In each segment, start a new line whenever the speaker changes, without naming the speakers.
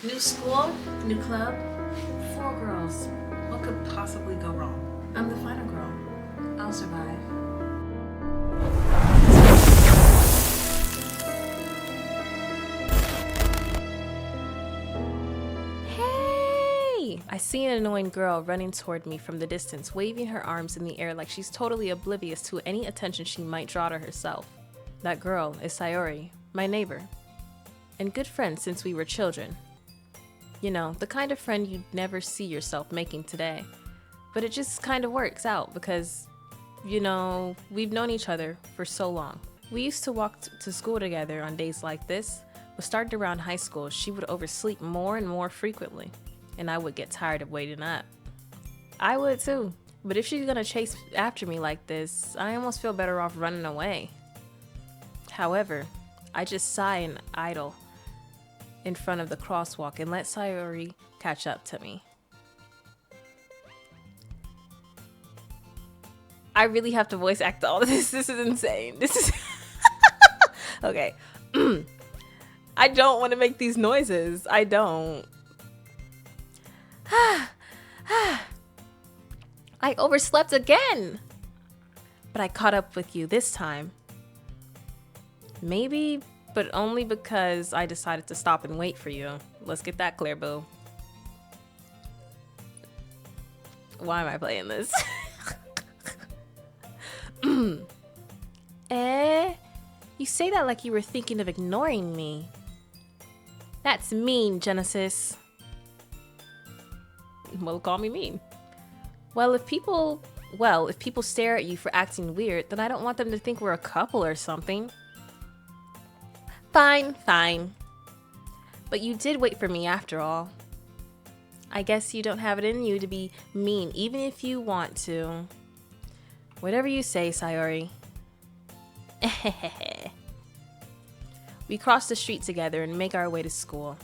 New school, new club, 4 girls. What could possibly go wrong? I'm the final girl. I'll survive.
Hey! I see an annoying girl running toward me from the distance, waving her arms in the air like she's totally oblivious to any attention she might draw to herself. That girl is Sayori, my neighbor, and good friend since we were children. You know, the kind of friend you'd never see yourself making today. But it just kind of works out because, you know, we've known each other for so long. We used to walk to school together on days like this, but starting around high school, she would oversleep more and more frequently, and I would get tired of waiting up. I would too, but if she's gonna chase after me like this, I almost feel better off running away. However, I just sigh and idle in front of the crosswalk and let Sayori catch up to me. I really have to voice act all of this. This is insane. This is okay. I don't want to make these noises. I don't. I overslept again. But I caught up with you this time. Maybe, but only because I decided to stop and wait for you. Let's get that clear, boo. Why am I playing this? You say that like you were thinking of ignoring me. That's mean, Genesis. Well, call me mean. Well, if people stare at you for acting weird, then I don't want them to think we're a couple or something. Fine. But you did wait for me after all. I guess you don't have it in you to be mean, even if you want to. Whatever you say, Sayori. We cross the street together and make our way to school.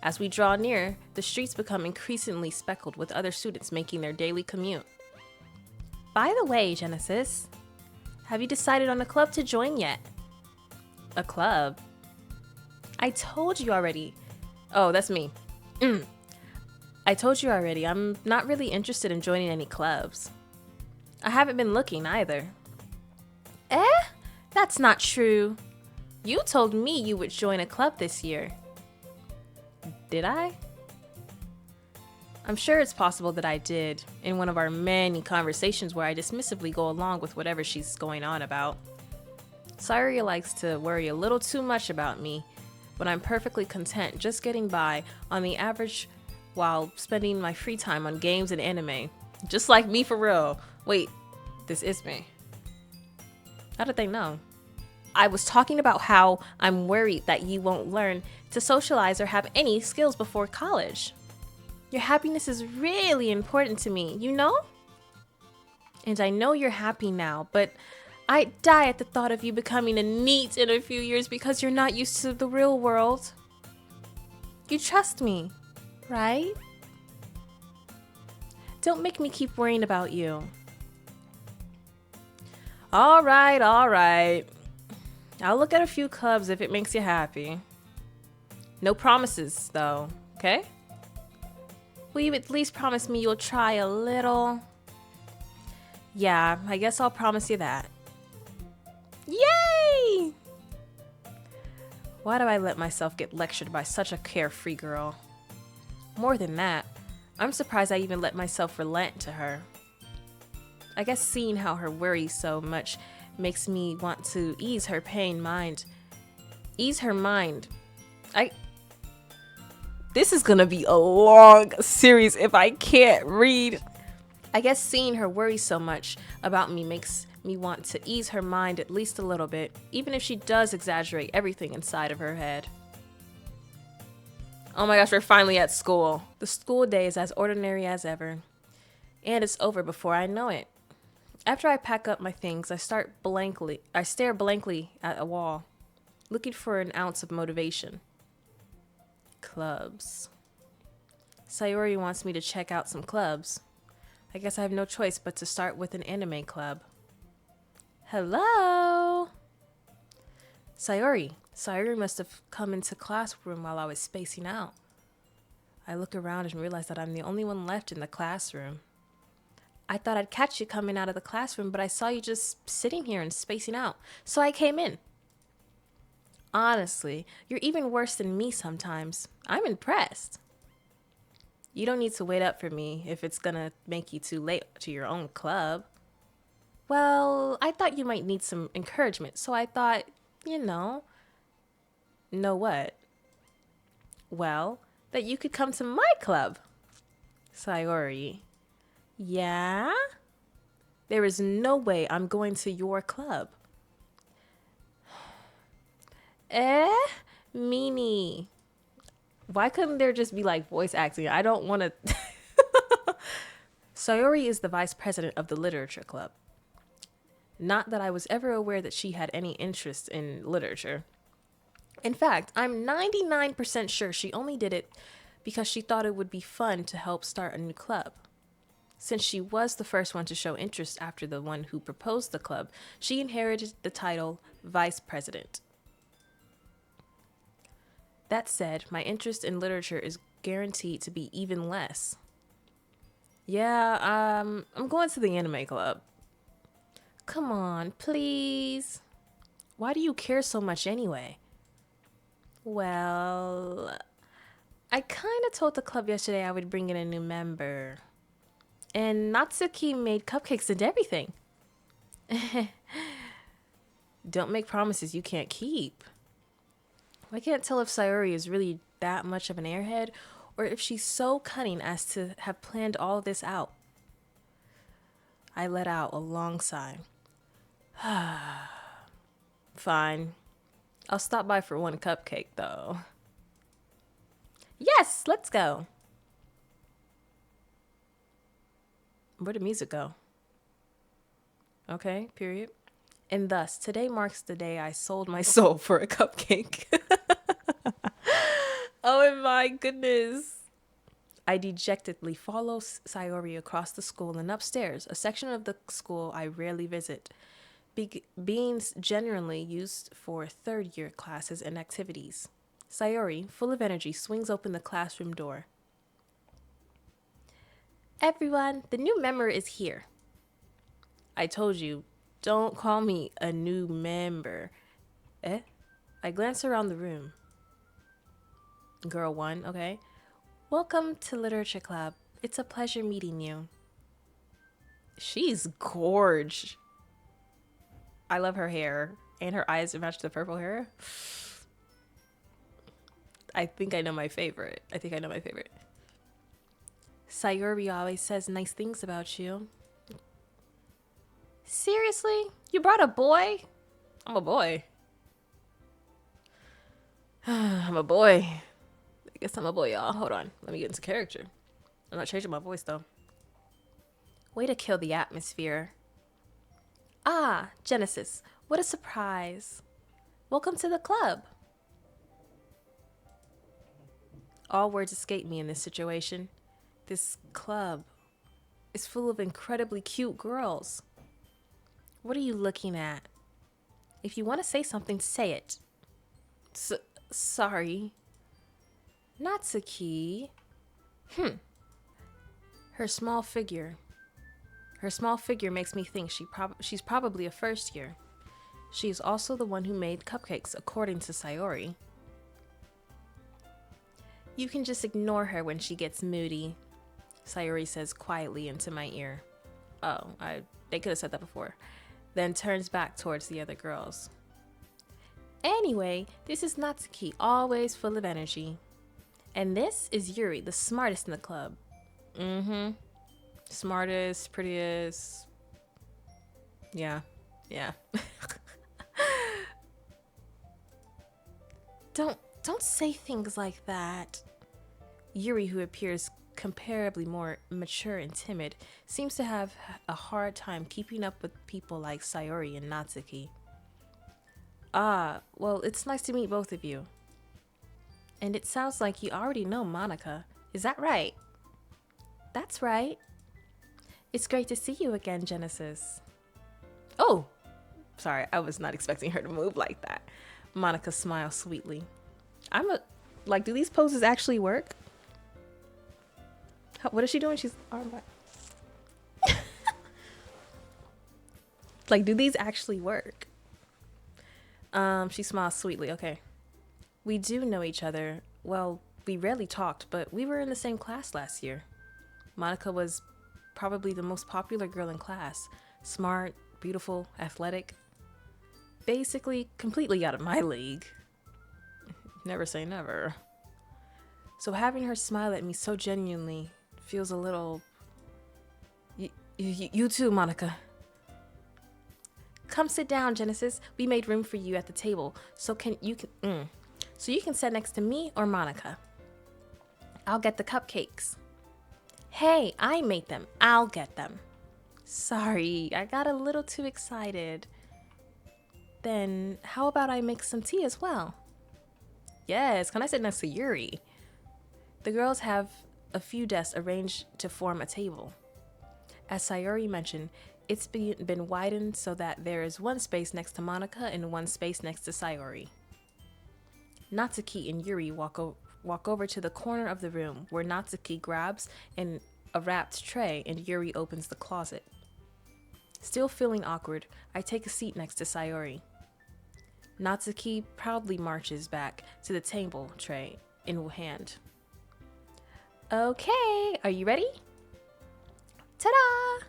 As we draw near, the streets become increasingly speckled with other students making their daily commute. By the way, Genesis, have you decided on a club to join yet? A club? I told you already. Oh, that's me. I told you already, I'm not really interested in joining any clubs. I haven't been looking either. That's not true. You told me you would join a club this year. Did I? I'm sure it's possible that I did, in one of our many conversations where I dismissively go along with whatever she's going on about. Sayori likes to worry a little too much about me, but I'm perfectly content just getting by on the average while spending my free time on games and anime. Just like me for real. Wait, this is me. How did they know? I was talking about how I'm worried that you won't learn to socialize or have any skills before college. Your happiness is really important to me, you know? And I know you're happy now, but I die at the thought of you becoming a NEET in a few years because you're not used to the real world. You trust me, right? Don't make me keep worrying about you. All right. I'll look at a few clubs if it makes you happy. No promises, though, okay? Will you at least promise me you'll try a little? Yeah, I guess I'll promise you that. Yay! Why do I let myself get lectured by such a carefree girl? More than that, I'm surprised I even let myself relent to her. I guess seeing how her worries so much makes me want to ease her mind. This is gonna be a long series if I can't read. I guess seeing her worry so much about me makes me want to ease her mind at least a little bit, even if she does exaggerate everything inside of her head. Oh my gosh, we're finally at school. The school day is as ordinary as ever, and it's over before I know it. After I pack up my things, I stare blankly at a wall, looking for an ounce of motivation. Clubs. Sayori wants me to check out some clubs. I guess I have no choice but to start with an anime club. Hello? Sayori must have come into classroom while I was spacing out. I look around and realize that I'm the only one left in the classroom. I thought I'd catch you coming out of the classroom, but I saw you just sitting here and spacing out, so I came in. Honestly, you're even worse than me sometimes. I'm impressed. You don't need to wait up for me if it's gonna make you too late to your own club. Well, I thought you might need some encouragement, so I thought, know what? Well, that you could come to my club. Sayori. Yeah? There is no way I'm going to your club. Meanie. Why couldn't there just be like voice acting? I don't want to. Sayori is the vice president of the literature club. Not that I was ever aware that she had any interest in literature. In fact, I'm 99% sure she only did it because she thought it would be fun to help start a new club. Since she was the first one to show interest after the one who proposed the club, she inherited the title vice president. That said, my interest in literature is guaranteed to be even less. Yeah, I'm going to the anime club. Come on, please. Why do you care so much anyway? Well, I kind of told the club yesterday I would bring in a new member. And Natsuki made cupcakes and everything. Don't make promises you can't keep. I can't tell if Sayori is really that much of an airhead or if she's so cunning as to have planned all this out. I let out a long sigh. Fine. I'll stop by for one cupcake, though. Yes, let's go. Where'd the music go? Okay, period. And thus, today marks the day I sold my soul for a cupcake. Oh my goodness. I dejectedly follow Sayori across the school and upstairs, a section of the school I rarely visit, being generally used for third-year classes and activities. Sayori, full of energy, swings open the classroom door. Everyone, the new member is here. I told you, don't call me a new member. I glance around the room. Girl 1, okay. Welcome to Literature Club. It's a pleasure meeting you. She's gorge. I love her hair. And her eyes match the purple hair. I think I know my favorite. Sayori always says nice things about you. Seriously? You brought a boy? I'm a boy. I'm a boy. I guess I'm a boy, y'all. Hold on. Let me get into character. I'm not changing my voice, though. Way to kill the atmosphere. Ah, Genesis. What a surprise. Welcome to the club. All words escape me in this situation. This club is full of incredibly cute girls. What are you looking at? If you want to say something, say it. Sorry. Natsuki. Her small figure makes me think she's probably a first year. She is also the one who made cupcakes, according to Sayori. You can just ignore her when she gets moody, Sayori says quietly into my ear. Oh, they could have said that before. Then turns back towards the other girls. Anyway, this is Natsuki, always full of energy. And this is Yuri, the smartest in the club. Smartest, prettiest. Yeah. Don't say things like that. Yuri, who appears comparably more mature and timid, seems to have a hard time keeping up with people like Sayori and Natsuki. Ah, well, it's nice to meet both of you. And it sounds like you already know Monica. Is that right? That's right. It's great to see you again, Genesis. Oh, sorry, I was not expecting her to move like that. Monica smiles sweetly. Do these poses actually work? What is she doing? She's arm back. Like, do these actually work? She smiles sweetly. Okay. We do know each other. Well, we rarely talked, but we were in the same class last year. Monica was probably the most popular girl in class. Smart, beautiful, athletic. Basically, completely out of my league. Never say never. So having her smile at me so genuinely feels a little... You too, Monica. Come sit down, Genesis. We made room for you at the table. So you can sit next to me or Monica. I'll get the cupcakes. Hey, I made them. I'll get them. Sorry, I got a little too excited. Then how about I make some tea as well? Yes, can I sit next to Yuri? The girls have a few desks arranged to form a table. As Sayori mentioned, it's been widened so that there is one space next to Monica and one space next to Sayori. Natsuki and Yuri walk over to the corner of the room where Natsuki grabs a wrapped tray and Yuri opens the closet. Still feeling awkward, I take a seat next to Sayori. Natsuki proudly marches back to the table tray in hand. Okay, are you ready? Ta-da!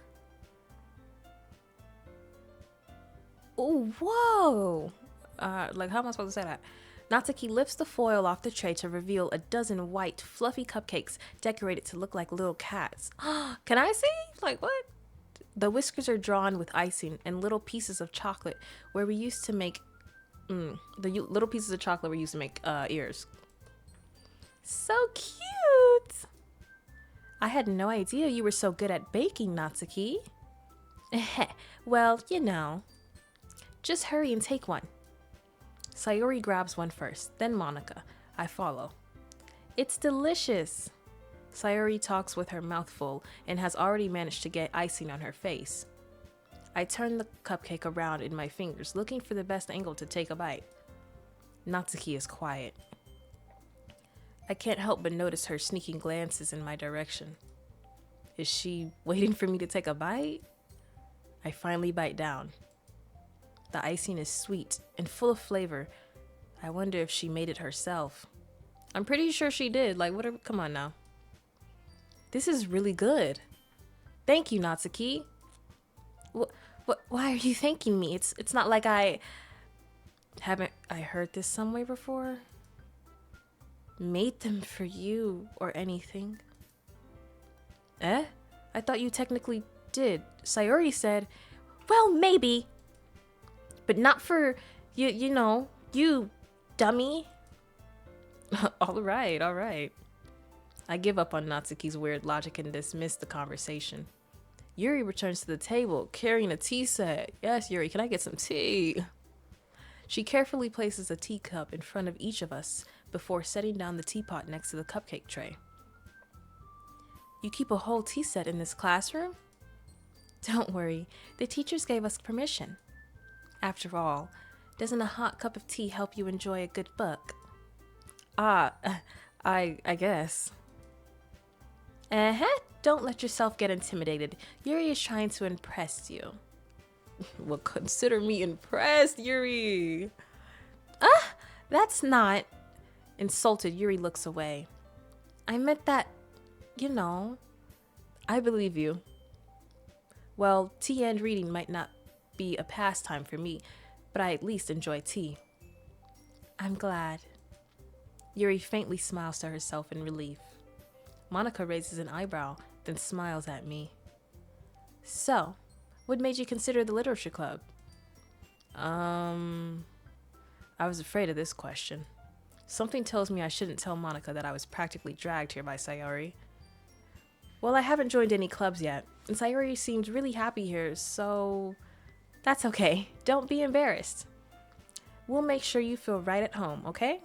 Oh, whoa! Like, how am I supposed to say that? Natsuki lifts the foil off the tray to reveal a dozen white, fluffy cupcakes decorated to look like little cats. Can I see? Like, what? The whiskers are drawn with icing and little pieces of chocolate where we used to make... little pieces of chocolate we used to make ears. So cute! I had no idea you were so good at baking, Natsuki. Well, you know. Just hurry and take one. Sayori grabs one first, then Monica. I follow. It's delicious. Sayori talks with her mouth full and has already managed to get icing on her face. I turn the cupcake around in my fingers, looking for the best angle to take a bite. Natsuki is quiet. I can't help but notice her sneaking glances in my direction. Is she waiting for me to take a bite? I finally bite down. The icing is sweet and full of flavor. I wonder if she made it herself. I'm pretty sure she did. Like, whatever. Come on now. This is really good. Thank you, Natsuki. Why are you thanking me? It's not like I heard this somewhere before? Made them for you or anything. Eh? I thought you technically did. Sayori said, well, maybe. But not for, you know, you dummy. All right. I give up on Natsuki's weird logic and dismiss the conversation. Yuri returns to the table, carrying a tea set. Yes, Yuri, can I get some tea? She carefully places a teacup in front of each of us before setting down the teapot next to the cupcake tray. You keep a whole tea set in this classroom? Don't worry, the teachers gave us permission. After all, doesn't a hot cup of tea help you enjoy a good book? I guess. Don't let yourself get intimidated. Yuri is trying to impress you. Well, consider me impressed, Yuri. That's not... Insulted, Yuri looks away. I meant that, you know. I believe you. Well, tea and reading might not be a pastime for me, but I at least enjoy tea. I'm glad. Yuri faintly smiles to herself in relief. Monica raises an eyebrow, then smiles at me. So, what made you consider the literature club? I was afraid of this question. Something tells me I shouldn't tell Monica that I was practically dragged here by Sayori. Well, I haven't joined any clubs yet, and Sayori seemed really happy here, so that's okay. Don't be embarrassed. We'll make sure you feel right at home, okay?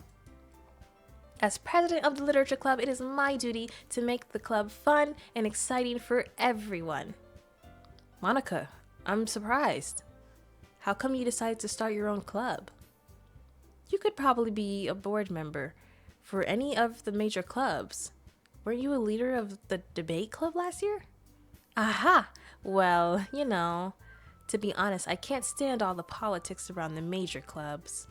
As president of the literature club, it is my duty to make the club fun and exciting for everyone. Monica, I'm surprised. How come you decided to start your own club? You could probably be a board member for any of the major clubs. weren't you a leader of the debate club last year? Aha! Well, to be honest, I can't stand all the politics around the major clubs.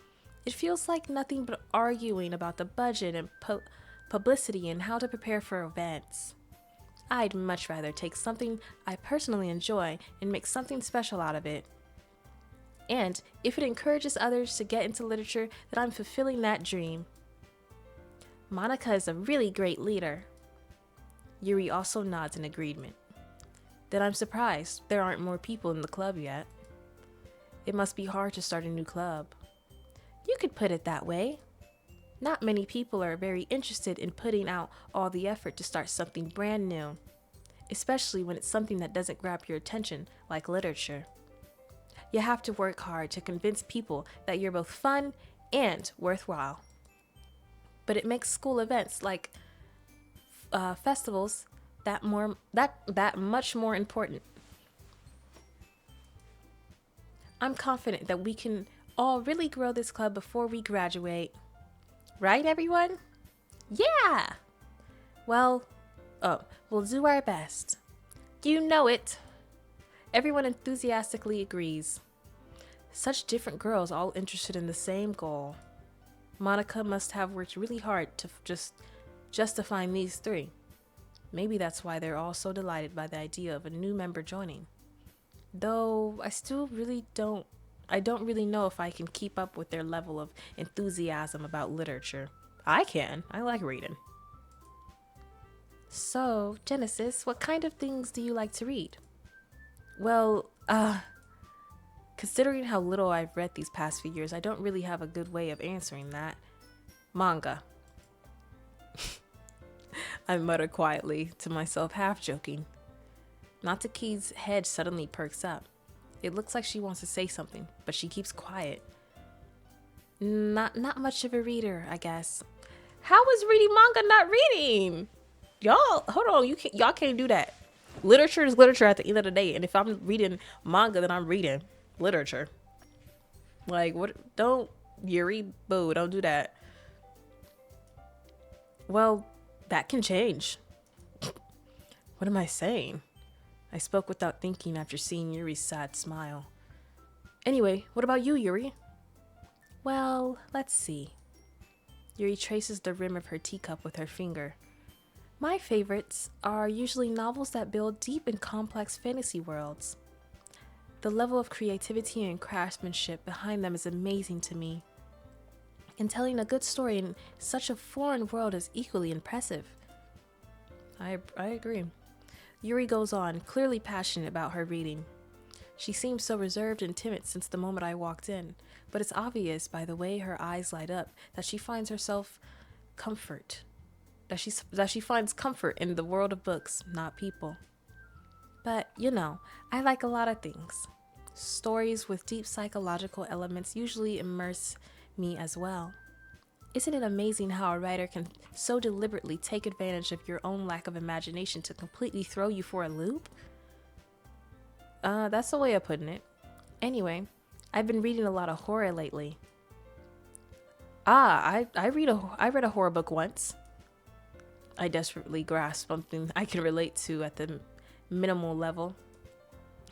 It feels like nothing but arguing about the budget and publicity and how to prepare for events. I'd much rather take something I personally enjoy and make something special out of it. And if it encourages others to get into literature, then I'm fulfilling that dream. Monica is a really great leader. Yuri also nods in agreement. Then I'm surprised there aren't more people in the club yet. It must be hard to start a new club. You could put it that way. Not many people are very interested in putting out all the effort to start something brand new, especially when it's something that doesn't grab your attention, like literature. You have to work hard to convince people that you're both fun and worthwhile. But it makes school events like festivals that much more important. I'm confident that we can all really grow this club before we graduate. Right, everyone? Yeah! Well, we'll do our best. You know it. Everyone enthusiastically agrees. Such different girls all interested in the same goal. Monica must have worked really hard to just to find these three. Maybe that's why they're all so delighted by the idea of a new member joining. Though I don't really know if I can keep up with their level of enthusiasm about literature. I can. I like reading. So, Genesis, what kind of things do you like to read? Well, considering how little I've read these past few years, I don't really have a good way of answering that. Manga. I mutter quietly to myself, half joking. Natsuki's head suddenly perks up. It looks like she wants to say something, but she keeps quiet. Not much of a reader, I guess. How is reading manga not reading? Y'all, hold on, y'all can't do that. Literature is literature at the end of the day, and if I'm reading manga, then I'm reading literature. Like, what? Don't, Yuri, boo, don't do that. Well, that can change. What am I saying? I spoke without thinking after seeing Yuri's sad smile. Anyway, what about you, Yuri? Well, let's see. Yuri traces the rim of her teacup with her finger. My favorites are usually novels that build deep and complex fantasy worlds. The level of creativity and craftsmanship behind them is amazing to me. And telling a good story in such a foreign world is equally impressive. I agree. Yuri goes on, clearly passionate about her reading. She seems so reserved and timid since the moment I walked in, but it's obvious by the way her eyes light up that she finds comfort in the world of books, not people. But, I like a lot of things. Stories with deep psychological elements usually immerse me as well. Isn't it amazing how a writer can so deliberately take advantage of your own lack of imagination to completely throw you for a loop? That's the way of putting it. Anyway, I've been reading a lot of horror lately. I read a horror book once. I desperately grasp something I can relate to at the minimal level.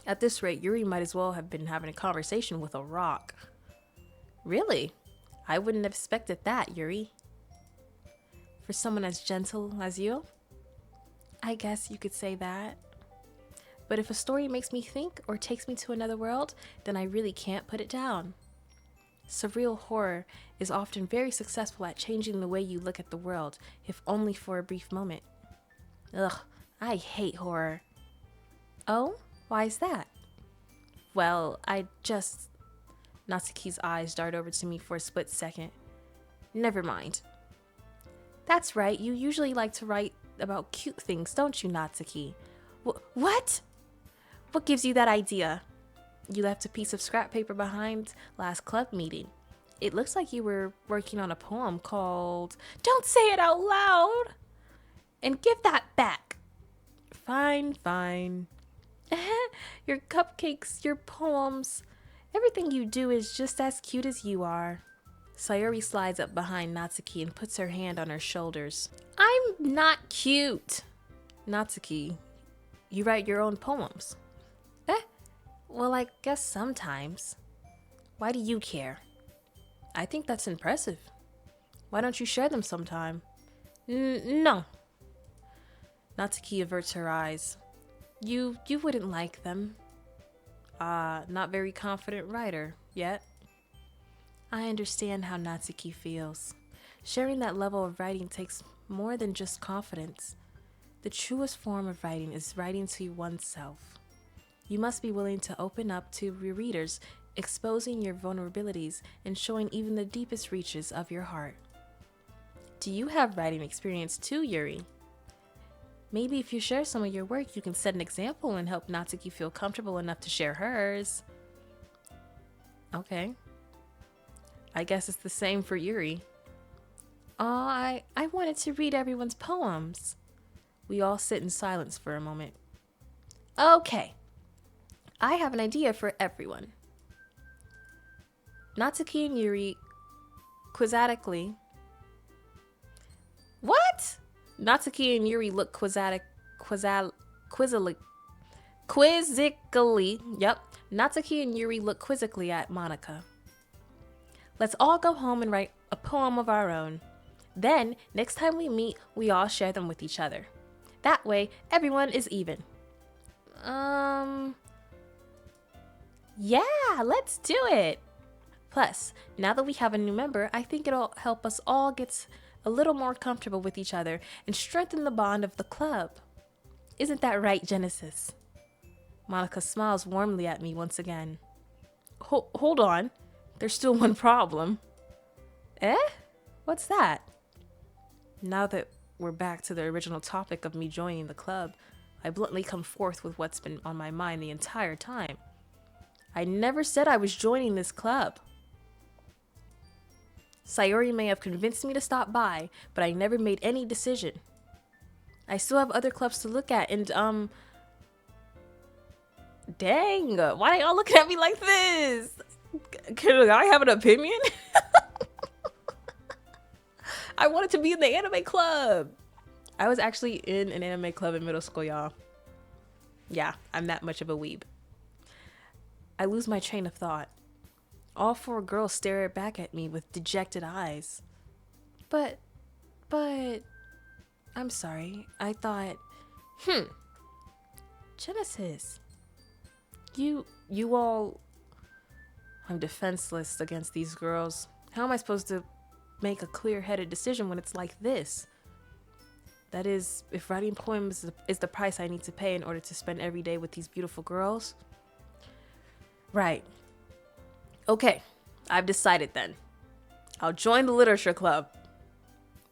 At this rate, Yuri might as well have been having a conversation with a rock. Really? I wouldn't have expected that, Yuri. For someone as gentle as you? I guess you could say that. But if a story makes me think or takes me to another world, then I really can't put it down. Surreal horror is often very successful at changing the way you look at the world, if only for a brief moment. Ugh, I hate horror. Oh, why is that? Well, Natsuki's eyes dart over to me for a split second. Never mind. That's right, you usually like to write about cute things, don't you, Natsuki? What? What gives you that idea? You left a piece of scrap paper behind last club meeting. It looks like you were working on a poem called... Don't say it out loud! And give that back. Fine. Your cupcakes, your poems... Everything you do is just as cute as you are. Sayori slides up behind Natsuki and puts her hand on her shoulders. I'm not cute. Natsuki, you write your own poems. Well, I guess sometimes. Why do you care? I think that's impressive. Why don't you share them sometime? No. Natsuki averts her eyes. You wouldn't like them. Not very confident writer, yet. I understand how Natsuki feels. Sharing that level of writing takes more than just confidence. The truest form of writing is writing to oneself. You must be willing to open up to your readers, exposing your vulnerabilities and showing even the deepest reaches of your heart. Do you have writing experience too, Yuri? Maybe if you share some of your work, you can set an example and help Natsuki feel comfortable enough to share hers. Okay. I guess it's the same for Yuri. I wanted to read everyone's poems. We all sit in silence for a moment. Okay. I have an idea for everyone. Natsuki and Yuri quizzically. What? Natsuki and Yuri look quizzically. Yep. Natsuki and Yuri look quizzically at Monica. Let's all go home and write a poem of our own. Then, next time we meet, we all share them with each other. That way, everyone is even. Yeah, let's do it. Plus, now that we have a new member, I think it'll help us all get a little more comfortable with each other and strengthen the bond of the club. Isn't that right, Genesis? Monica smiles warmly at me once again. Hold on. There's still one problem. What's that? Now that we're back to the original topic of me joining the club, I bluntly come forth with what's been on my mind the entire time. I never said I was joining this club. Sayori may have convinced me to stop by, but I never made any decision. I still have other clubs to look at and, dang, why are y'all looking at me like this? Can I have an opinion? I wanted to be in the anime club. I was actually in an anime club in middle school, y'all. Yeah, I'm that much of a weeb. I lose my train of thought. All four girls stare back at me with dejected eyes. But, I'm sorry. I thought, Genesis, you all, I'm defenseless against these girls. How am I supposed to make a clear-headed decision when it's like this? That is, if writing poems is the price I need to pay in order to spend every day with these beautiful girls. Right. Okay, I've decided then. I'll join the literature club.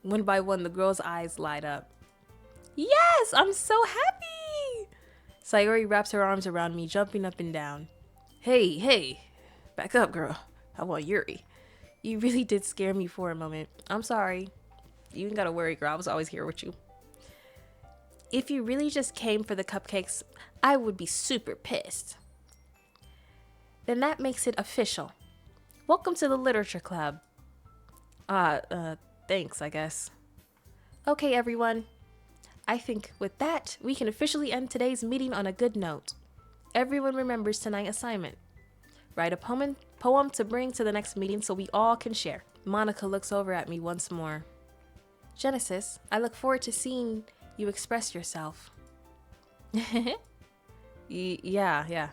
One by one, the girls' eyes light up. Yes, I'm so happy! Sayori wraps her arms around me, jumping up and down. Hey, back up, girl. I want Yuri. You really did scare me for a moment. I'm sorry. You ain't gotta worry, girl. I was always here with you. If you really just came for the cupcakes, I would be super pissed. Then that makes it official. Welcome to the literature club. Thanks, I guess. Okay, everyone. I think with that, we can officially end today's meeting on a good note. Everyone remembers tonight's assignment. Write a poem to bring to the next meeting so we all can share. Monica looks over at me once more. Genesis, I look forward to seeing you express yourself. Yeah.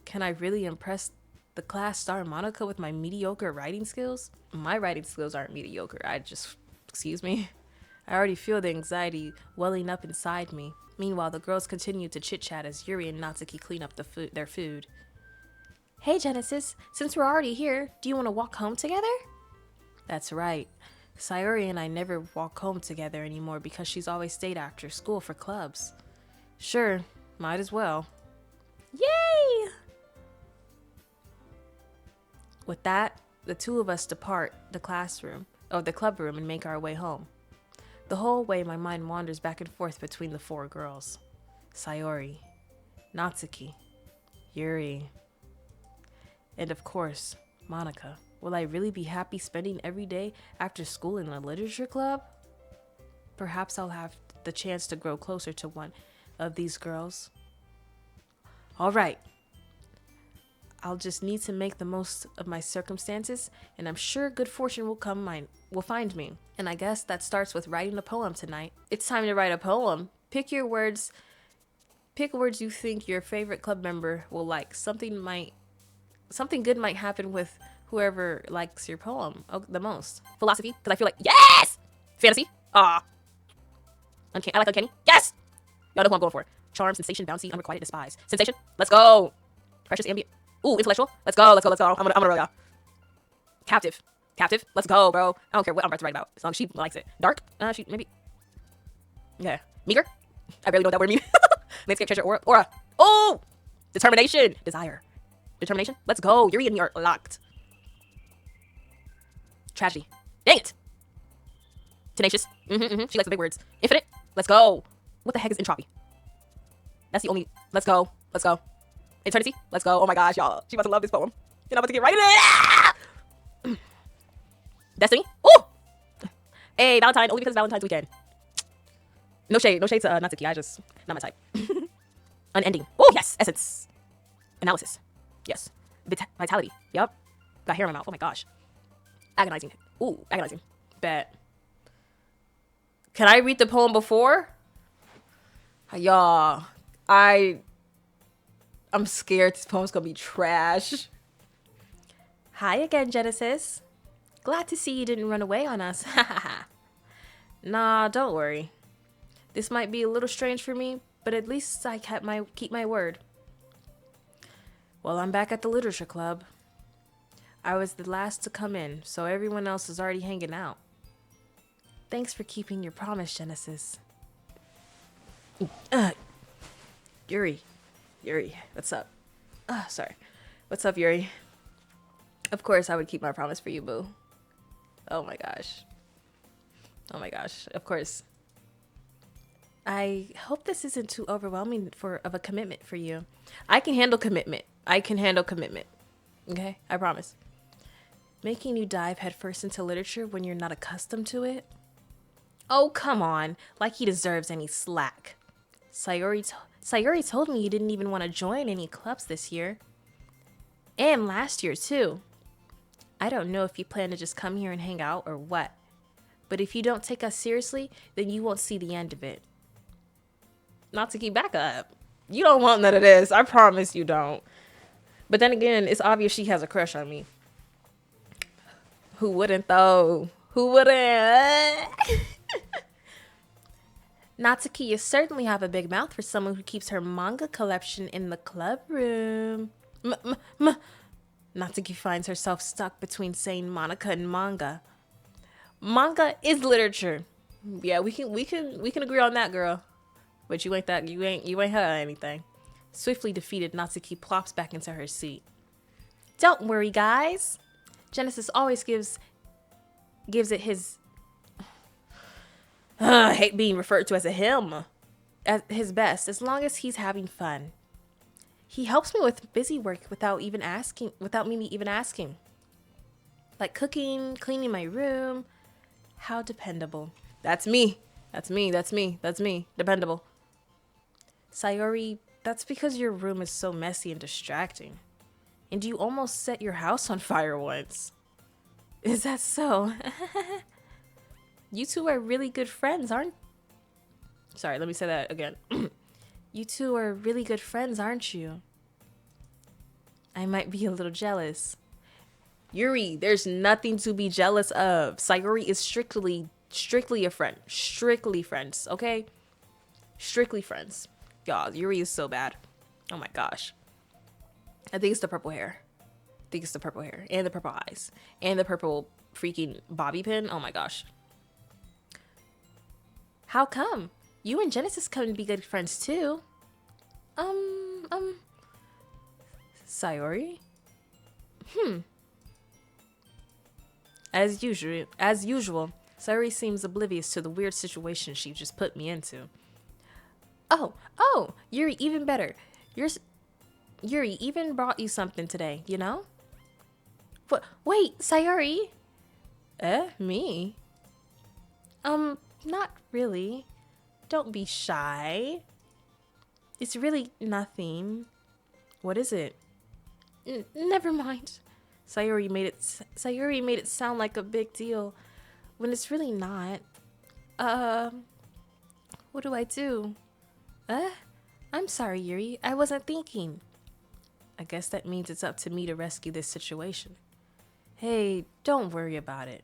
Can I really impress the class star Monica with my mediocre writing skills? My writing skills aren't mediocre. Excuse me. I already feel the anxiety welling up inside me. Meanwhile, the girls continue to chit-chat as Yuri and Natsuki clean up their food. Hey, Genesis, since we're already here, do you want to walk home together? That's right. Sayori and I never walk home together anymore because she's always stayed after school for clubs. Sure, might as well. Yay! With that, the two of us depart the club room and make our way home. The whole way my mind wanders back and forth between the four girls. Sayori, Natsuki, Yuri, and of course, Monica. Will I really be happy spending every day after school in a literature club? Perhaps I'll have the chance to grow closer to one of these girls. All right. I'll just need to make the most of my circumstances, and I'm sure good fortune will find me. And I guess that starts with writing a poem tonight. It's time to write a poem. Pick your words. Pick words you think your favorite club member will like. Something good might happen with whoever likes your poem the most. Philosophy, because I feel like, yes! Fantasy, I like uncanny, yes! Y'all know who I'm going for. Charm, sensation, bouncy, unrequited, despise. Sensation, let's go. Precious, ambient. Ooh, intellectual, let's go. I'm gonna roll y'all. Captive, let's go, bro. I don't care what I'm about to write about, as long as she likes it. Dark, she, maybe. Yeah, meager, I barely know what that word means. Landscape, treasure, aura. Oh! Determination, desire. Determination, let's go. Yuri and me are locked. Tragedy. Dang it. Tenacious. She likes the big words. Infinite. Let's go. What the heck is entropy? That's the only. Let's go. Eternity. Let's go. Oh my gosh, y'all. She about to love this poem. And I'm about to get right in it. Destiny. Ooh. Hey, Valentine. Only because Valentine's weekend. No shade to Natsuki. Not my type. Unending. Oh yes. Essence. Analysis. Yes. Vitality. Yep. Got hair in my mouth. Oh my gosh. Agonizing. Ooh, agonizing. Bet. Can I read the poem before? Y'all, I'm scared this poem's gonna be trash. Hi again, Genesis. Glad to see you didn't run away on us. Nah, don't worry. This might be a little strange for me, but at least I keep my word. Well, I'm back at the literature club. I was the last to come in, so everyone else is already hanging out. Thanks for keeping your promise, Genesis. Yuri, what's up? Sorry. What's up, Yuri? Of course I would keep my promise for you, boo. Oh my gosh, of course. I hope this isn't too overwhelming of a commitment for you. I can handle commitment. Okay, I promise. Making you dive headfirst into literature when you're not accustomed to it? Oh, come on. Like he deserves any slack. Sayori told me you didn't even want to join any clubs this year. And last year, too. I don't know if you plan to just come here and hang out or what. But if you don't take us seriously, then you won't see the end of it. Not to keep back up. You don't want none of this. I promise you don't. But then again, it's obvious she has a crush on me. Who wouldn't, though? Who wouldn't? Natsuki, you certainly have a big mouth for someone who keeps her manga collection in the club room. Natsuki finds herself stuck between saying Monica and manga. Manga is literature. Yeah, we can agree on that, girl. But you ain't her or anything. Swiftly defeated, Natsuki plops back into her seat. Don't worry, guys. Genesis always gives it his... I hate being referred to as a him. At his best, as long as he's having fun. He helps me with busy work without me even asking. Like cooking, cleaning my room. How dependable. That's me. Dependable. Sayori, that's because your room is so messy and distracting. And you almost set your house on fire once. Is that so? You two are really good friends, aren't... Sorry, let me say that again. You two are really good friends, aren't you? I might be a little jealous. Yuri, there's nothing to be jealous of. Sayori is strictly a friend. Strictly friends, okay? Strictly friends. Y'all, Yuri is so bad. Oh my gosh. I think it's the purple hair. And the purple eyes. And the purple freaking bobby pin. Oh my gosh. How come? You and Genesis couldn't be good friends too. Sayori? As usual, Sayori seems oblivious to the weird situation she just put me into. Oh, Yuri, even better. Yuri even brought you something today, you know? But wait, Sayori. Me? Not really. Don't be shy. It's really nothing. What is it? Never mind. Sayori made it sound like a big deal when it's really not. What do I do? I'm sorry, Yuri. I wasn't thinking. I guess that means it's up to me to rescue this situation. Hey, don't worry about it.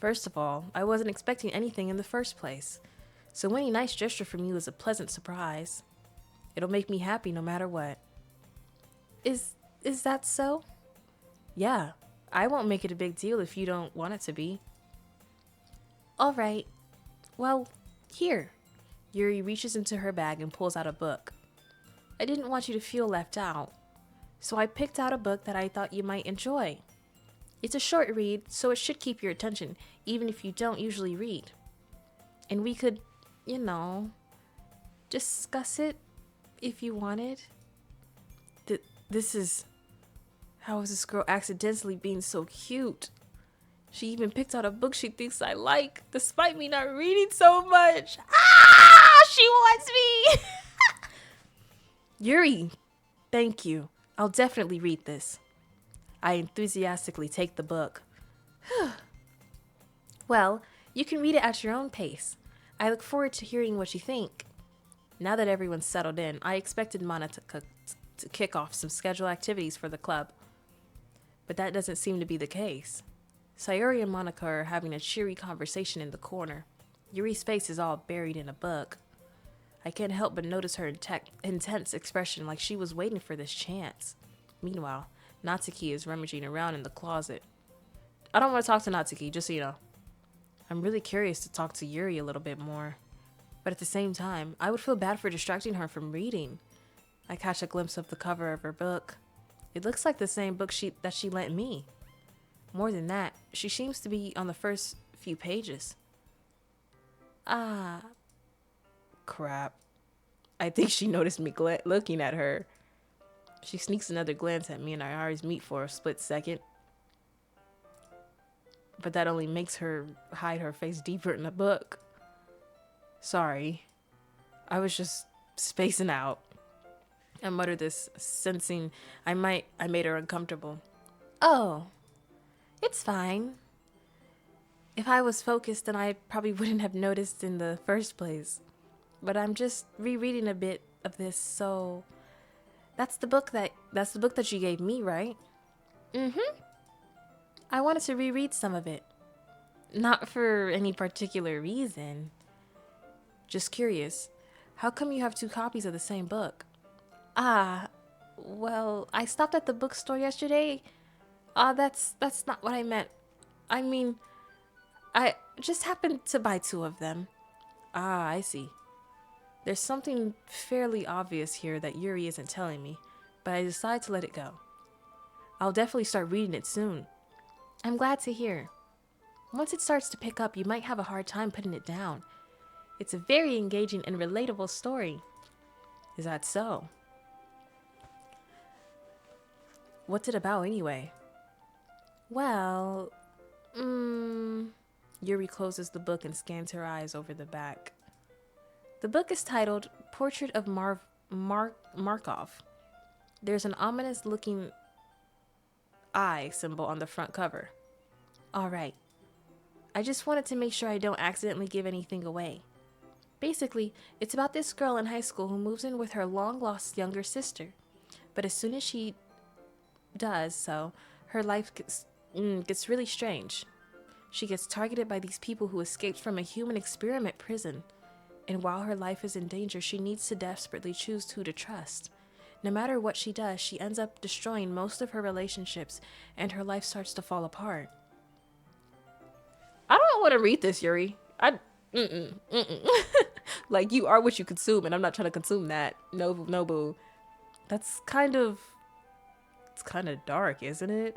First of all, I wasn't expecting anything in the first place. So any nice gesture from you is a pleasant surprise. It'll make me happy no matter what. Is that so? Yeah, I won't make it a big deal if you don't want it to be. All right. Well, here. Yuri reaches into her bag and pulls out a book. I didn't want you to feel left out, so I picked out a book that I thought you might enjoy. It's a short read, so it should keep your attention, even if you don't usually read. And we could, discuss it if you wanted. How is this girl accidentally being so cute? She even picked out a book she thinks I like, despite me not reading so much. She wants me! Yuri, thank you. I'll definitely read this. I enthusiastically take the book. Well, you can read it at your own pace. I look forward to hearing what you think. Now that everyone's settled in, I expected Mana to kick off some scheduled activities for the club. But that doesn't seem to be the case. Sayori and Monica are having a cheery conversation in the corner. Yuri's face is all buried in a book. I can't help but notice her intense expression, like she was waiting for this chance. Meanwhile, Natsuki is rummaging around in the closet. I don't want to talk to Natsuki, just so you know. I'm really curious to talk to Yuri a little bit more. But at the same time, I would feel bad for distracting her from reading. I catch a glimpse of the cover of her book. It looks like the same book that she lent me. More than that, she seems to be on the first few pages. Crap. I think she noticed me looking at her. She sneaks another glance at me and our eyes meet for a split second. But that only makes her hide her face deeper in the book. Sorry. I was just spacing out. I muttered this, sensing I made her uncomfortable. Oh, it's fine. If I was focused, then I probably wouldn't have noticed in the first place. But I'm just rereading a bit of this, so that's the book that you gave me, right? Mm-hmm. I wanted to reread some of it. Not for any particular reason. Just curious. How come you have 2 copies of the same book? Well, I stopped at the bookstore yesterday. That's not what I meant. I mean, I just happened to buy 2 of them. I see. There's something fairly obvious here that Yuri isn't telling me, but I decide to let it go. I'll definitely start reading it soon. I'm glad to hear. Once it starts to pick up, you might have a hard time putting it down. It's a very engaging and relatable story. Is that so? What's it about anyway? Well, Yuri closes the book and scans her eyes over the back. The book is titled Portrait of Markov. There's an ominous-looking eye symbol on the front cover. All right. I just wanted to make sure I don't accidentally give anything away. Basically, it's about this girl in high school who moves in with her long-lost younger sister. But as soon as she does so, her life gets really strange. She gets targeted by these people who escaped from a human experiment prison. And while her life is in danger, she needs to desperately choose who to trust. No matter what she does, she ends up destroying most of her relationships, and her life starts to fall apart. I don't want to read this, Yuri. Like, you are what you consume, and I'm not trying to consume that. No, boo. It's kind of dark, isn't it?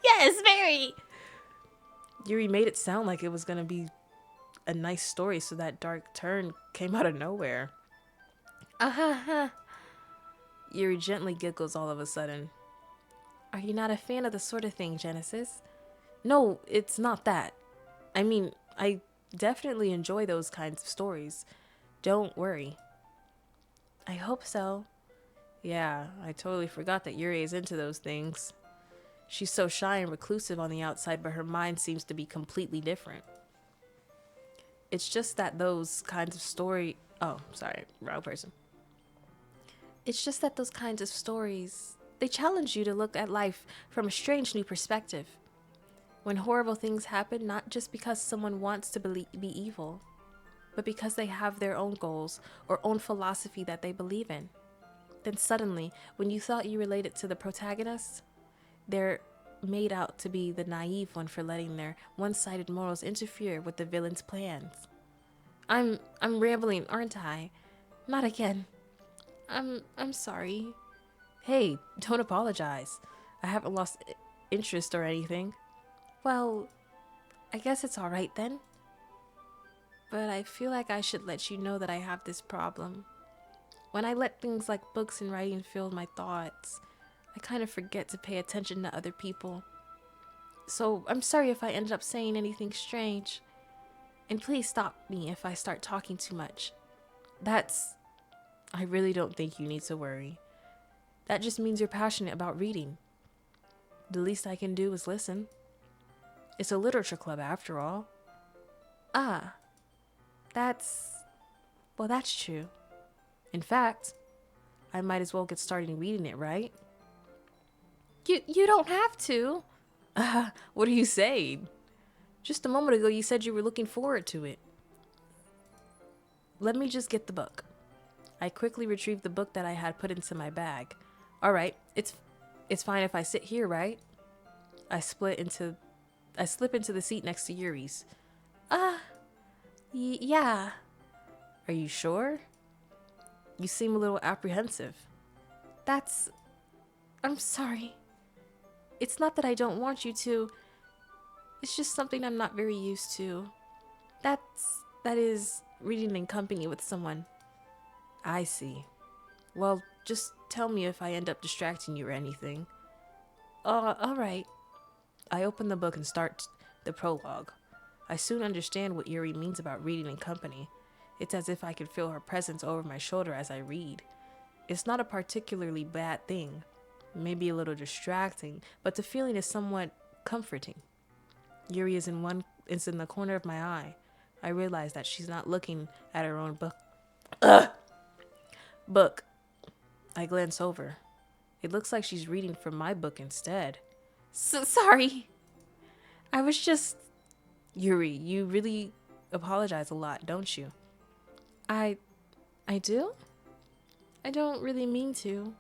Yes, very. Yuri made it sound like it was going to be a nice story, so that dark turn came out of nowhere. Yuri gently giggles all of a sudden. Are you not a fan of the sort of thing, Genesis? No, it's not that. I mean, I definitely enjoy those kinds of stories. Don't worry. I hope so. Yeah, I totally forgot that Yuri is into those things. She's so shy and reclusive on the outside, but her mind seems to be completely different. It's just that those kinds of sorry, wrong person. It's just that those kinds of stories, they challenge you to look at life from a strange new perspective. When horrible things happen, not just because someone wants to be evil, but because they have their own goals or own philosophy that they believe in. Then suddenly, when you thought you related to the protagonist, they're made out to be the naive one for letting their one-sided morals interfere with the villain's plans. I'm rambling, aren't I? Not again. I'm sorry. Hey, don't apologize. I haven't lost interest or anything. Well, I guess it's all right then. But I feel like I should let you know that I have this problem. When I let things like books and writing fill my thoughts, I kind of forget to pay attention to other people. So I'm sorry if I ended up saying anything strange. And please stop me if I start talking too much. I really don't think you need to worry. That just means you're passionate about reading. The least I can do is listen. It's a literature club after all. Ah, that's true. In fact, I might as well get started reading it, right? You don't have to. What are you saying? Just a moment ago you said you were looking forward to it. Let me just get the book. I quickly retrieved the book that I had put into my bag. All right, it's fine if I sit here, right? I slip into the seat next to Yuri's. Yeah. Are you sure? You seem a little apprehensive. I'm sorry. It's not that I don't want you to. It's just something I'm not very used to. That is reading in company with someone. I see. Well, just tell me if I end up distracting you or anything. All right. I open the book and start the prologue. I soon understand what Yuri means about reading in company. It's as if I could feel her presence over my shoulder as I read. It's not a particularly bad thing, maybe a little distracting, but the feeling is somewhat comforting. Yuri is in the corner of my eye. I realize that she's not looking at her own book. I glance over. It looks like she's reading from my book instead. Sorry. I was just... Yuri, you really apologize a lot, don't you? I do? I don't really mean to.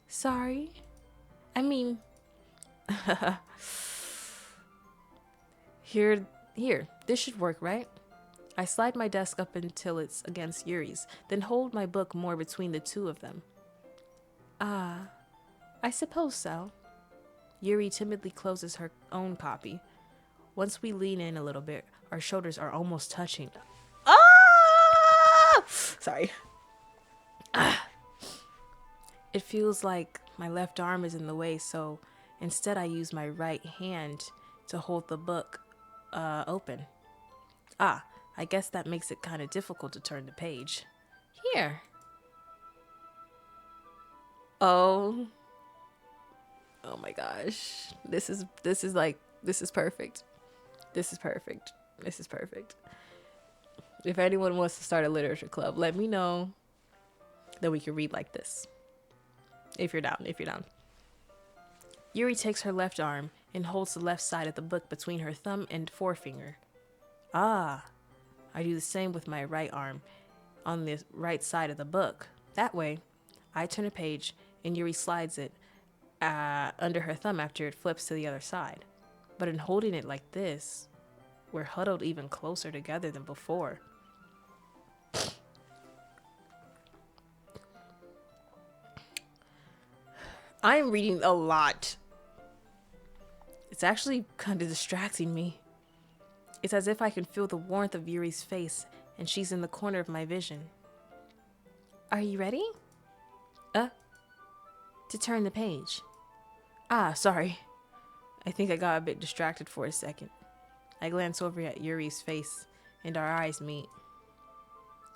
Sorry. I mean... Here, this should work, right? I slide my desk up until it's against Yuri's, then hold my book more between the two of them. I suppose so. Yuri timidly closes her own copy. Once we lean in a little bit, our shoulders are almost touching. Ah! Sorry. It feels like my left arm is in the way, so instead I use my right hand to hold the book open. I guess that makes it kind of difficult to turn the page. Here. Oh my gosh. This is perfect. This is perfect. This is perfect. If anyone wants to start a literature club, let me know. Then we can read like this. If you're down. Yuri takes her left arm and holds the left side of the book between her thumb and forefinger. I do the same with my right arm on the right side of the book. That way, I turn a page and Yuri slides it under her thumb after it flips to the other side. But in holding it like this, we're huddled even closer together than before. I'm reading a lot. It's actually kind of distracting me. It's as if I can feel the warmth of Yuri's face and she's in the corner of my vision. Are you ready? To turn the page. Ah, sorry. I think I got a bit distracted for a second. I glance over at Yuri's face, and our eyes meet.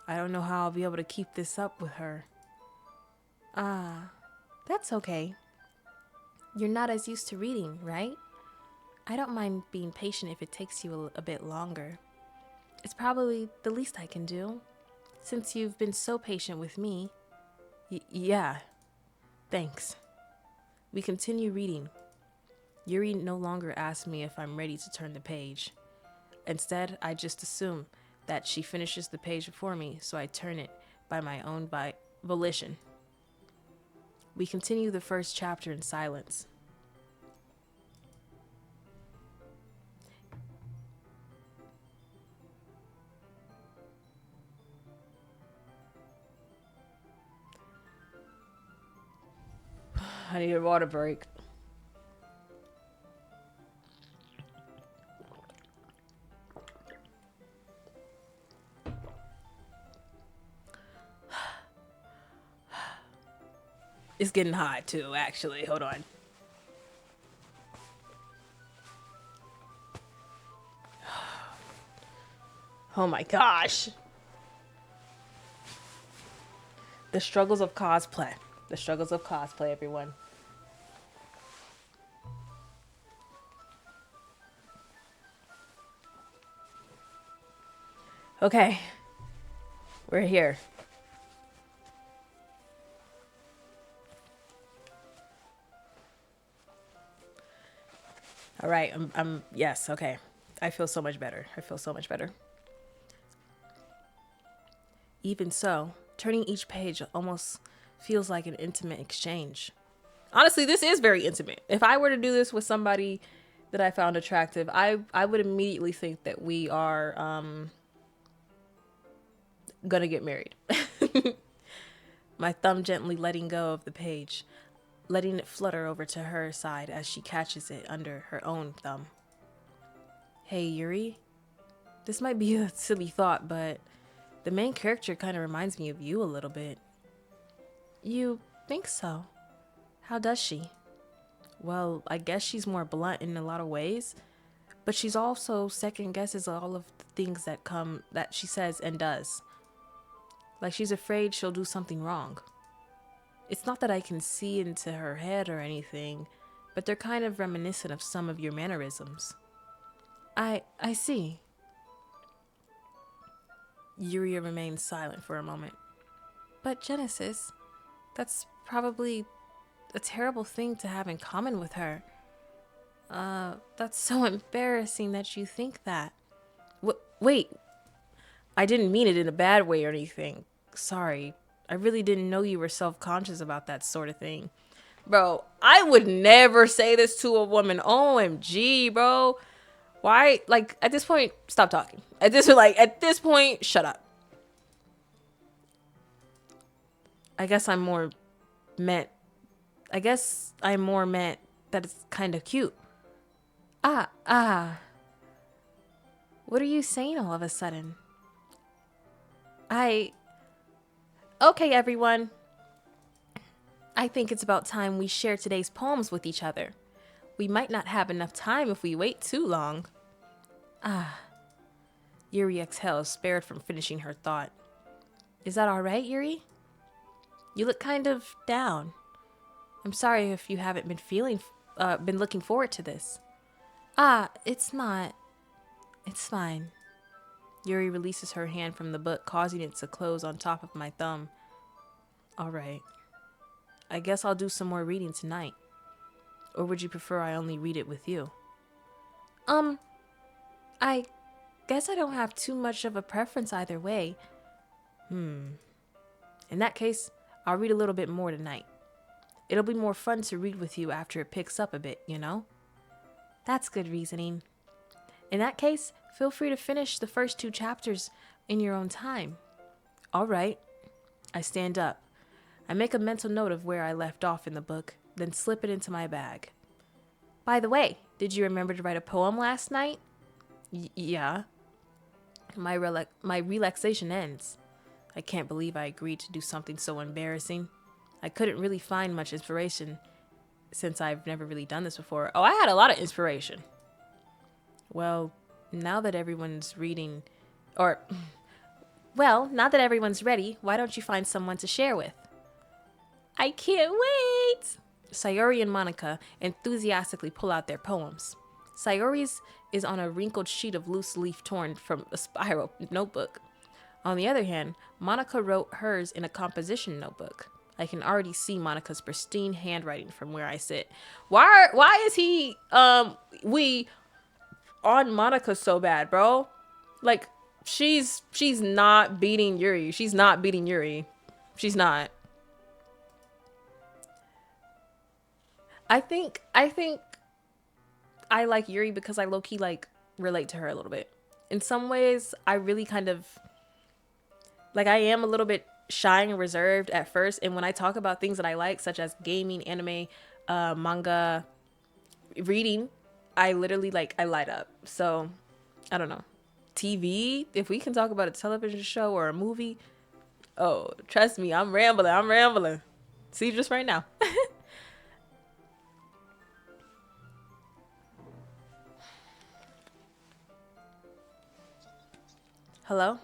I don't know how I'll be able to keep this up with her. Ah, that's okay. You're not as used to reading, right? I don't mind being patient if it takes you a bit longer. It's probably the least I can do, since you've been so patient with me. Yeah, thanks. We continue reading. Yuri no longer asks me if I'm ready to turn the page. Instead, I just assume that she finishes the page before me, so I turn it by my own volition. We continue the first chapter in silence. I need a water break. It's getting hot too, actually. Hold on. Oh my gosh. The struggles of cosplay. The struggles of cosplay, everyone. Okay. We're here. All right. Yes. Okay. I feel so much better. Even so, turning each page almost feels like an intimate exchange. Honestly, this is very intimate. If I were to do this with somebody that I found attractive, I would immediately think that we are gonna get married. My thumb gently letting go of the page, letting it flutter over to her side as she catches it under her own thumb. Hey, Yuri. This might be a silly thought, but the main character kind of reminds me of you a little bit. You think so? How does she? Well, I guess she's more blunt in a lot of ways, but she's also second guesses all of the things that she says and does. Like she's afraid she'll do something wrong. It's not that I can see into her head or anything, but they're kind of reminiscent of some of your mannerisms. I see. Yuria remains silent for a moment. But Genesis, that's probably a terrible thing to have in common with her. That's so embarrassing that you think that. Wait, I didn't mean it in a bad way or anything. Sorry. I really didn't know you were self-conscious about that sort of thing. Bro, I would never say this to a woman. OMG, bro. Why? Like, at this point, stop talking. At this point, shut up. I guess I'm more meant that it's kind of cute. What are you saying all of a sudden? Okay, everyone. I think it's about time we share today's poems with each other. We might not have enough time if we wait too long. Yuri exhales, spared from finishing her thought. Is that all right, Yuri? You look kind of down. I'm sorry if you haven't been looking forward to this. It's not. It's fine. Yuri releases her hand from the book, causing it to close on top of my thumb. All right. I guess I'll do some more reading tonight. Or would you prefer I only read it with you? I guess I don't have too much of a preference either way. In that case, I'll read a little bit more tonight. It'll be more fun to read with you after it picks up a bit, you know? That's good reasoning. In that case, feel free to finish the first 2 chapters in your own time. All right. I stand up. I make a mental note of where I left off in the book, then slip it into my bag. By the way, did you remember to write a poem last night? Yeah. My relaxation ends. I can't believe I agreed to do something so embarrassing. I couldn't really find much inspiration, since I've never really done this before. Oh, I had a lot of inspiration. Well, now that everyone's reading, or, well, now that everyone's ready, why don't you find someone to share with? I can't wait! Sayori and Monica enthusiastically pull out their poems. Sayori's is on a wrinkled sheet of loose leaf torn from a spiral notebook. On the other hand, Monica wrote hers in a composition notebook. I can already see Monica's pristine handwriting from where I sit. Why is he we on Monica so bad, bro? Like she's not beating Yuri. She's not beating Yuri. She's not. I think I like Yuri because I low-key like relate to her a little bit. In some ways, I really kind of like I am a little bit shy and reserved at first, and when I talk about things that I like, such as gaming, anime, manga, reading, I literally like I light up. So I don't know. TV, if we can talk about a television show or a movie, oh, trust me, I'm rambling. See, just right now. Hello?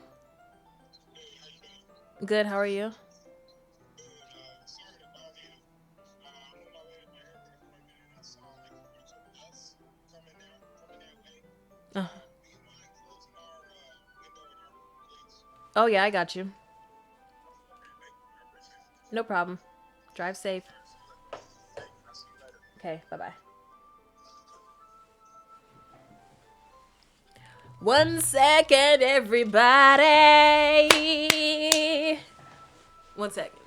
Good, how are you? Uh, oh yeah, I got you. No problem. Drive safe. Okay, bye-bye. 1 second, everybody. 1 second.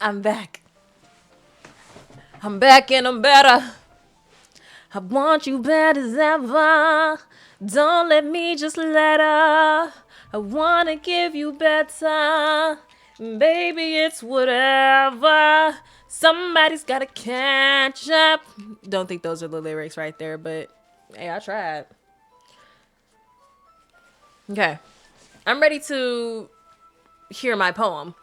I'm back. I'm back and I'm better. I want you bad as ever. Don't let me just let her. I wanna give you better. Baby, it's whatever. Somebody's gotta catch up. Don't think those are the lyrics right there, but hey, I tried. Okay. I'm ready to hear my poem.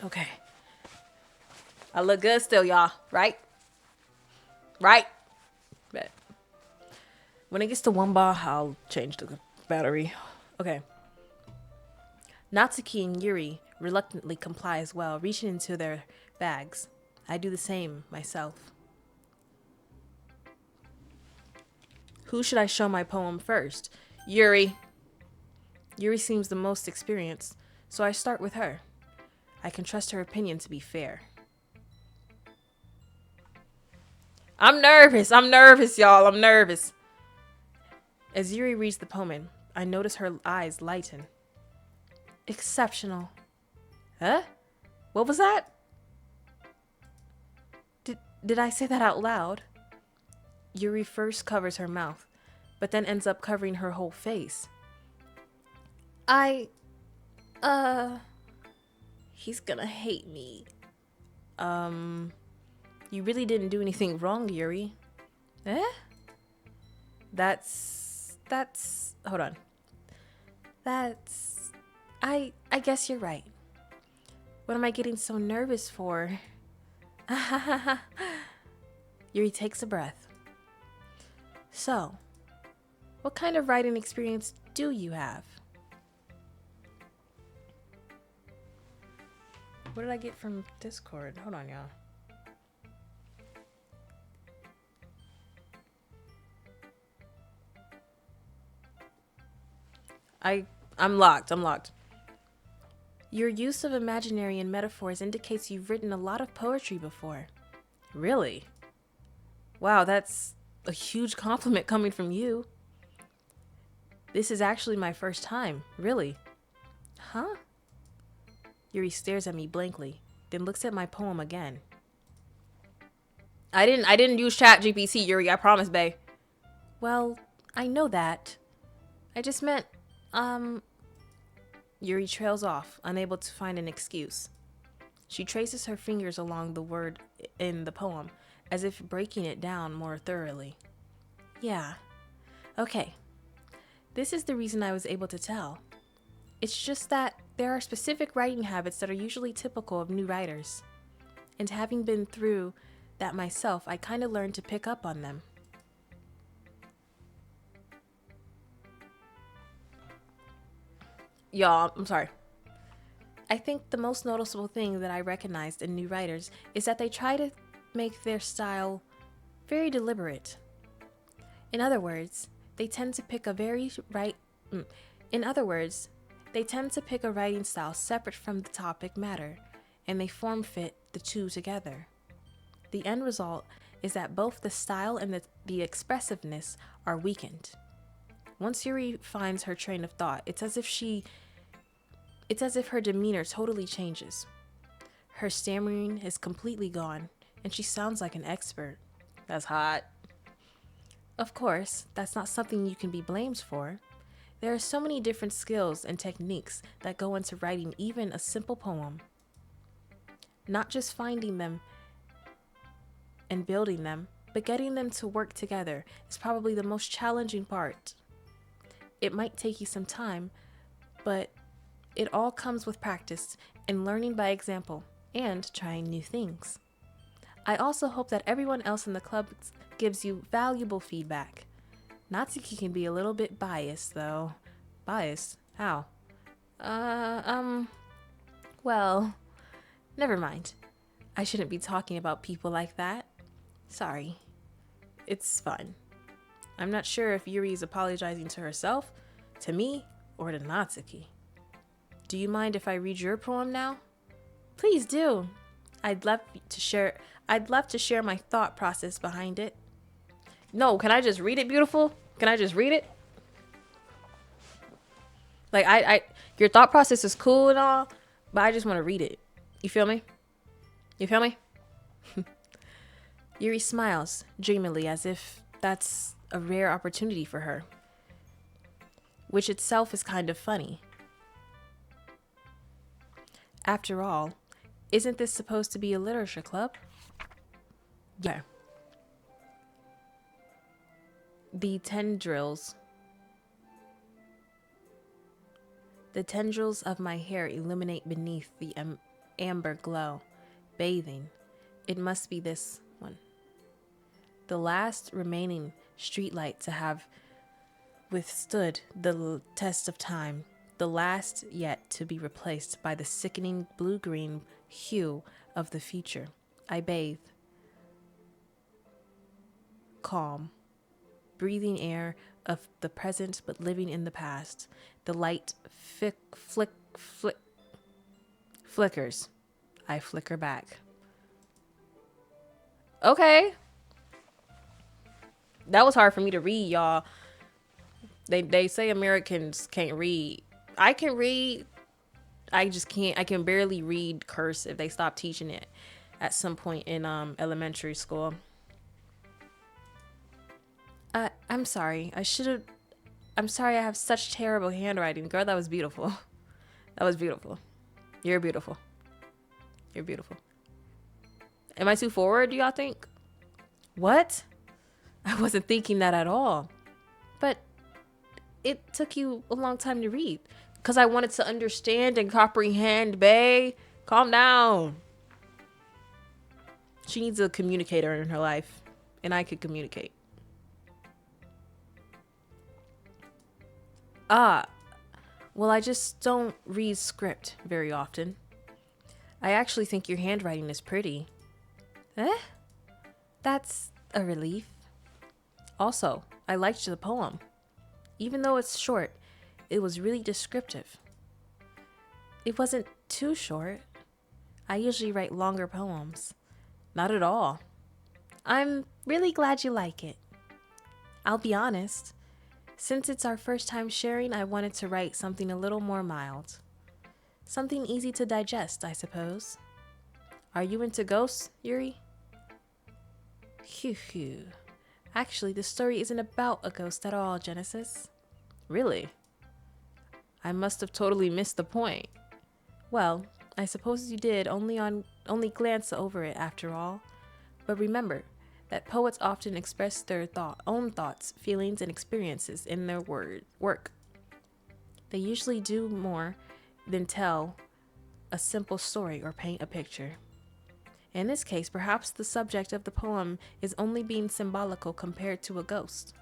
Okay. I look good still, y'all. Right? Right? Bet. When it gets to 1 bar, I'll change the battery. Okay. Natsuki and Yuri reluctantly comply as well, reaching into their bags. I do the same myself. Who should I show my poem first? Yuri. Yuri seems the most experienced, so I start with her. I can trust her opinion to be fair. I'm nervous, y'all. I'm nervous. As Yuri reads the poem, I notice her eyes lighten. Exceptional. Huh? What was that? Did I say that out loud? Yuri first covers her mouth, but then ends up covering her whole face. He's gonna hate me. You really didn't do anything wrong, Yuri. Eh? Hold on. I guess you're right. What am I getting so nervous for? Yuri takes a breath. So, what kind of writing experience do you have? What did I get from Discord? Hold on, y'all. I'm locked. I'm locked. Your use of imaginary and metaphors indicates you've written a lot of poetry before. Really? Wow, that's a huge compliment coming from you. This is actually my first time, really. Huh? Yuri stares at me blankly, then looks at my poem again. I didn't use Chat GPT, Yuri, I promise, bae. Well, I know that. I just meant, Yuri trails off, unable to find an excuse. She traces her fingers along the word in the poem, as if breaking it down more thoroughly. Yeah. Okay. This is the reason I was able to tell. It's just that there are specific writing habits that are usually typical of new writers. And having been through that myself, I kind of learned to pick up on them. Y'all, I'm sorry. I think the most noticeable thing that I recognized in new writers is that they try to make their style very deliberate. In other words, they tend to pick a writing style separate from the topic matter, and they form fit the two together. The end result is that both the style and the expressiveness are weakened. Once Yuri finds her train of thought, it's as if her demeanor totally changes. Her stammering is completely gone, and she sounds like an expert. That's hot. Of course, that's not something you can be blamed for. There are so many different skills and techniques that go into writing even a simple poem. Not just finding them and building them, but getting them to work together is probably the most challenging part. It might take you some time, but it all comes with practice and learning by example and trying new things. I also hope that everyone else in the club gives you valuable feedback. Natsuki can be a little bit biased, though. Biased? How? Well, never mind. I shouldn't be talking about people like that. Sorry. It's fine. I'm not sure if Yuri is apologizing to herself, to me, or to Natsuki. Do you mind if I read your poem now? Please do. I'd love to share my thought process behind it. No, can I just read it, beautiful? Can I just read it? Like, your thought process is cool and all, but I just want to read it. You feel me? You feel me? Yuri smiles dreamily as if that's a rare opportunity for her, which itself is kind of funny. After all, isn't this supposed to be a literature club? Yeah. The tendrils of my hair illuminate beneath the amber glow, bathing. It must be this one. The last remaining streetlight to have withstood the test of time, the last yet to be replaced by the sickening blue-green hue of the future. I bathe, calm, breathing air of the present but living in the past. The light flickers. I flicker back. Okay. That was hard for me to read, y'all. They say Americans can't read. I can read. I just can't. I can barely read cursive. They stopped teaching it at some point in elementary school. I'm sorry. I'm sorry I have such terrible handwriting. Girl, that was beautiful. That was beautiful. You're beautiful. You're beautiful. Am I too forward, do y'all think? What? I wasn't thinking that at all. But it took you a long time to read. Because I wanted to understand and comprehend, bae. Calm down. She needs a communicator in her life. And I could communicate. Well, I just don't read script very often. I actually think your handwriting is pretty. That's a relief. Also, I liked the poem. Even though it's short, it was really descriptive. It wasn't too short. I usually write longer poems. Not at all. I'm really glad you like it. I'll be honest. Since it's our first time sharing, I wanted to write something a little more mild. Something easy to digest, I suppose. Are you into ghosts, Yuri? Phew. Actually, the story isn't about a ghost at all, Genesis. Really? I must have totally missed the point. Well, I suppose you did only glance over it after all. But remember that poets often express their own thoughts, feelings, and experiences in their work. They usually do more than tell a simple story or paint a picture. In this case, perhaps the subject of the poem is only being symbolical compared to a ghost,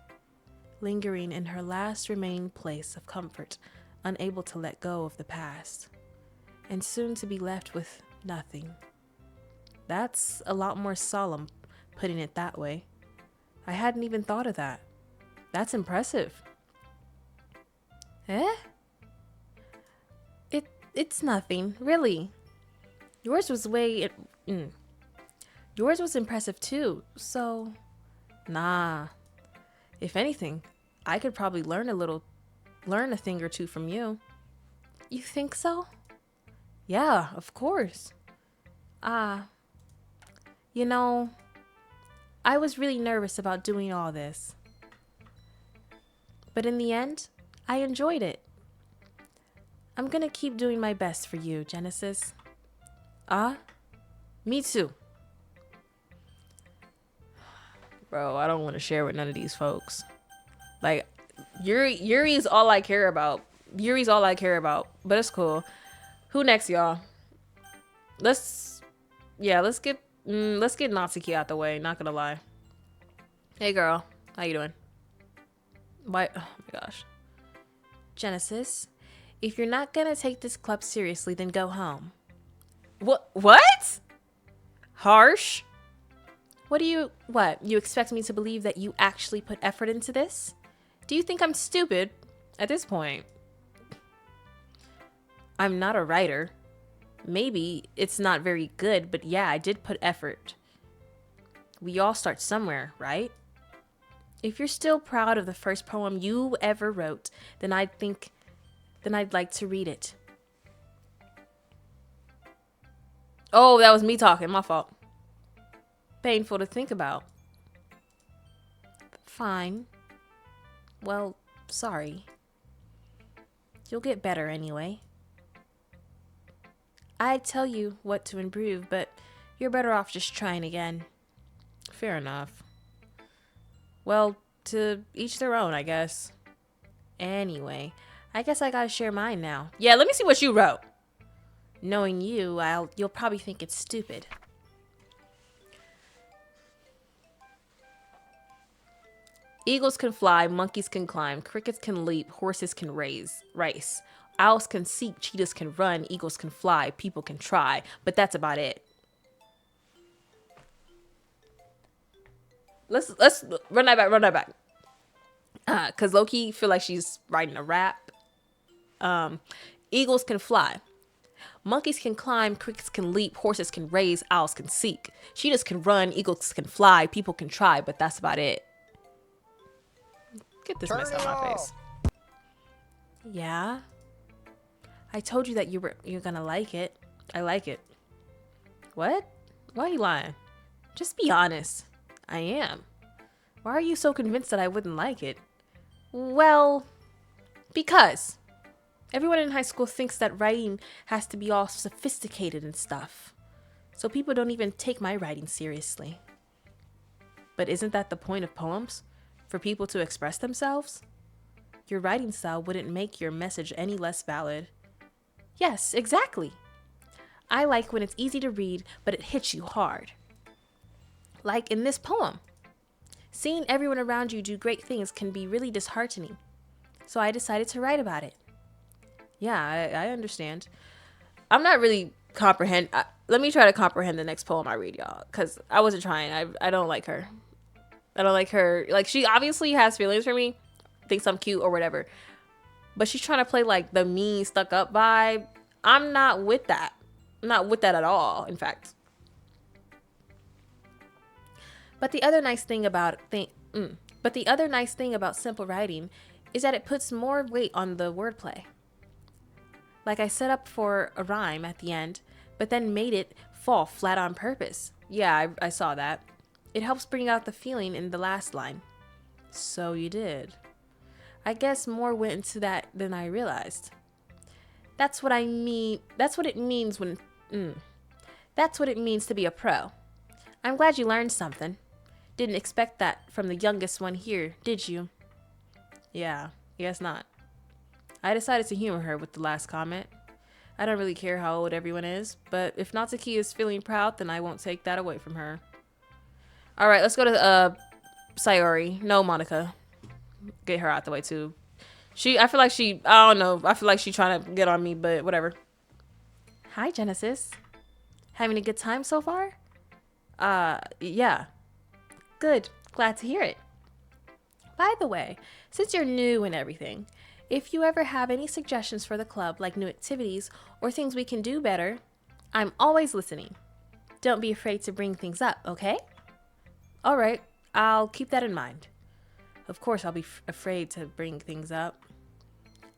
lingering in her last remaining place of comfort, unable to let go of the past, and soon to be left with nothing. That's a lot more solemn, putting it that way. I hadn't even thought of that. That's impressive. Eh? It's nothing, really. Yours was Yours was impressive too, so... Nah. If anything, I could probably learn a thing or two from you. You think so? Yeah, of course. You know, I was really nervous about doing all this. But in the end, I enjoyed it. I'm gonna keep doing my best for you, Genesis. Me too. Bro, I don't want to share with none of these folks. Like, Yuri's all I care about. But it's cool. Who next, y'all? Let's get Natsuki out the way, not gonna lie. Hey girl, how you doing? Why? Oh my gosh. Genesis, if you're not gonna take this club seriously, then go home. What? Harsh? You expect me to believe that you actually put effort into this? Do you think I'm stupid at this point? I'm not a writer. Maybe it's not very good, but yeah, I did put effort. We all start somewhere, right? If you're still proud of the first poem you ever wrote, then I'd like to read it. Oh, that was me talking, my fault. Painful to think about. Fine. Well, sorry. You'll get better anyway. I'd tell you what to improve, but you're better off just trying again. Fair enough. Well, to each their own, I guess. Anyway, I guess I gotta share mine now. Yeah, let me see what you wrote. Knowing you'll probably think it's stupid. Eagles can fly, monkeys can climb, crickets can leap, horses can race. Owls can seek, cheetahs can run, eagles can fly, people can try, but that's about it. Let's run that back. Cause low-key feel like she's writing a rap. Eagles can fly. Monkeys can climb, crickets can leap, horses can race, owls can seek. Cheetahs can run, eagles can fly, people can try, but that's about it. Get this mess out of my face. Yeah? I told you that you're gonna like it. I like it. What? Why are you lying? Just be honest. I am. Why are you so convinced that I wouldn't like it? Well, because everyone in high school thinks that writing has to be all sophisticated and stuff. So people don't even take my writing seriously. But isn't that the point of poems? For people to express themselves? Your writing style wouldn't make your message any less valid. Yes, exactly. I like when it's easy to read, but it hits you hard. Like in this poem. Seeing everyone around you do great things can be really disheartening. So I decided to write about it. Yeah, I understand. I'm not really let me try to comprehend the next poem I read, y'all. Because I wasn't trying. I don't like her. I don't like her. Like, she obviously has feelings for me. Thinks I'm cute or whatever. but she's trying to play like the mean, stuck up vibe. I'm not with that. I'm not with that at all, in fact. But the other nice thing about simple writing is that it puts more weight on the wordplay. Like I set up for a rhyme at the end, but then made it fall flat on purpose. Yeah, I saw that. It helps bring out the feeling in the last line. So you did. I guess more went into that than I realized. That's what it means to be a pro. I'm glad you learned something. Didn't expect that from the youngest one here, did you? Yeah, I guess not. I decided to humor her with the last comment. I don't really care how old everyone is, but if Natsuki is feeling proud, then I won't take that away from her. Alright, let's go to Sayori. No, Monica. Get her out the way too. I feel like she's trying to get on me, but whatever. Hi, Genesis. Having a good time so far? Yeah. Good. Glad to hear it. By the way, since you're new and everything, if you ever have any suggestions for the club, like new activities or things we can do better, I'm always listening. Don't be afraid to bring things up, okay? All right, I'll keep that in mind. Of course, I'll be afraid to bring things up.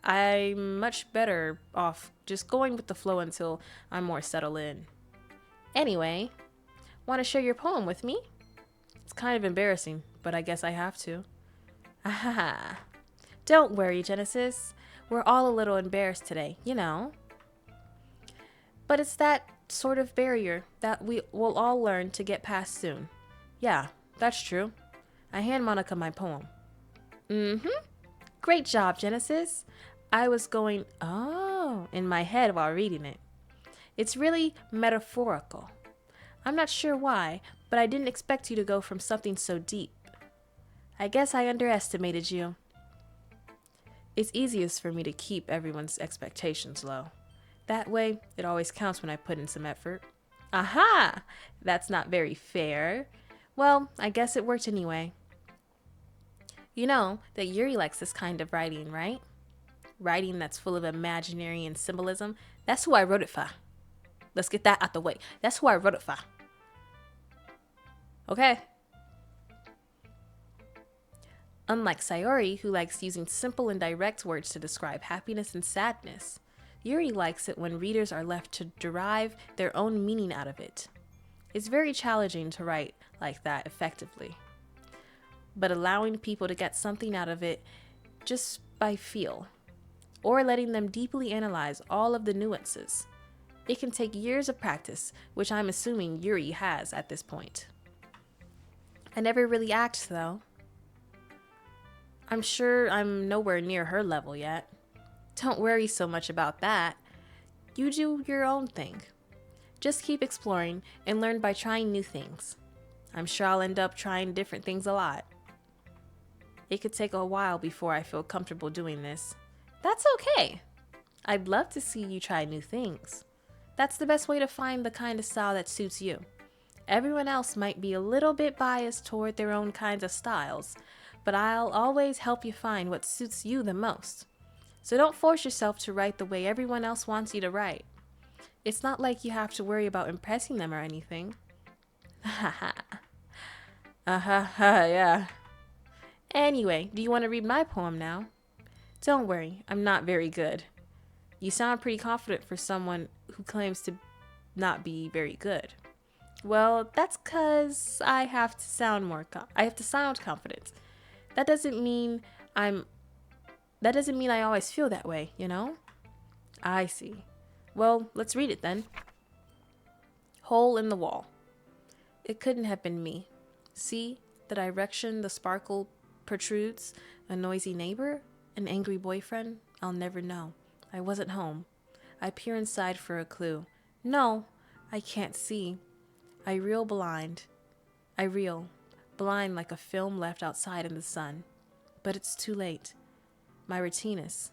I'm much better off just going with the flow until I'm more settled in. Anyway, want to share your poem with me? It's kind of embarrassing, but I guess I have to. Aha. Don't worry, Genesis. We're all a little embarrassed today, you know. But it's that sort of barrier that we will all learn to get past soon. Yeah, that's true. I hand Monica my poem. Great job, Genesis. I was going, in my head while reading it. It's really metaphorical. I'm not sure why, but I didn't expect you to go from something so deep. I guess I underestimated you. It's easiest for me to keep everyone's expectations low. That way, it always counts when I put in some effort. Aha! That's not very fair. Well, I guess it worked anyway. You know that Yuri likes this kind of writing, right? Writing that's full of imaginary and symbolism. That's who I wrote it for. Let's get that out the way. That's who I wrote it for. Okay. Unlike Sayori, who likes using simple and direct words to describe happiness and sadness, Yuri likes it when readers are left to derive their own meaning out of it. It's very challenging to write like that effectively, but allowing people to get something out of it just by feel, or letting them deeply analyze all of the nuances. It can take years of practice, which I'm assuming Yuri has at this point. I never really act, though. I'm sure I'm nowhere near her level yet. Don't worry so much about that. You do your own thing. Just keep exploring and learn by trying new things. I'm sure I'll end up trying different things a lot. It could take a while before I feel comfortable doing this. That's okay. I'd love to see you try new things. That's the best way to find the kind of style that suits you. Everyone else might be a little bit biased toward their own kinds of styles, but I'll always help you find what suits you the most. So don't force yourself to write the way everyone else wants you to write. It's not like you have to worry about impressing them or anything. Yeah. Anyway, do you want to read my poem now? Don't worry, I'm not very good. You sound pretty confident for someone who claims to not be very good. Well, that's 'cause I have to sound confident. That doesn't mean I always feel that way, you know? I see. Well, let's read it then. Hole in the wall. It couldn't have been me. See, the direction the sparkle protrudes, a noisy neighbor, an angry boyfriend, I'll never know. I wasn't home. I peer inside for a clue. No, I can't see. I reel blind like a film left outside in the sun. But it's too late. My retinas?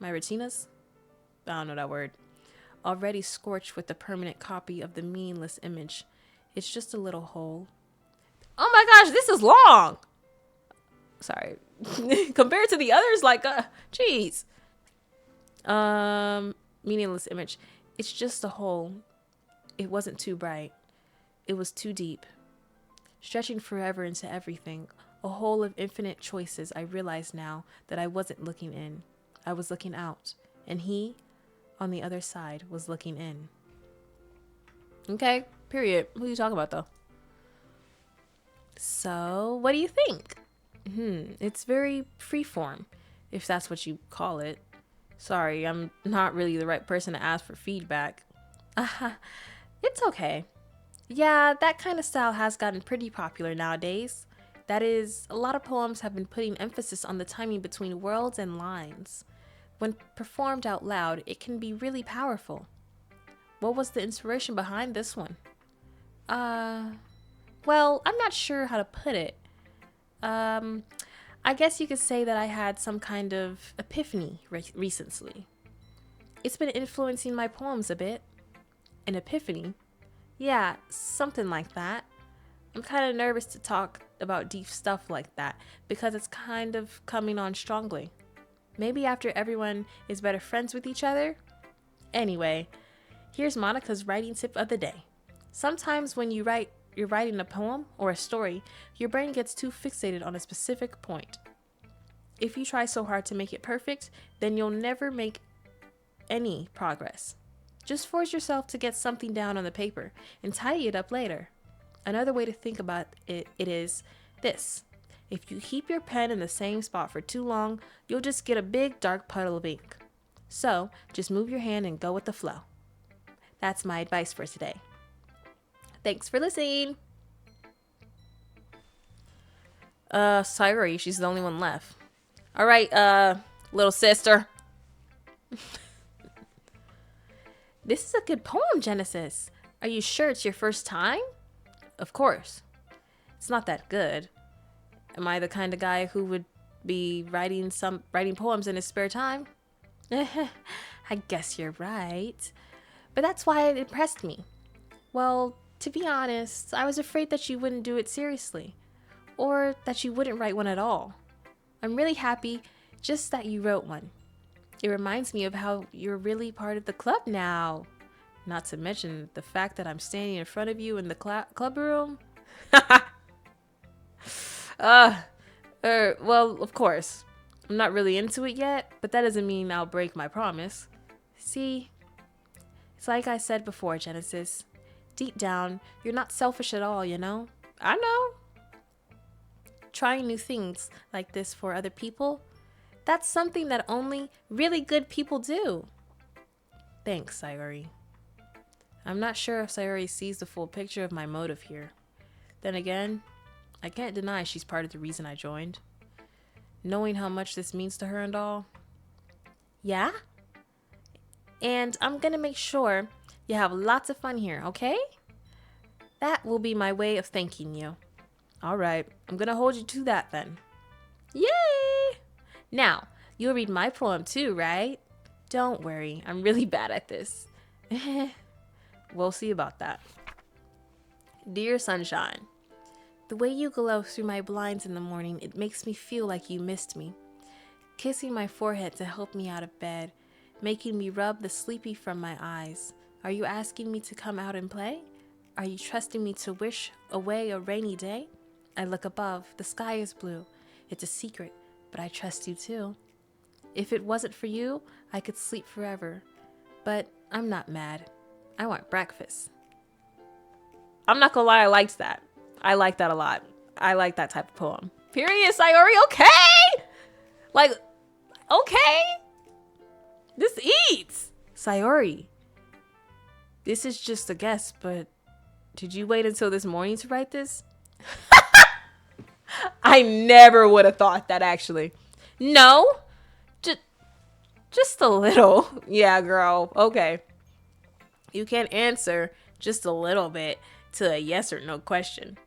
I don't know that word. Already scorched with a permanent copy of the meaningless image. It's just a little hole. Oh my gosh, this is long! Sorry. Compared to the others, jeez. Meaningless image. It's just a hole. It wasn't too bright. It was too deep. Stretching forever into everything. A hole of infinite choices. I realize now that I wasn't looking in. I was looking out. And he, on the other side, was looking in. Okay, period. Who are you talking about, though? So, what do you think? It's very freeform, if that's what you call it. Sorry, I'm not really the right person to ask for feedback. It's okay. Yeah, that kind of style has gotten pretty popular nowadays. That is, a lot of poems have been putting emphasis on the timing between words and lines. When performed out loud, it can be really powerful. What was the inspiration behind this one? Well, I'm not sure how to put it. I guess you could say that I had some kind of epiphany recently. It's been influencing my poems a bit. An epiphany? Yeah, something like that. I'm kind of nervous to talk about deep stuff like that because it's kind of coming on strongly. Maybe after everyone is better friends with each other? Anyway, here's Monica's writing tip of the day. Sometimes when you're writing a poem or a story, your brain gets too fixated on a specific point. If you try so hard to make it perfect, then you'll never make any progress. Just force yourself to get something down on the paper and tidy it up later. Another way to think about it is this. If you keep your pen in the same spot for too long, you'll just get a big dark puddle of ink. So, just move your hand and go with the flow. That's my advice for today. Thanks for listening. Sorry, she's the only one left. All right, little sister. This is a good poem, Genesis. Are you sure it's your first time? Of course. It's not that good. Am I the kind of guy who would be writing poems in his spare time? I guess you're right. But that's why it impressed me. Well, to be honest, I was afraid that you wouldn't do it seriously. Or that you wouldn't write one at all. I'm really happy just that you wrote one. It reminds me of how you're really part of the club now. Not to mention the fact that I'm standing in front of you in the club room. Well, of course. I'm not really into it yet, but that doesn't mean I'll break my promise. See, it's like I said before, Genesis. Deep down, you're not selfish at all, you know? I know. Trying new things like this for other people, that's something that only really good people do. Thanks, Sayori. I'm not sure if Sayori sees the full picture of my motive here. Then again, I can't deny she's part of the reason I joined. Knowing how much this means to her and all. Yeah? And I'm gonna make sure you have lots of fun here, okay? That will be my way of thanking you. Alright, I'm gonna hold you to that then. Yay! Now, you'll read my poem too, right? Don't worry, I'm really bad at this. We'll see about that. Dear Sunshine, the way you glow through my blinds in the morning, it makes me feel like you missed me. Kissing my forehead to help me out of bed, making me rub the sleepy from my eyes. Are you asking me to come out and play? Are you trusting me to wish away a rainy day? I look above, the sky is blue. It's a secret, but I trust you too. If it wasn't for you, I could sleep forever. But I'm not mad. I want breakfast. I'm not gonna lie, I liked that. I like that a lot. I like that type of poem. Period, Sayori, okay? Like, okay? This eats. Sayori, this is just a guess, but did you wait until this morning to write this? I never would have thought that, actually. No, just a little. Yeah, girl, okay. You can't answer just a little bit to a yes or no question.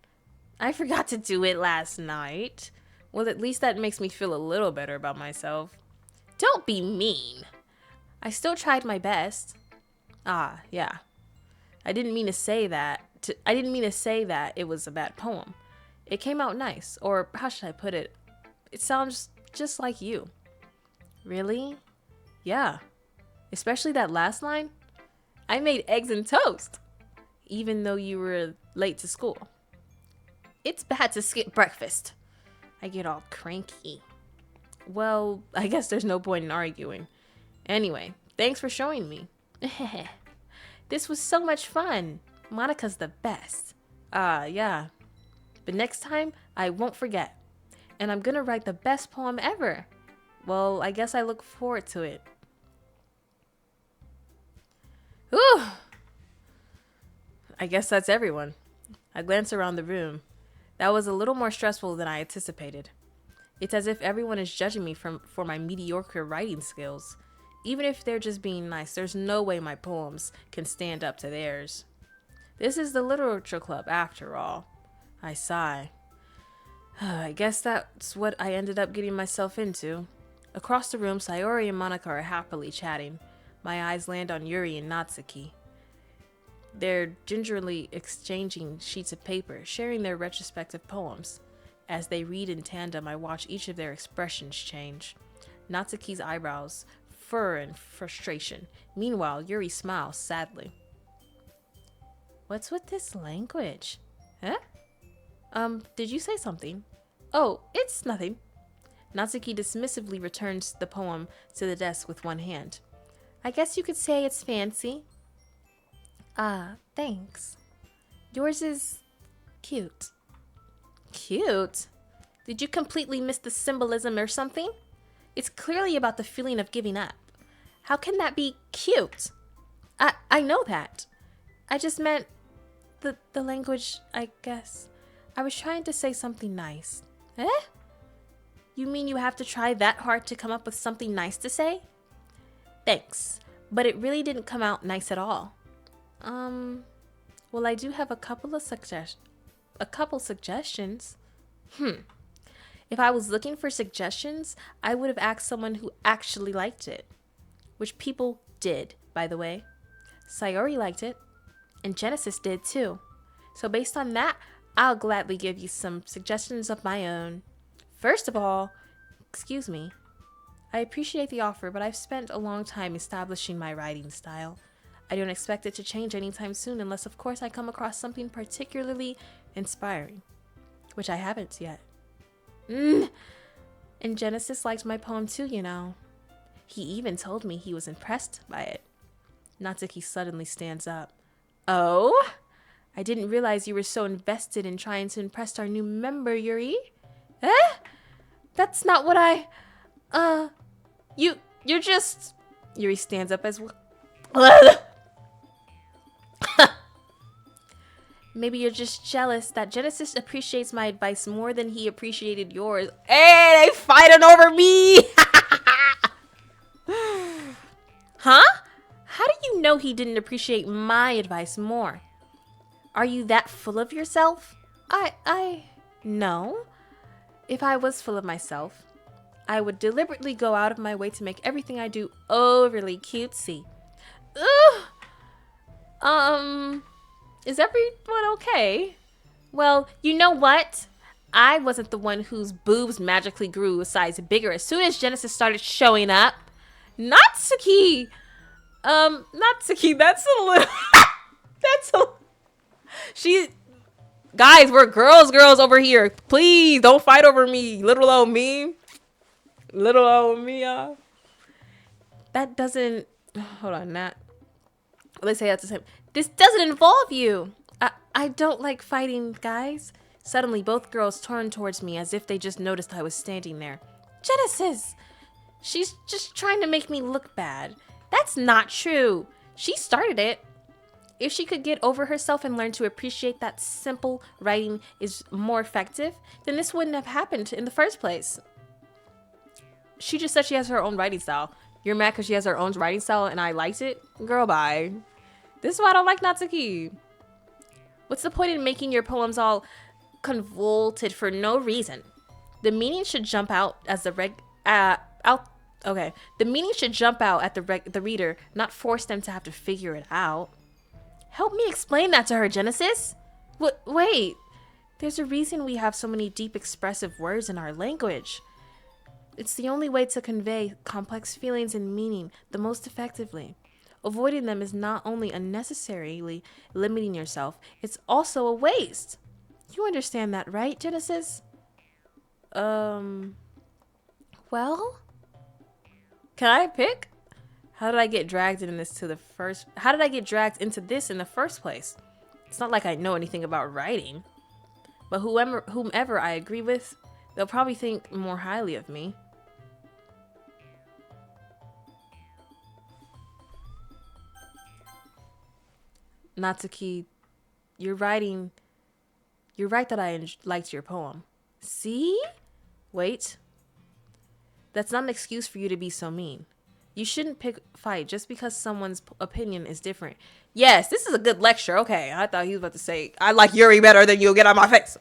I forgot to do it last night. Well, at least that makes me feel a little better about myself. Don't be mean. I still tried my best. Ah, yeah. I didn't mean to say that it was a bad poem. It came out nice, or how should I put it? It sounds just like you. Really? Yeah. Especially that last line. I made eggs and toast, even though you were late to school. It's bad to skip breakfast. I get all cranky. Well, I guess there's no point in arguing. Anyway, thanks for showing me. This was so much fun. Monica's the best. Yeah. But next time, I won't forget. And I'm gonna write the best poem ever. Well, I guess I look forward to it. Whew. I guess that's everyone. I glance around the room. That was a little more stressful than I anticipated. It's as if everyone is judging me for my mediocre writing skills. Even if they're just being nice, there's no way my poems can stand up to theirs. This is the literature club, after all. I sigh. I guess that's what I ended up getting myself into. Across the room, Sayori and Monica are happily chatting. My eyes land on Yuri and Natsuki. They're gingerly exchanging sheets of paper, sharing their retrospective poems. As they read in tandem, I watch each of their expressions change. Natsuki's eyebrows furrow in frustration. Meanwhile, Yuri smiles sadly. What's with this language? Huh? Did you say something? Oh, it's nothing. Natsuki dismissively returns the poem to the desk with one hand. I guess you could say it's fancy. Thanks. Yours is cute. Cute? Did you completely miss the symbolism or something? It's clearly about the feeling of giving up. How can that be cute? I know that. I just meant the language, I guess. I was trying to say something nice. Eh? You mean you have to try that hard to come up with something nice to say? Thanks, but it really didn't come out nice at all. Well, I do have a couple suggestions. If I was looking for suggestions, I would have asked someone who actually liked it. Which people did, by the way. Sayori liked it, and Genesis did too. So based on that, I'll gladly give you some suggestions of my own. First of all, excuse me. I appreciate the offer, but I've spent a long time establishing my writing style. I don't expect it to change anytime soon unless, of course, I come across something particularly inspiring. Which I haven't yet. And Genesis liked my poem too, you know. He even told me he was impressed by it. Natsuki suddenly stands up. Oh? I didn't realize you were so invested in trying to impress our new member, Yuri. Eh? That's not what you're just... Yuri stands up as well. Maybe you're just jealous that Genesis appreciates my advice more than he appreciated yours. Hey, they fighting over me! Huh? How do you know he didn't appreciate my advice more? Are you that full of yourself? No. If I was full of myself, I would deliberately go out of my way to make everything I do overly cutesy. Ugh. Is everyone okay? Well, you know what? I wasn't the one whose boobs magically grew a size bigger as soon as Genesis started showing up. Natsuki! Natsuki, that's a little... Guys, we're girls over here. Please, don't fight over me. Little old me, y'all. That doesn't... Hold on, Nat. Let's say that's the same. This doesn't involve you. I don't like fighting, guys. Suddenly, both girls turned towards me as if they just noticed I was standing there. Genesis! She's just trying to make me look bad. That's not true. She started it. If she could get over herself and learn to appreciate that simple writing is more effective, then this wouldn't have happened in the first place. She just said she has her own writing style. You're mad because she has her own writing style and I liked it? Girl, bye. This is why I don't like Natsuki. What's the point in making your poems all convoluted for no reason? The meaning should jump out as the The meaning should jump out at the reader, not force them to have to figure it out. Help me explain that to her, Genesis. Wait. There's a reason we have so many deep expressive words in our language. it's the only way to convey complex feelings and meaning the most effectively. Avoiding them is not only unnecessarily limiting yourself, it's also a waste. You understand that, right, Genesis? Well, can I pick? How did I get dragged into this in the first place? It's not like I know anything about writing. But whomever I agree with, they'll probably think more highly of me. Natsuki, you're right that I liked your poem. See? Wait. That's not an excuse for you to be so mean. You shouldn't pick fight just because someone's opinion is different. Yes, this is a good lecture. Okay, I thought he was about to say, I like Yuri better than you. Get out of my face.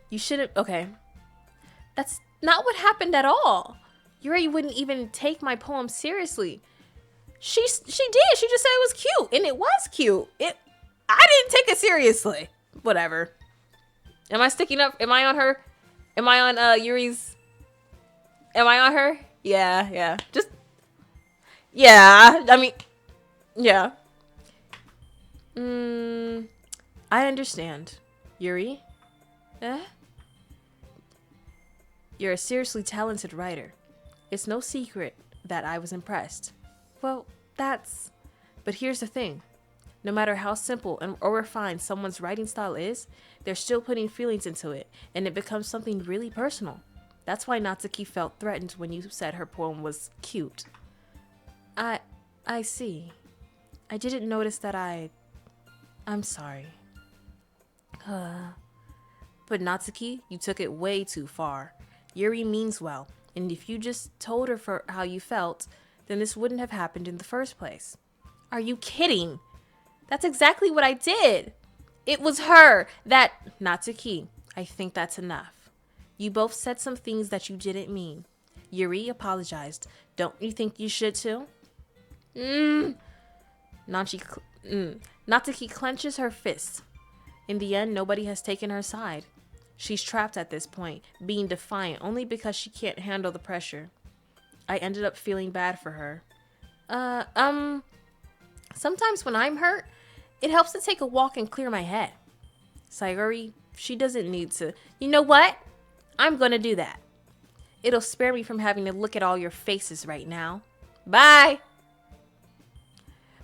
You shouldn't. Okay. That's not what happened at all. Yuri wouldn't even take my poem seriously. She did. She just said it was cute. And it was cute. I didn't take it seriously. Whatever. Am I sticking up? Am I on her? Am I on Yuri's? Am I on her? Yeah. Yeah. I mean, yeah. I understand. Yuri? You're a seriously talented writer. It's no secret that I was impressed. Well, but here's the thing. No matter how simple or refined someone's writing style is, they're still putting feelings into it, and it becomes something really personal. That's why Natsuki felt threatened when you said her poem was cute. I see. I didn't notice that I'm sorry. But Natsuki, you took it way too far. Yuri means well, and if you just told her for how you felt, then this wouldn't have happened in the first place. Are you kidding? That's exactly what I did. It was her that... Natsuki, I think that's enough. You both said some things that you didn't mean. Yuri apologized. Don't you think you should too? Natsuki clenches her fists. In the end, nobody has taken her side. She's trapped at this point, being defiant only because she can't handle the pressure. I ended up feeling bad for her. Sometimes when I'm hurt, it helps to take a walk and clear my head. Sayori, she doesn't need to. You know what? I'm gonna do that. It'll spare me from having to look at all your faces right now. Bye!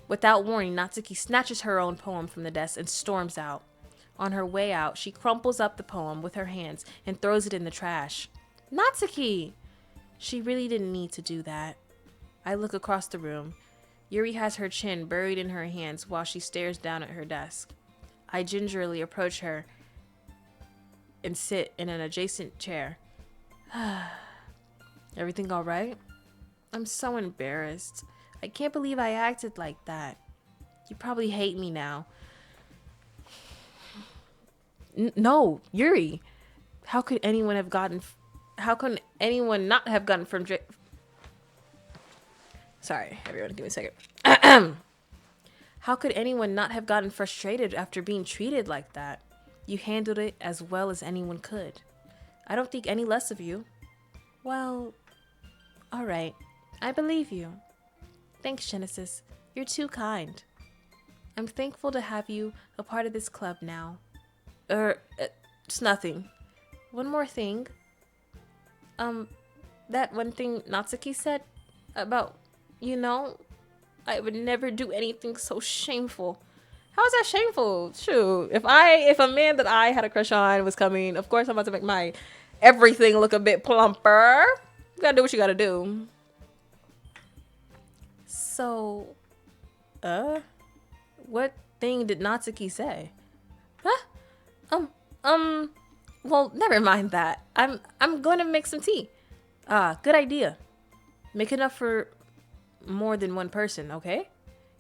Without warning, Natsuki snatches her own poem from the desk and storms out. On her way out, she crumples up the poem with her hands and throws it in the trash. Natsuki! She really didn't need to do that. I look across the room. Yuri has her chin buried in her hands while she stares down at her desk. I gingerly approach her and sit in an adjacent chair. Everything all right? I'm so embarrassed. I can't believe I acted like that. You probably hate me now. No, Yuri. How could anyone not have gotten from Sorry, everyone, give me a second. How could anyone not have gotten frustrated after being treated like that? You handled it as well as anyone could. I don't think any less of you. Well, all right. I believe you. Thanks, Genesis. You're too kind. I'm thankful to have you a part of this club now. It's nothing. One more thing. That one thing Natsuki said about, I would never do anything so shameful. How is that shameful? Shoot. If a man that I had a crush on was coming, of course I'm about to make my everything look a bit plumper. You gotta do what you gotta do. So, what thing did Natsuki say? Huh? Well, never mind that. I'm going to make some tea. Good idea. Make enough for more than one person, okay?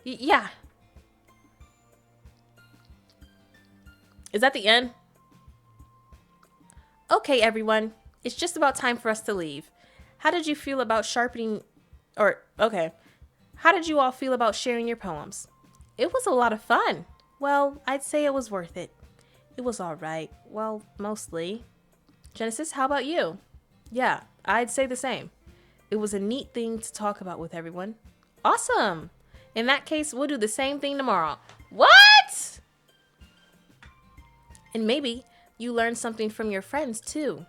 Yeah. Is that the end? Okay, everyone. It's just about time for us to leave. How did you feel about How did you all feel about sharing your poems? It was a lot of fun. Well, I'd say it was worth it. It was all right. Well, mostly. Genesis, how about you? Yeah, I'd say the same. It was a neat thing to talk about with everyone. Awesome! In that case, we'll do the same thing tomorrow. What? And maybe you learn something from your friends too.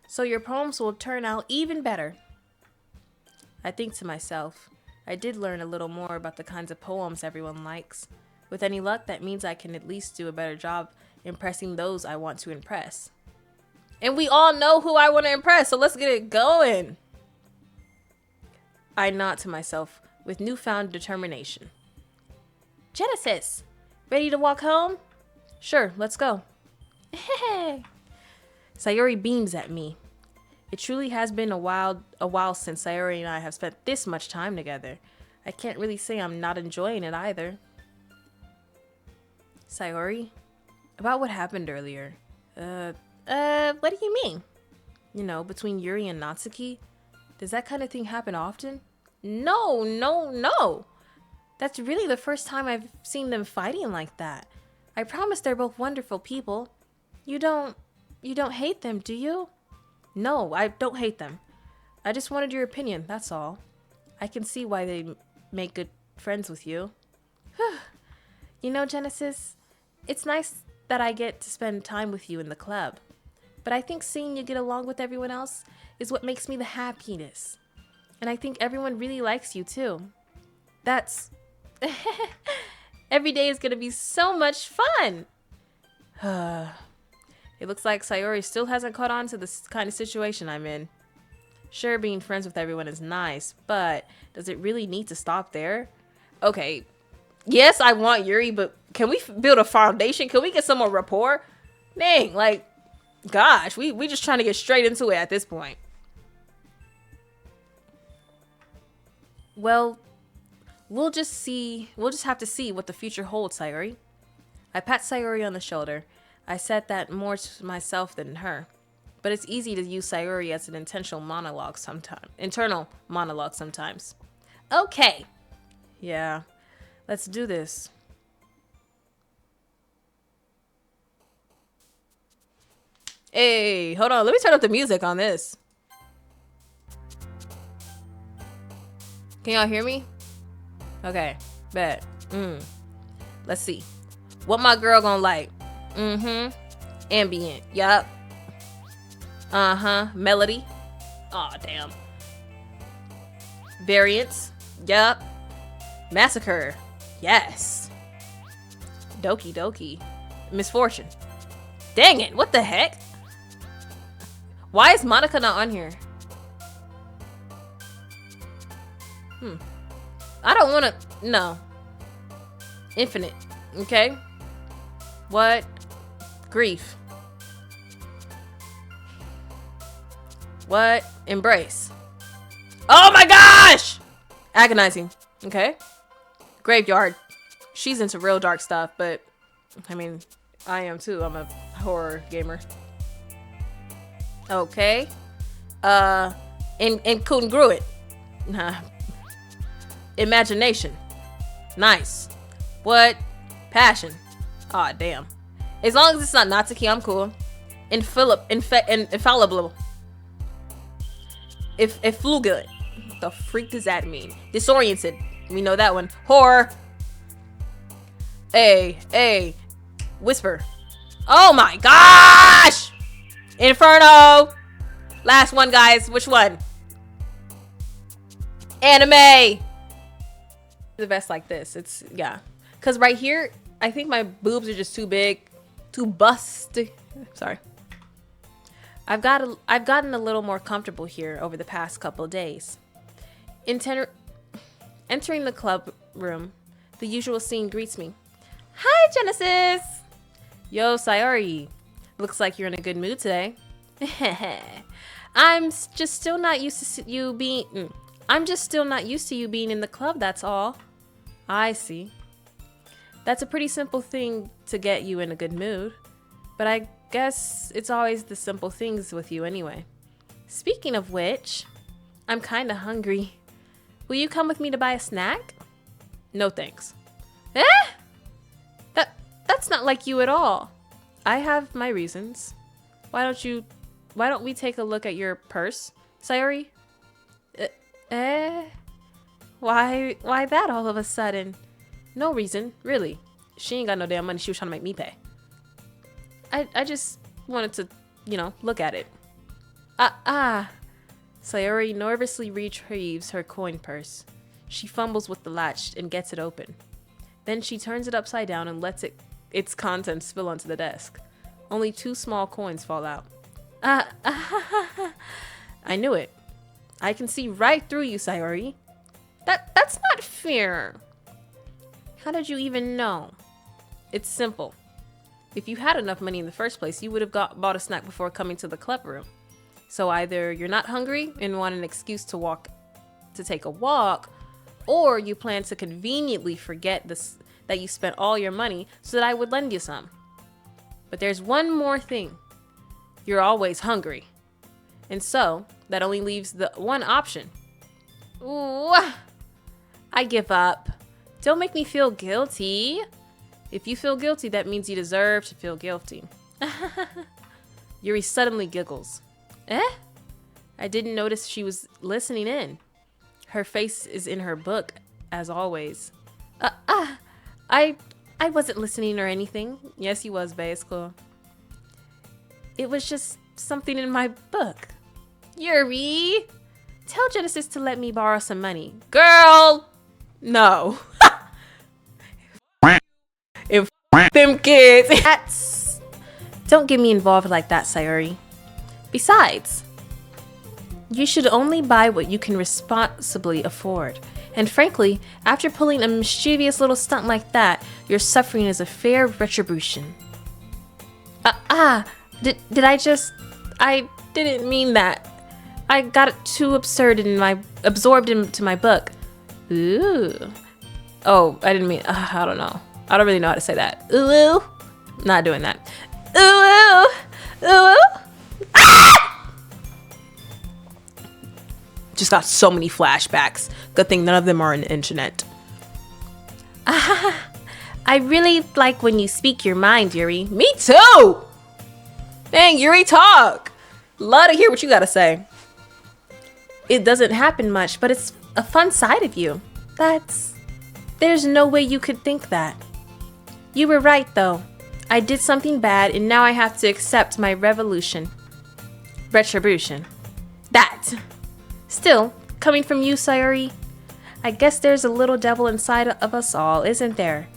So your poems will turn out even better. I think to myself, I did learn a little more about the kinds of poems everyone likes. With any luck, that means I can at least do a better job impressing those I want to impress. And we all know who I want to impress, so let's get it going. I nod to myself with newfound determination. Genesis, ready to walk home? Sure, let's go. Sayori beams at me. It truly has been a while since Sayori and I have spent this much time together. I can't really say I'm not enjoying it either. Sayori, about what happened earlier. What do you mean? You know, between Yuri and Natsuki? Does that kind of thing happen often? No. That's really the first time I've seen them fighting like that. I promise they're both wonderful people. You don't hate them, do you? No, I don't hate them. I just wanted your opinion, that's all. I can see why they make good friends with you. You know, Genesis, it's nice that I get to spend time with you in the club. But I think seeing you get along with everyone else is what makes me the happiest. And I think everyone really likes you too. That's... Every day is gonna be so much fun! It looks like Sayori still hasn't caught on to this kind of situation I'm in. Sure, being friends with everyone is nice, but does it really need to stop there? Okay, yes, I want Yuri, but can we build a foundation? Can we get some more rapport? Dang, like, gosh, we just trying to get straight into it at this point. Well, we'll just have to see what the future holds, Sayori. I pat Sayori on the shoulder. I said that more to myself than her. But it's easy to use Sayori as an internal monologue sometimes. Okay. Yeah, let's do this. Hey, hold on. Let me turn up the music on this. Can y'all hear me? Okay, bet. Let's see. What my girl gonna like? Ambient. Yup. Melody. Aw, damn. Variants. Yup. Massacre. Yes. Doki Doki. Misfortune. Dang it, what the heck? Why is Monica not on here? I don't wanna... No. Infinite. Okay? What? Grief. What? Embrace. Oh my gosh! Agonizing. Okay? Graveyard. She's into real dark stuff, but... I mean, I am too. I'm a horror gamer. Okay. Incongruent. Nah. Imagination. Nice. What? Passion. Aw, damn. As long as it's not Natsuki, I'm cool. Infallible. Effluent. What the freak does that mean? Disoriented. We know that one. Horror. Hey. Whisper. Oh my gosh! Inferno. Last one, guys. Which one? Anime. The best like this. It's, yeah. Because right here, I think my boobs are just too big. Too busty. Sorry. I've gotten a little more comfortable here over the past couple of days. Entering the club room, the usual scene greets me. Hi, Genesis! Yo, Sayori. Looks like you're in a good mood today. I'm just still not used to you being in the club, that's all. I see. That's a pretty simple thing to get you in a good mood. But I guess it's always the simple things with you anyway. Speaking of which, I'm kinda hungry. Will you come with me to buy a snack? No thanks. That's not like you at all. I have my reasons. Why don't you why don't we take a look at your purse, Sayori? Why that all of a sudden? No reason, really. She ain't got no damn money. She was trying to make me pay. I just wanted to, look at it. Sayori nervously retrieves her coin purse. She fumbles with the latch and gets it open. Then she turns it upside down and lets its contents spill onto the desk. Only 2 small coins fall out. I knew it. I can see right through you, Sayori. That's not fair. How did you even know? It's simple. If you had enough money in the first place, you would have bought a snack before coming to the club room. So either you're not hungry and want an excuse to take a walk, or you plan to conveniently forget that you spent all your money so that I would lend you some. But there's one more thing. You're always hungry. And so, that only leaves the one option. Ooh, I give up. Don't make me feel guilty. If you feel guilty, that means you deserve to feel guilty. Yuri suddenly giggles. I didn't notice she was listening in. Her face is in her book, as always. I wasn't listening or anything. Yes, you was, bae. It's cool. It was just something in my book. Yuri, tell Genesis to let me borrow some money. Girl! No. And them kids. Don't get me involved like that, Sayori. Besides, you should only buy what you can responsibly afford. And frankly, after pulling a mischievous little stunt like that, your suffering is a fair retribution. Did I didn't mean that. I got it too absurd absorbed into my book. Ooh. Oh, I didn't mean, I don't know. I don't really know how to say that. Ooh. Not doing that. Ooh. Ooh. Ah! Just got so many flashbacks. Good thing none of them are on the internet. I really like when you speak your mind, Yuri. Me too! Dang, Yuri, talk! Love to hear what you gotta say. It doesn't happen much, but it's a fun side of you. There's no way you could think that. You were right, though. I did something bad, and now I have to accept my retribution. That. Still, coming from you, Sayori, I guess there's a little devil inside of us all, isn't there?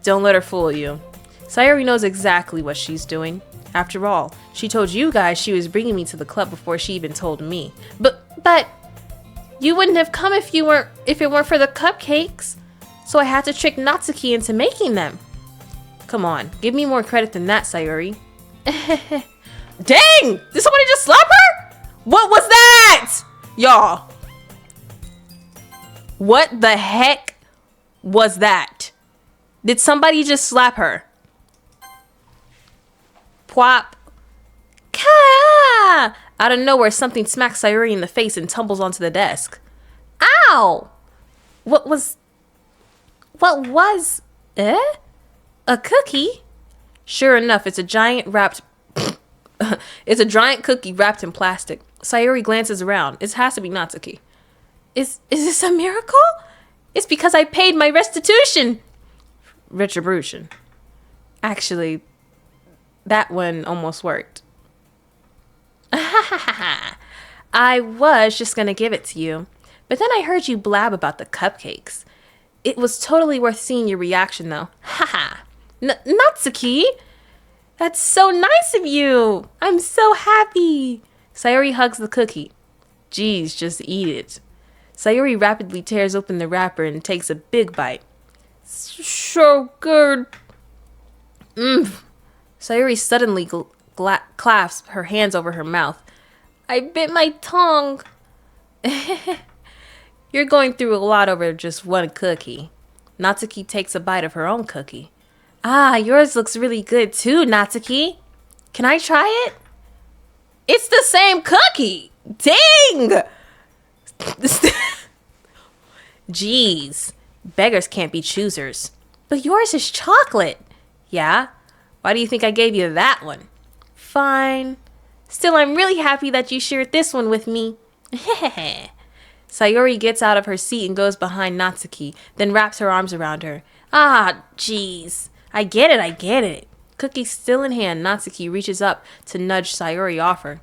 Don't let her fool you. Sayori knows exactly what she's doing. After all, she told you guys she was bringing me to the club before she even told me. But you wouldn't have come if it weren't for the cupcakes. So I had to trick Natsuki into making them. Come on, give me more credit than that, Sayori. Dang! Did somebody just slap her? What was that? Y'all. What the heck was that? Did somebody just slap her? Pwop. Ka! Out of nowhere, something smacks Sayori in the face and tumbles onto the desk. Ow! What was... A cookie? Sure enough, it's a giant cookie wrapped in plastic. Sayori glances around. It has to be Natsuki. Is this a miracle? It's because I paid my restitution. Retribution. Actually, that one almost worked. I was just gonna give it to you, but then I heard you blab about the cupcakes. It was totally worth seeing your reaction, though. Haha. Natsuki! That's so nice of you! I'm so happy! Sayori hugs the cookie. Geez, just eat it. Sayori rapidly tears open the wrapper and takes a big bite. So good. Sayori suddenly clasps her hands over her mouth. I bit my tongue. You're going through a lot over just one cookie. Natsuki takes a bite of her own cookie. Ah, yours looks really good too, Natsuki. Can I try it? It's the same cookie. Dang! Jeez, beggars can't be choosers. But yours is chocolate. Yeah? Why do you think I gave you that one? Fine. Still, I'm really happy that you shared this one with me. Sayori gets out of her seat and goes behind Natsuki, then wraps her arms around her. Ah, jeez. I get it. Cookie still in hand, Natsuki reaches up to nudge Sayori off her.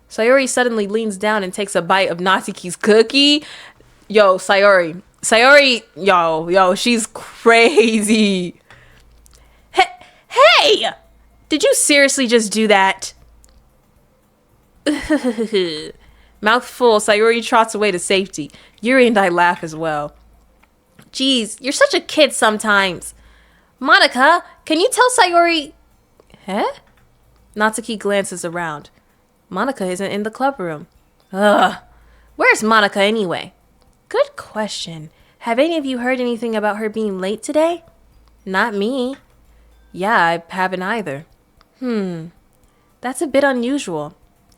Sayori suddenly leans down and takes a bite of Natsuki's cookie. Yo, Sayori, yo, she's crazy. Hey! Did you seriously just do that? Mouth full, Sayori trots away to safety. Yuri and I laugh as well. Geez, you're such a kid sometimes. Monica, can you tell Sayori... Huh? Natsuki glances around. Monica isn't in the club room. Ugh. Where's Monica anyway? Good question. Have any of you heard anything about her being late today? Not me. Yeah, I haven't either. That's a bit unusual.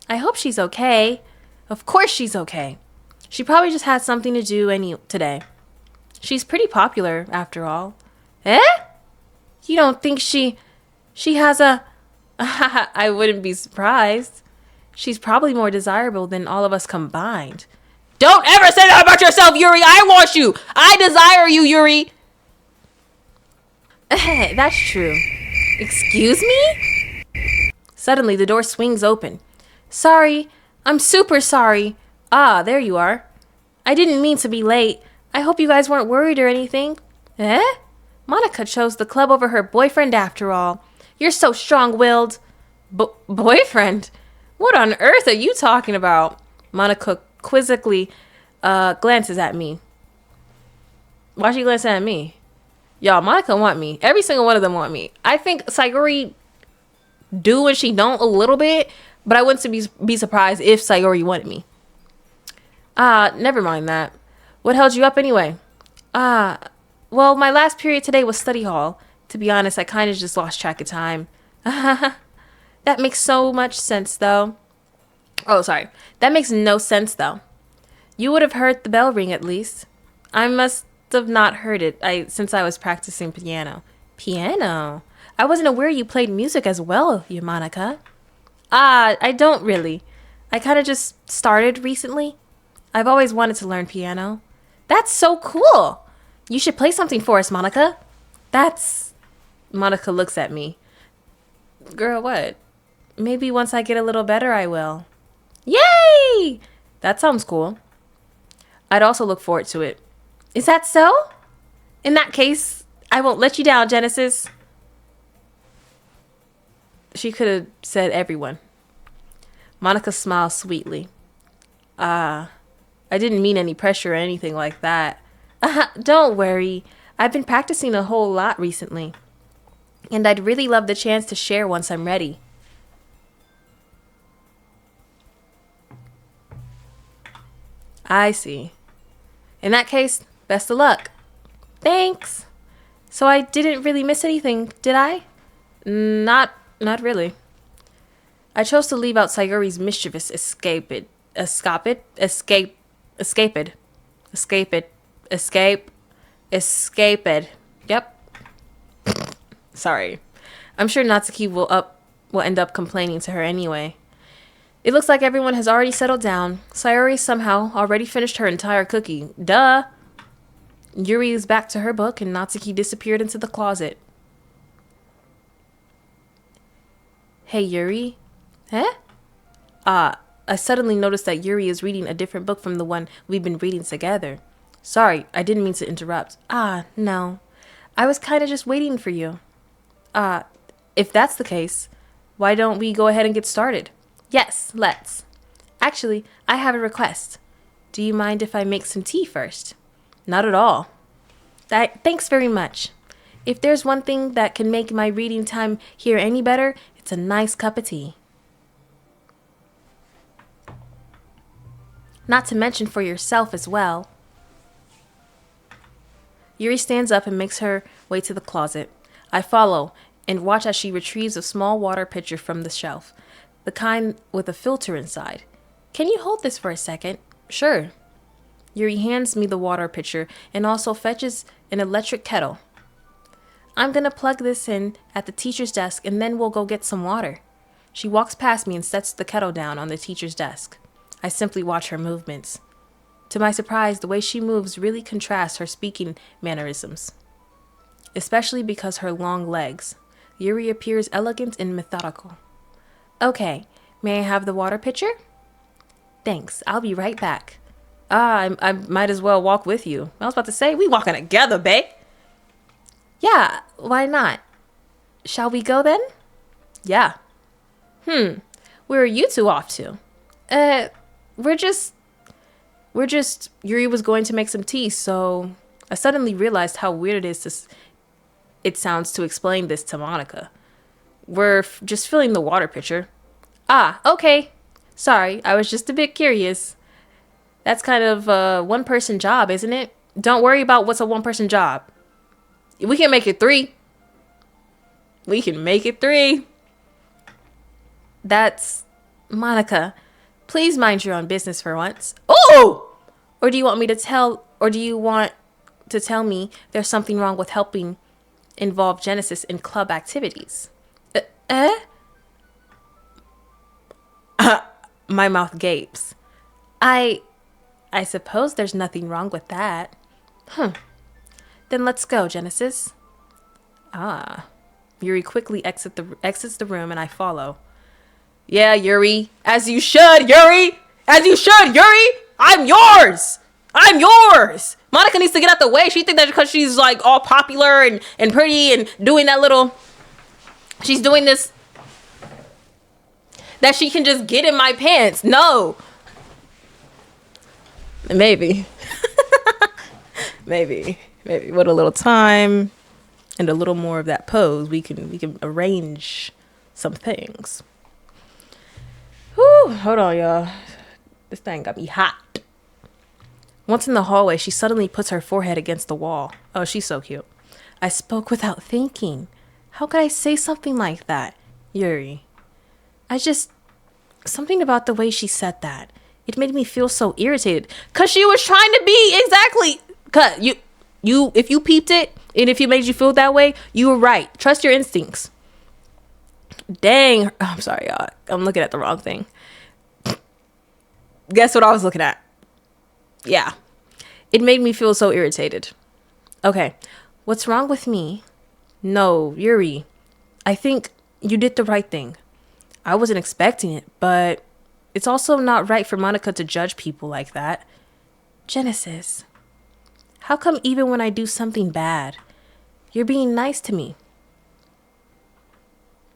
I hope she's okay. Of course she's okay. She probably just had something to do today. She's pretty popular, after all. Eh? You don't think she has a... I wouldn't be surprised. She's probably more desirable than all of us combined. Don't ever say that about yourself, Yuri! I want you! I desire you, Yuri! That's true. Excuse me? Suddenly, the door swings open. Sorry. I'm super sorry. Ah, there you are. I didn't mean to be late. I hope you guys weren't worried or anything. Eh? Monica chose the club over her boyfriend after all. You're so strong-willed. Boyfriend? What on earth are you talking about? Monica quizzically glances at me. Why she glancing at me? Y'all, Monica want me. Every single one of them want me. I think Sayori do and she don't a little bit, but I wouldn't be surprised if Sayori wanted me. Never mind that. What held you up anyway? Well, my last period today was study hall. To be honest, I kind of just lost track of time. That makes so much sense, though. Oh, sorry. That makes no sense, though. You would have heard the bell ring, at least. I must have not heard it since I was practicing piano. Piano? I wasn't aware you played music as well, Monica. I don't really. I kind of just started recently. I've always wanted to learn piano. That's so cool. You should play something for us, Monica. Monica looks at me. Girl, what? Maybe once I get a little better, I will. Yay! That sounds cool. I'd also look forward to it. Is that so? In that case, I won't let you down, Genesis. She could have said everyone. Monica smiles sweetly. I didn't mean any pressure or anything like that. Don't worry. I've been practicing a whole lot recently. And I'd really love the chance to share once I'm ready. I see. In that case, best of luck. Thanks. So I didn't really miss anything, did I? Not really. I chose to leave out Sayori's mischievous escape. Yep. Sorry. I'm sure Natsuki will end up complaining to her anyway. It looks like everyone has already settled down. Sayori somehow already finished her entire cookie. Duh. Yuri is back to her book and Natsuki disappeared into the closet. Hey, Yuri. Huh? I suddenly noticed that Yuri is reading a different book from the one we've been reading together. Sorry, I didn't mean to interrupt. No. I was kind of just waiting for you. If that's the case, why don't we go ahead and get started? Yes, let's. Actually, I have a request. Do you mind if I make some tea first? Not at all. Thanks very much. If there's one thing that can make my reading time here any better, it's a nice cup of tea. Not to mention for yourself as well. Yuri stands up and makes her way to the closet. I follow and watch as she retrieves a small water pitcher from the shelf, the kind with a filter inside. Can you hold this for a second? Sure. Yuri hands me the water pitcher and also fetches an electric kettle. I'm gonna plug this in at the teacher's desk and then we'll go get some water. She walks past me and sets the kettle down on the teacher's desk. I simply watch her movements. To my surprise, the way she moves really contrasts her speaking mannerisms, especially because her long legs. Yuri appears elegant and methodical. Okay, may I have the water pitcher? Thanks, I'll be right back. I might as well walk with you. I was about to say, we walking together, babe. Yeah, why not? Shall we go then? Yeah. Where are you two off to? We're just, Yuri was going to make some tea, so I suddenly realized how weird it sounds to explain this to Monica. We're just filling the water pitcher. Ah, okay. Sorry, I was just a bit curious. That's kind of a one-person job, isn't it? Don't worry about what's a one-person job. We can make it 3. We can make it 3. That's... Monica, please mind your own business for once. Oh! Or do you want me to tell me there's something wrong with helping involve Genesis in club activities? My mouth gapes. I suppose there's nothing wrong with that. Then let's go, Genesis. Yuri quickly exits the room and I follow. Yeah, Yuri. As you should, Yuri! As you should, Yuri! I'm yours! I'm yours! Monica needs to get out the way. She thinks that because she's like all popular and pretty and doing that little... She's doing this... That she can just get in my pants. No. Maybe. Maybe with a little time and a little more of that pose, we can arrange some things. Whew, hold on, y'all. This thing got me hot. Once in the hallway, she suddenly puts her forehead against the wall. Oh, she's so cute. I spoke without thinking. How could I say something like that? Yuri. Something about the way she said that. It made me feel so irritated. Cause she was trying to be exactly. Cause if you peeped it, and if it made you feel that way, you were right. Trust your instincts. Dang. I'm sorry, y'all. I'm looking at the wrong thing. Guess what I was looking at? Yeah. It made me feel so irritated. Okay. What's wrong with me? No, Yuri. I think you did the right thing. I wasn't expecting it, but it's also not right for Monica to judge people like that. Genesis. How come even when I do something bad, you're being nice to me?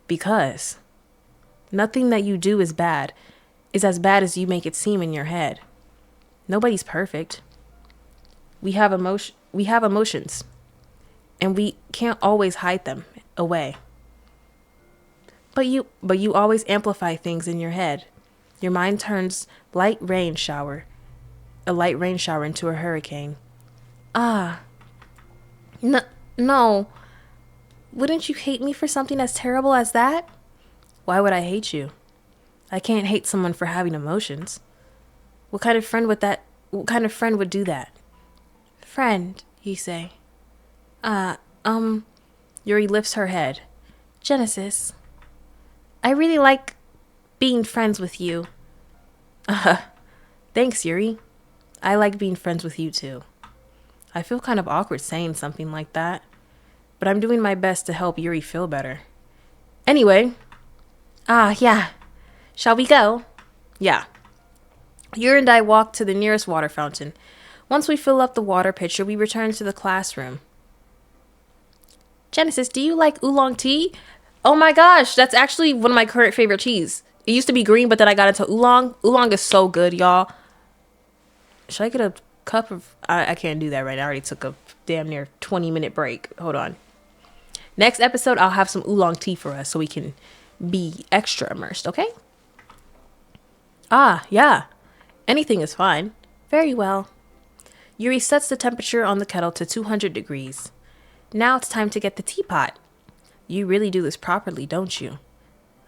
Because nothing that you do is as bad as you make it seem in your head. Nobody's perfect. We have emotions, and we can't always hide them away. But you always amplify things in your head. Your mind turns a light rain shower into a hurricane. No. Wouldn't you hate me for something as terrible as that? Why would I hate you? I can't hate someone for having emotions. What kind of friend would do that? Friend, you say. Yuri lifts her head. Genesis, I really like being friends with you. Thanks, Yuri. I like being friends with you too. I feel kind of awkward saying something like that, but I'm doing my best to help Yuri feel better. Anyway, yeah. Shall we go? Yeah. Yuri and I walk to the nearest water fountain. Once we fill up the water pitcher, we return to the classroom. Genesis, do you like oolong tea? Oh my gosh, that's actually one of my current favorite teas. It used to be green, but then I got into oolong. Oolong is so good, y'all. Should I get a cup of... I can't do that right now. I already took a damn near 20-minute break. Hold on. Next episode, I'll have some oolong tea for us so we can be extra immersed, okay? Yeah. Anything is fine. Very well. Yuri sets the temperature on the kettle to 200 degrees. Now it's time to get the teapot. You really do this properly, don't you?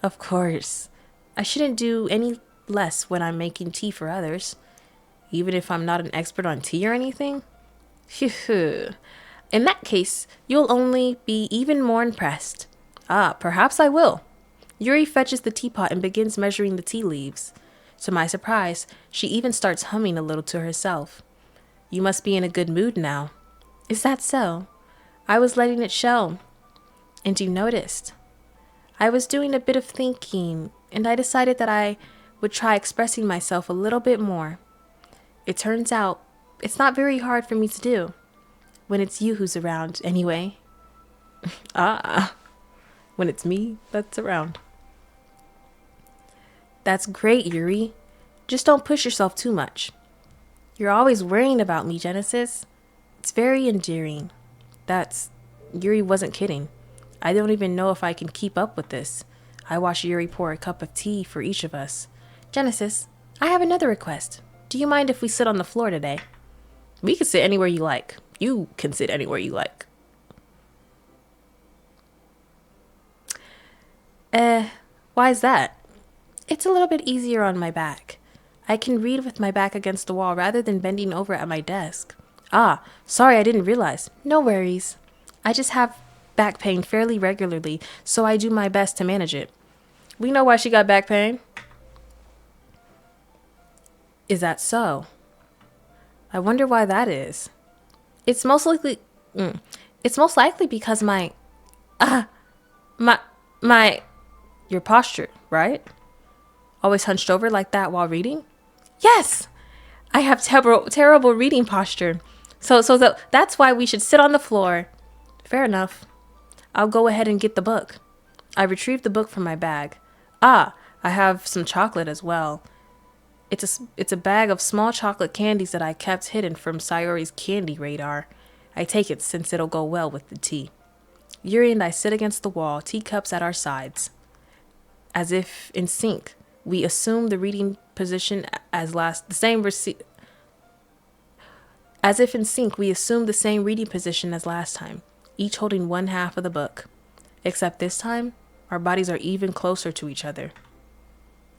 Of course. I shouldn't do any less when I'm making tea for others. Even if I'm not an expert on tea or anything? Phew. In that case, you'll only be even more impressed. Perhaps I will. Yuri fetches the teapot and begins measuring the tea leaves. To my surprise, she even starts humming a little to herself. You must be in a good mood now. Is that so? I was letting it show. And you noticed. I was doing a bit of thinking, and I decided that I would try expressing myself a little bit more. It turns out, it's not very hard for me to do. When it's you who's around, anyway. When it's me that's around. That's great, Yuri. Just don't push yourself too much. You're always worrying about me, Genesis. It's very endearing. Yuri wasn't kidding. I don't even know if I can keep up with this. I watched Yuri pour a cup of tea for each of us. Genesis, I have another request. Do you mind if we sit on the floor today? We can sit anywhere you like. You can sit anywhere you like. Why is that? It's a little bit easier on my back. I can read with my back against the wall rather than bending over at my desk. Sorry, I didn't realize. No worries. I just have back pain fairly regularly, so I do my best to manage it. We know why she got back pain. Is that so? I wonder why that is. It's most likely because your posture, right? Always hunched over like that while reading? Yes! I have terrible reading posture. So that's why we should sit on the floor. Fair enough. I'll go ahead and get the book. I retrieved the book from my bag. I have some chocolate as well. It's a bag of small chocolate candies that I kept hidden from Sayori's candy radar. I take it since it'll go well with the tea. Yuri and I sit against the wall, teacups at our sides. As if in sync, we assume the reading position as last time, each holding one half of the book. Except this time, our bodies are even closer to each other.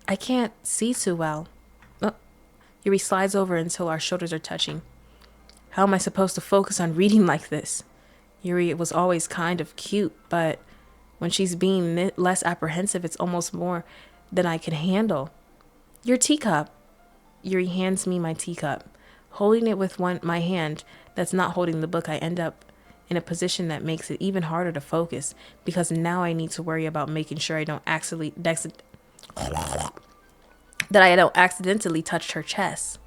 I can't see too well. Yuri slides over until our shoulders are touching. How am I supposed to focus on reading like this? Yuri was always kind of cute, but when she's being less apprehensive, it's almost more than I can handle. Your teacup. Yuri hands me my teacup. Holding it with my hand that's not holding the book, I end up in a position that makes it even harder to focus because now I need to worry about making sure I don't accidentally touch her chest.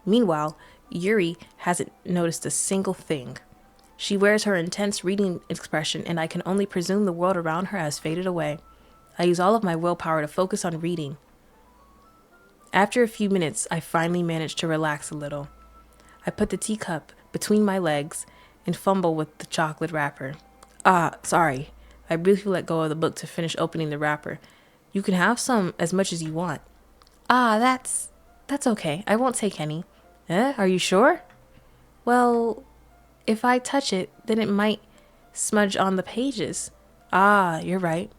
Meanwhile, Yuri hasn't noticed a single thing. She wears her intense reading expression, and I can only presume the world around her has faded away. I use all of my willpower to focus on reading. After a few minutes, I finally manage to relax a little. I put the teacup between my legs and fumble with the chocolate wrapper. Sorry. I briefly let go of the book to finish opening the wrapper. You can have some as much as you want. That's okay. I won't take any. Are you sure? Well, if I touch it, then it might smudge on the pages. You're right.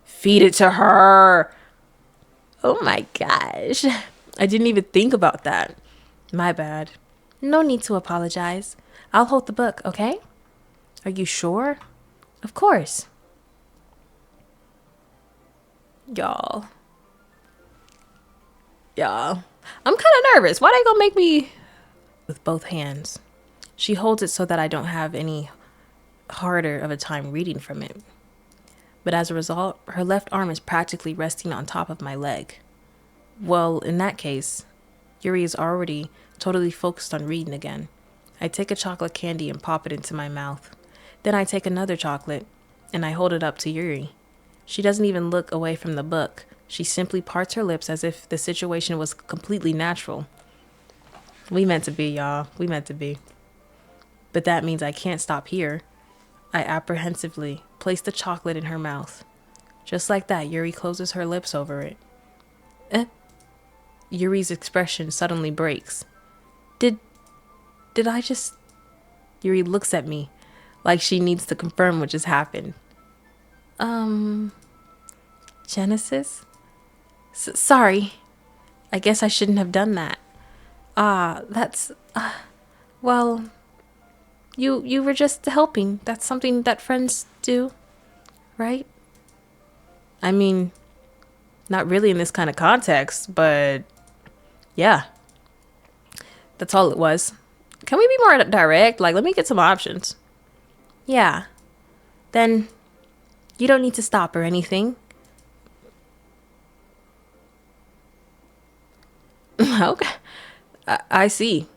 Feed it to her. Oh my gosh. I didn't even think about that. My bad. No need to apologize. I'll hold the book, okay? Are you sure? Of course. Y'all. I'm kind of nervous. Why they gonna make me... With both hands. She holds it so that I don't have any harder of a time reading from it. But as a result, her left arm is practically resting on top of my leg. Well, in that case, Yuri is already totally focused on reading again. I take a chocolate candy and pop it into my mouth. Then I take another chocolate and I hold it up to Yuri. She doesn't even look away from the book. She simply parts her lips as if the situation was completely natural. We meant to be, y'all. We meant to be. But that means I can't stop here. I apprehensively place the chocolate in her mouth. Just like that, Yuri closes her lips over it. Yuri's expression suddenly breaks. Did I just... Yuri looks at me like she needs to confirm what just happened. Genesis? Sorry. I guess I shouldn't have done that. Well... You were just helping. That's something that friends do, right? I mean, not really in this kind of context, but yeah. That's all it was. Can we be more direct? Like, let me get some options. Yeah. Then you don't need to stop or anything. Okay. I see.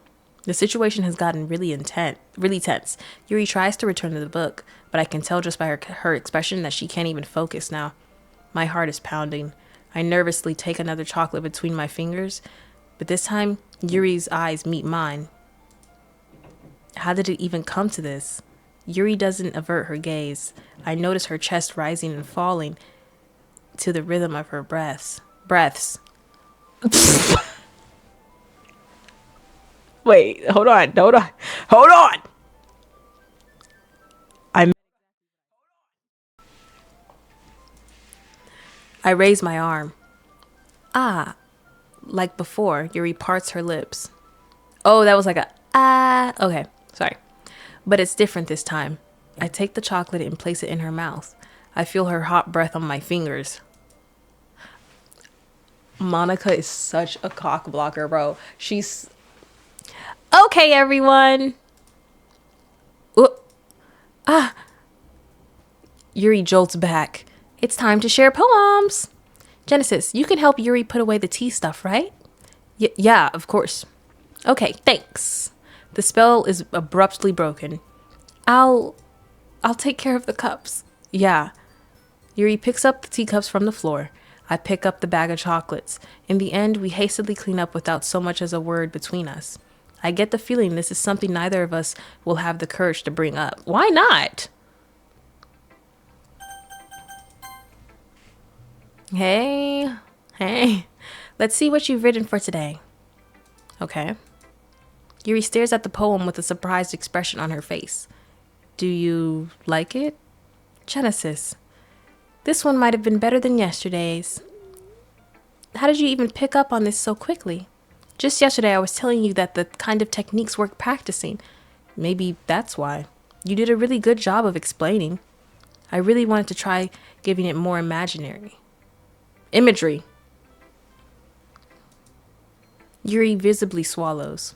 The situation has gotten really tense. Yuri tries to return to the book, but I can tell just by her expression that she can't even focus now. My heart is pounding. I nervously take another chocolate between my fingers, but this time Yuri's eyes meet mine. How did it even come to this? Yuri doesn't avert her gaze. I notice her chest rising and falling to the rhythm of her breaths. Wait, hold on. I raise my arm. Ah, like before, Yuri parts her lips. Oh, that was like a ah. Okay, sorry. But it's different this time. I take the chocolate and place it in her mouth. I feel her hot breath on my fingers. Monica is such a cock blocker, bro. She's... Okay, everyone. Ooh. Ah. Yuri jolts back. It's time to share poems. Genesis, you can help Yuri put away the tea stuff, right? Yeah, of course. Okay, thanks. The spell is abruptly broken. I'll take care of the cups. Yeah. Yuri picks up the teacups from the floor. I pick up the bag of chocolates. In the end, we hastily clean up without so much as a word between us. I get the feeling this is something neither of us will have the courage to bring up. Why not? Hey. Let's see what you've written for today. Okay. Yuri stares at the poem with a surprised expression on her face. Do you like it? Genesis. This one might have been better than yesterday's. How did you even pick up on this so quickly? Just yesterday I was telling you that the kind of techniques worth practicing. Maybe that's why. You did a really good job of explaining. I really wanted to try giving it more imagery. Yuri visibly swallows.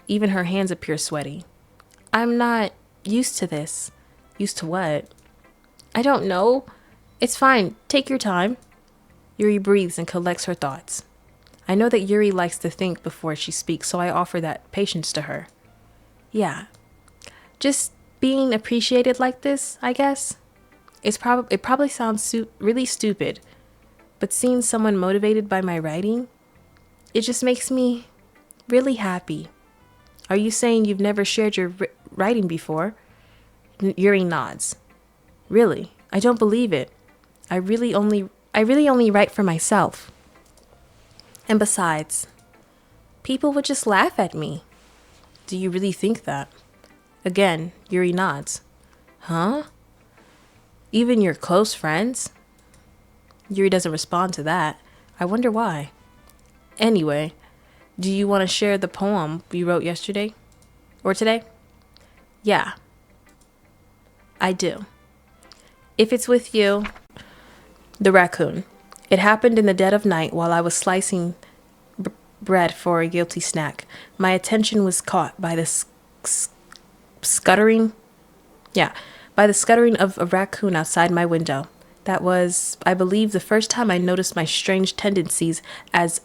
Even her hands appear sweaty. I'm not used to this. Used to what? I don't know. It's fine. Take your time. Yuri breathes and collects her thoughts. I know that Yuri likes to think before she speaks, so I offer that patience to her. Yeah. Just being appreciated like this, I guess. It probably sounds really stupid, but seeing someone motivated by my writing, it just makes me really happy. Are you saying you've never shared your writing before? Yuri nods. Really? I don't believe it. I really only write for myself. And besides, people would just laugh at me. Do you really think that? Again, Yuri nods. Huh? Even your close friends? Yuri doesn't respond to that. I wonder why. Anyway, do you want to share the poem you wrote yesterday? Or today? Yeah. I do. If it's with you. The raccoon. It happened in the dead of night while I was slicing bread for a guilty snack. My attention was caught by the scuttering of a raccoon outside my window. That was, I believe, the first time I noticed my strange tendencies as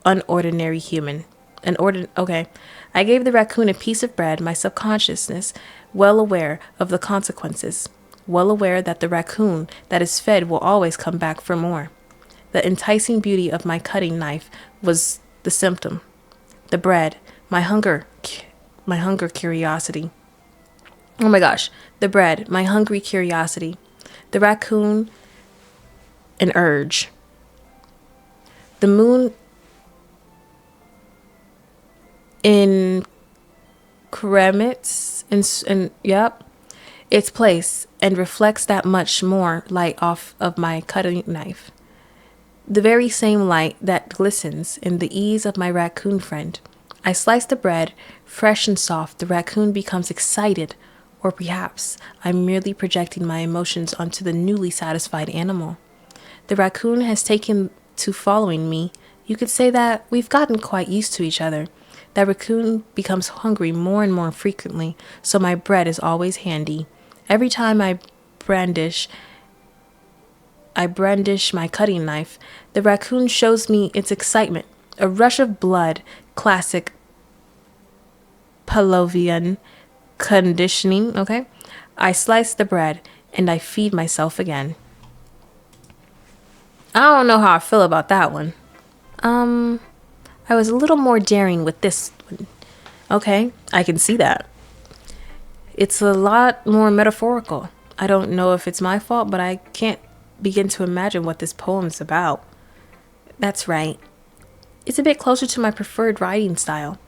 unordinary human. I gave the raccoon a piece of bread, my subconsciousness, well aware of the consequences. Well aware that the raccoon that is fed will always come back for more. The enticing beauty of my cutting knife was the symptom. The bread, my hunger curiosity. Oh my gosh, the bread, my hungry curiosity. The raccoon, an urge. The moon increments its place and reflects that much more light off of my cutting knife. The very same light that glistens in the ease of my raccoon friend. I slice the bread, fresh and soft. The raccoon becomes excited, or perhaps I'm merely projecting my emotions onto the newly satisfied animal. The raccoon has taken to following me. You could say that we've gotten quite used to each other. That raccoon becomes hungry more and more frequently, so my bread is always handy. Every time I brandish my cutting knife, the raccoon shows me its excitement. A rush of blood, classic Pavlovian conditioning, okay? I slice the bread and I feed myself again. I don't know how I feel about that one. I was a little more daring with this one. Okay, I can see that. It's a lot more metaphorical. I don't know if it's my fault, but I can't begin to imagine what this poem's about. That's right. It's a bit closer to my preferred writing style,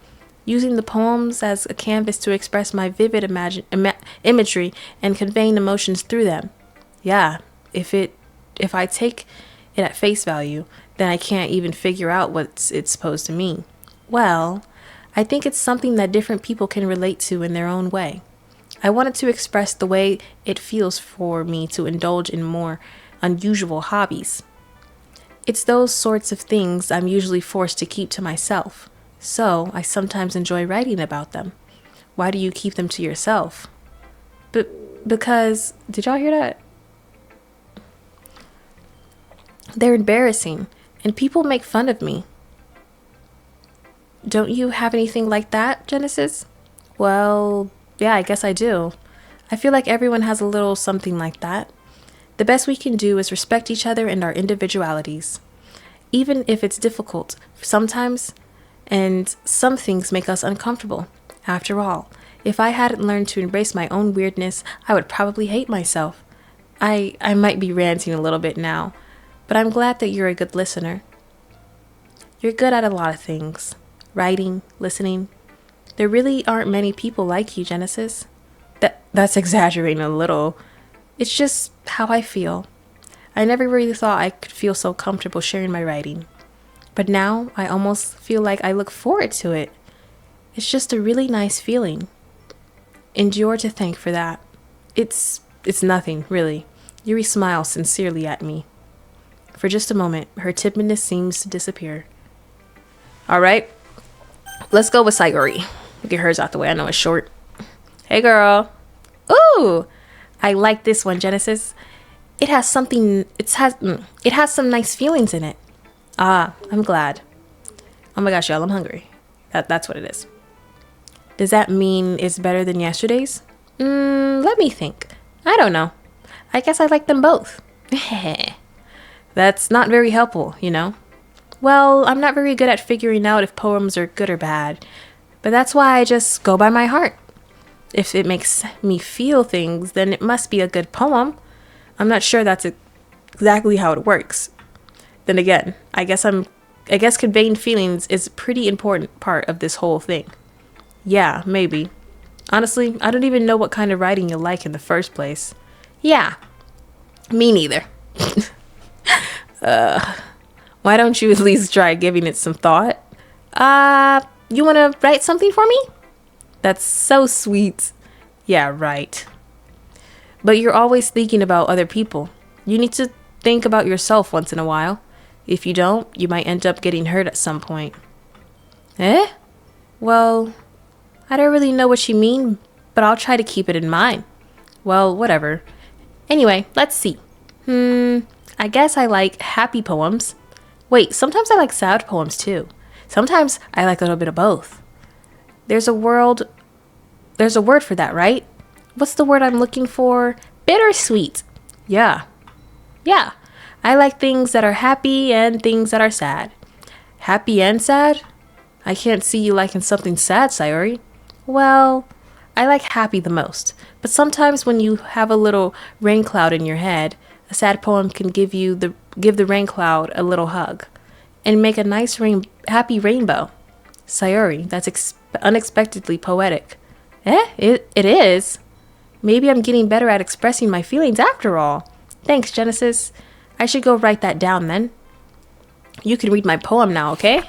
using the poems as a canvas to express my vivid imagery and conveying emotions through them. Yeah, if I take it at face value, then I can't even figure out what it's supposed to mean. Well, I think it's something that different people can relate to in their own way. I wanted to express the way it feels for me to indulge in more unusual hobbies. It's those sorts of things I'm usually forced to keep to myself, so I sometimes enjoy writing about them. Why do you keep them to yourself? Because, did y'all hear that? They're embarrassing, and people make fun of me. Don't you have anything like that, Genesis? Well, yeah, I guess I do. I feel like everyone has a little something like that. The best we can do is respect each other and our individualities. Even if it's difficult sometimes, and some things make us uncomfortable. After all, if I hadn't learned to embrace my own weirdness, I would probably hate myself. I might be ranting a little bit now, but I'm glad that you're a good listener. You're good at a lot of things. Writing, listening. There really aren't many people like you, Genesis. That's exaggerating a little. It's just how I feel. I never really thought I could feel so comfortable sharing my writing. But now I almost feel like I look forward to it. It's just a really nice feeling. And you're to thank for that. It's nothing, really. Yuri smiles sincerely at me. For just a moment, her timidness seems to disappear. All right, let's go with Sayori. Get hers out the way. I know it's short. Hey, girl. Ooh, I like this one, Genesis. It has some nice feelings in it. Ah, I'm glad. Oh my gosh, y'all, I'm hungry. That's what it is. Does that mean it's better than yesterday's? Let me think. I don't know. I guess I like them both. That's not very helpful, you know? Well, I'm not very good at figuring out if poems are good or bad, but that's why I just go by my heart. If it makes me feel things, then it must be a good poem. I'm not sure that's exactly how it works. Then again, I guess conveying feelings is a pretty important part of this whole thing. Yeah, maybe. Honestly, I don't even know what kind of writing you like in the first place. Yeah, me neither. Why don't you at least try giving it some thought? You want to write something for me? That's so sweet. Yeah, right. But you're always thinking about other people. You need to think about yourself once in a while. If you don't, you might end up getting hurt at some point. Eh? Well, I don't really know what you mean, but I'll try to keep it in mind. Well, whatever. Anyway, let's see. I guess I like happy poems. Wait, sometimes I like sad poems too. Sometimes I like a little bit of both. There's a word for that, right? What's the word I'm looking for? Bittersweet. Yeah. I like things that are happy and things that are sad. Happy and sad? I can't see you liking something sad, Sayori. Well, I like happy the most. But sometimes when you have a little rain cloud in your head, a sad poem can give the rain cloud a little hug and make a nice happy rainbow. Sayori, that's unexpectedly poetic. It is. Maybe I'm getting better at expressing my feelings after all. Thanks, Genesis. I should go write that down then. You can read my poem now, okay?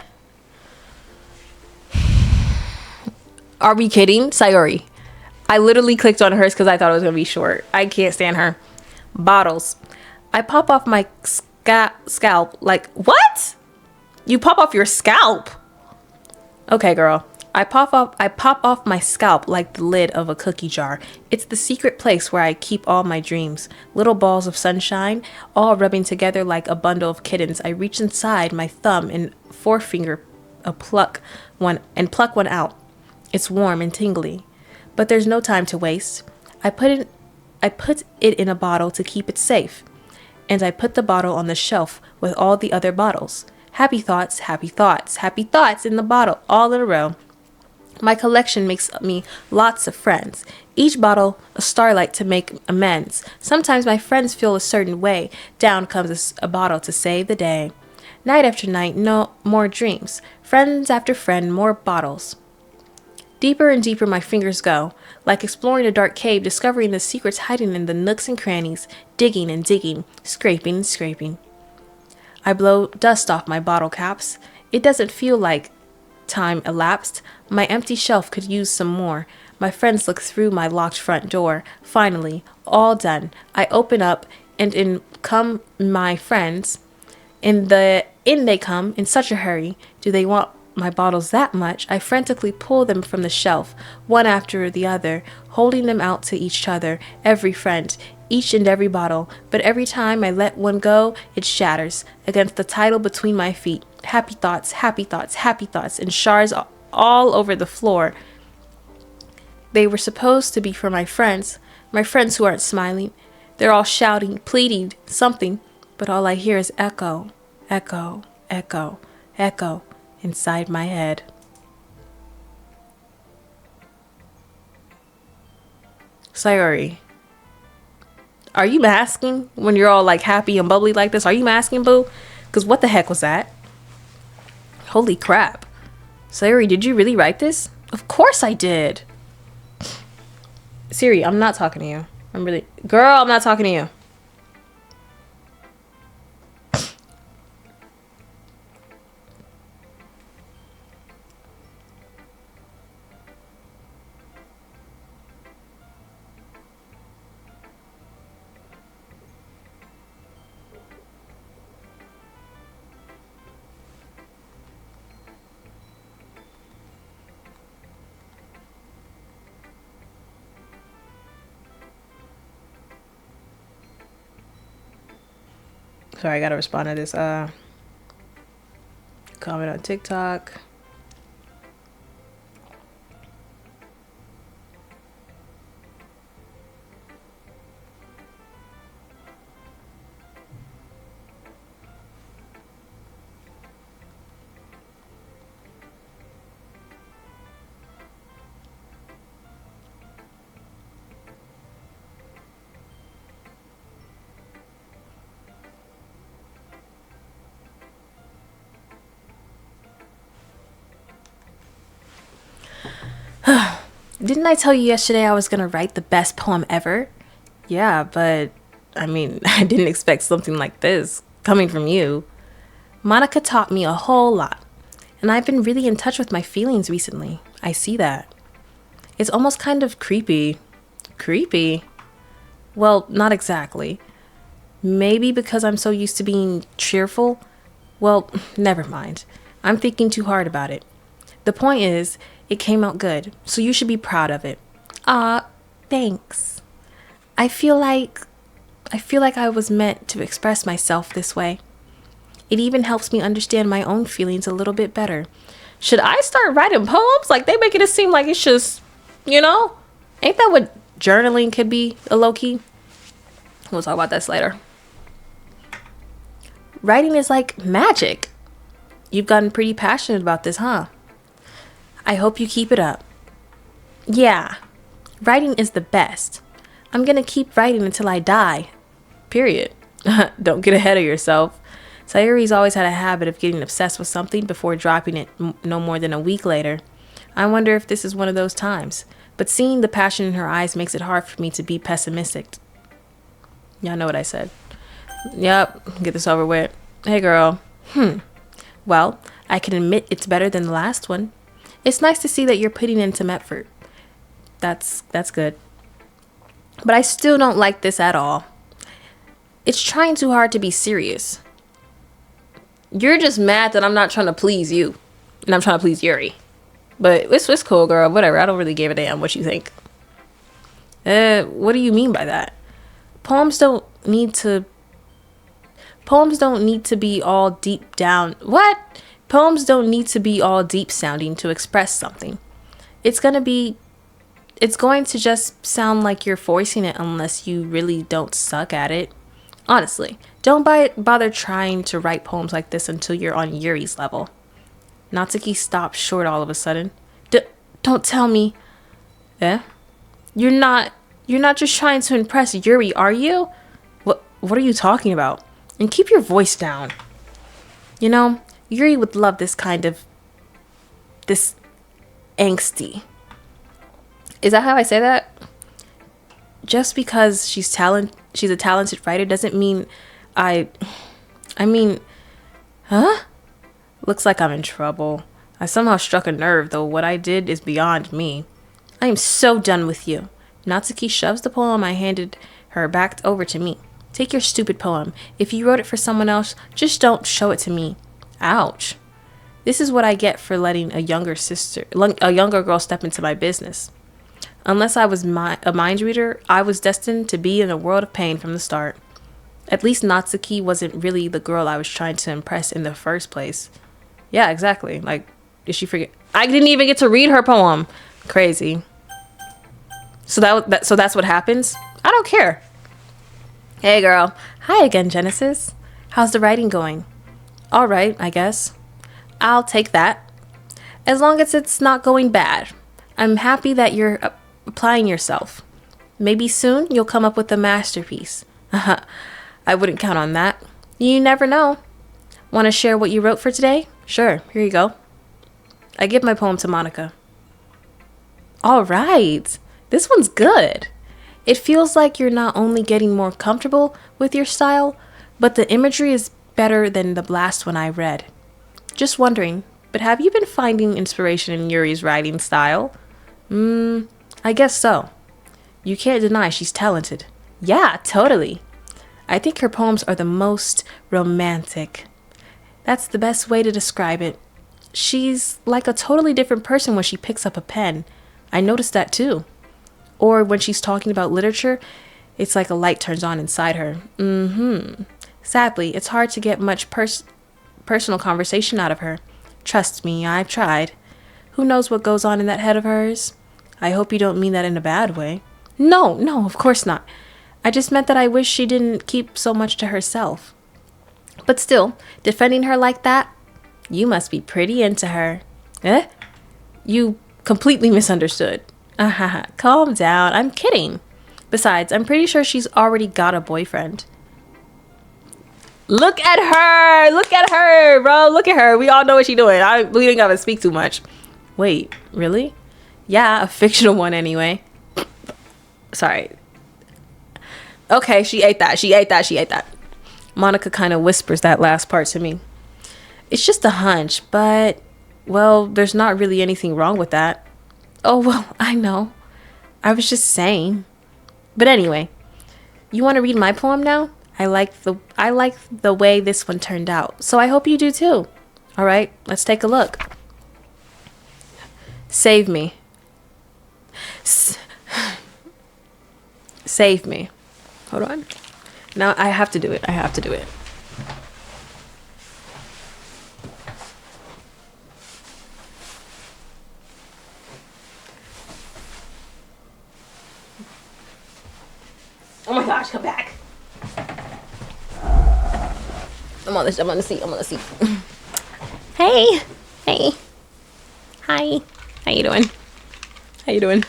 Are we kidding? Sayori. I literally clicked on hers because I thought it was going to be short. I can't stand her. Bottles. I pop off my scalp. Like, what? You pop off your scalp? Okay, girl. I pop off my scalp like the lid of a cookie jar. It's the secret place where I keep all my dreams. Little balls of sunshine, all rubbing together like a bundle of kittens. I reach inside my thumb and forefinger, pluck one out. It's warm and tingly, but there's no time to waste. I put it in a bottle to keep it safe, and I put the bottle on the shelf with all the other bottles. Happy thoughts, happy thoughts, happy thoughts in the bottle, all in a row. My collection makes me lots of friends. Each bottle a starlight to make amends. Sometimes my friends feel a certain way. Down comes a bottle to save the day. Night after night, no more dreams. Friends after friend, more bottles. Deeper and deeper my fingers go, like exploring a dark cave, discovering the secrets hiding in the nooks and crannies, digging and digging, scraping and scraping. I blow dust off my bottle caps. It doesn't feel like time elapsed. My empty shelf could use some more. My friends look through my locked front door. Finally, all done. I open up, and in come my friends. In they come in such a hurry. Do they want my bottles that much? I frantically pull them from the shelf, one after the other, holding them out to each other, every friend, each and every bottle. But every time I let one go, it shatters against the title between my feet. Happy thoughts, happy thoughts, happy thoughts, and shards all over the floor. They were supposed to be for my friends who aren't smiling. They're all shouting, pleading, something, but all I hear is echo, echo, echo, echo inside my head. Sayori, are you masking when you're all like happy and bubbly like this? Are you masking, boo? Because what the heck was that? Holy crap. Sayori, did you really write this? Of course I did. Siri, I'm not talking to you. Girl, I'm not talking to you. Sorry, I gotta respond to this comment on TikTok. Didn't I tell you yesterday I was gonna write the best poem ever? Yeah, but I mean, I didn't expect something like this coming from you. Monica taught me a whole lot, and I've been really in touch with my feelings recently. I see that. It's almost kind of creepy. Creepy? Well, not exactly. Maybe because I'm so used to being cheerful? Well, never mind. I'm thinking too hard about it. The point is, it came out good, so you should be proud of it. Thanks. I feel like I was meant to express myself this way. It even helps me understand my own feelings a little bit better. Should I start writing poems? Like, they making it seem like it's just, ain't that what journaling could be, a low-key? We'll talk about that later. Writing is like magic. You've gotten pretty passionate about this, huh? I hope you keep it up. Yeah, writing is the best. I'm gonna keep writing until I die. Period. Don't get ahead of yourself. Sayuri's always had a habit of getting obsessed with something before dropping it no more than a week later. I wonder if this is one of those times. But seeing the passion in her eyes makes it hard for me to be pessimistic. Y'all know what I said. Yep, get this over with. Hey girl. Well, I can admit it's better than the last one. It's nice to see that you're putting in some effort. That's good. But I still don't like this at all. It's trying too hard to be serious. You're just mad that I'm not trying to please you. And I'm trying to please Yuri. But it's cool, girl. Whatever. I don't really give a damn what you think. What do you mean by that? Poems don't need to be all deep down. What? Poems don't need to be all deep sounding to express something. It's going to just sound like you're forcing it unless you really don't suck at it. Honestly, don't bother trying to write poems like this until you're on Yuri's level. Natsuki stopped short all of a sudden. Don't tell me. You're not just trying to impress Yuri, are you? What are you talking about? And keep your voice down. You know, Yuri would love this angsty. Is that how I say that? Just because she's a talented writer doesn't mean I mean, huh? Looks like I'm in trouble. I somehow struck a nerve, though what I did is beyond me. I am so done with you. Natsuki shoves the poem I handed her back over to me. Take your stupid poem. If you wrote it for someone else, just don't show it to me. Ouch. This is what I get for letting a younger girl step into my business. Unless I was a mind reader, I was destined to be in a world of pain from the start. At least Natsuki wasn't really the girl I was trying to impress in the first place. Yeah, exactly. Like, did she forget? I didn't even get to read her poem. Crazy. So that's what happens? I don't care. Hey, girl. Hi again, Genesis. How's the writing going? All right, I guess. I'll take that. As long as it's not going bad. I'm happy that you're applying yourself. Maybe soon you'll come up with a masterpiece. I wouldn't count on that. You never know. Want to share what you wrote for today? Sure, here you go. I give my poem to Monica. All right. This one's good. It feels like you're not only getting more comfortable with your style, but the imagery is better than the last one I read. Just wondering, but have you been finding inspiration in Yuri's writing style? I guess so. You can't deny she's talented. Yeah, totally. I think her poems are the most romantic. That's the best way to describe it. She's like a totally different person when she picks up a pen. I noticed that too. Or when she's talking about literature, it's like a light turns on inside her. Sadly, it's hard to get much personal conversation out of her. Trust me, I've tried. Who knows what goes on in that head of hers? I hope you don't mean that in a bad way. No, of course not. I just meant that I wish she didn't keep so much to herself. But still, defending her like that? You must be pretty into her. You completely misunderstood. Calm down. I'm kidding. Besides, I'm pretty sure she's already got a boyfriend. Look at her! Look at her, bro! Look at her. We all know what she's doing. We ain't gotta speak too much. Wait, really? Yeah, a fictional one anyway. Sorry. Okay, she ate that. Monica kind of whispers that last part to me. It's just a hunch, but, well, there's not really anything wrong with that. Oh, well, I know. I was just saying. But anyway, you want to read my poem now? I like the way this one turned out, so I hope you do too. All right, let's take a look. Save me. Save me. Hold on. Now I have to do it. Oh my gosh, come back. I'm on the seat. Hey. Hi. How you doing?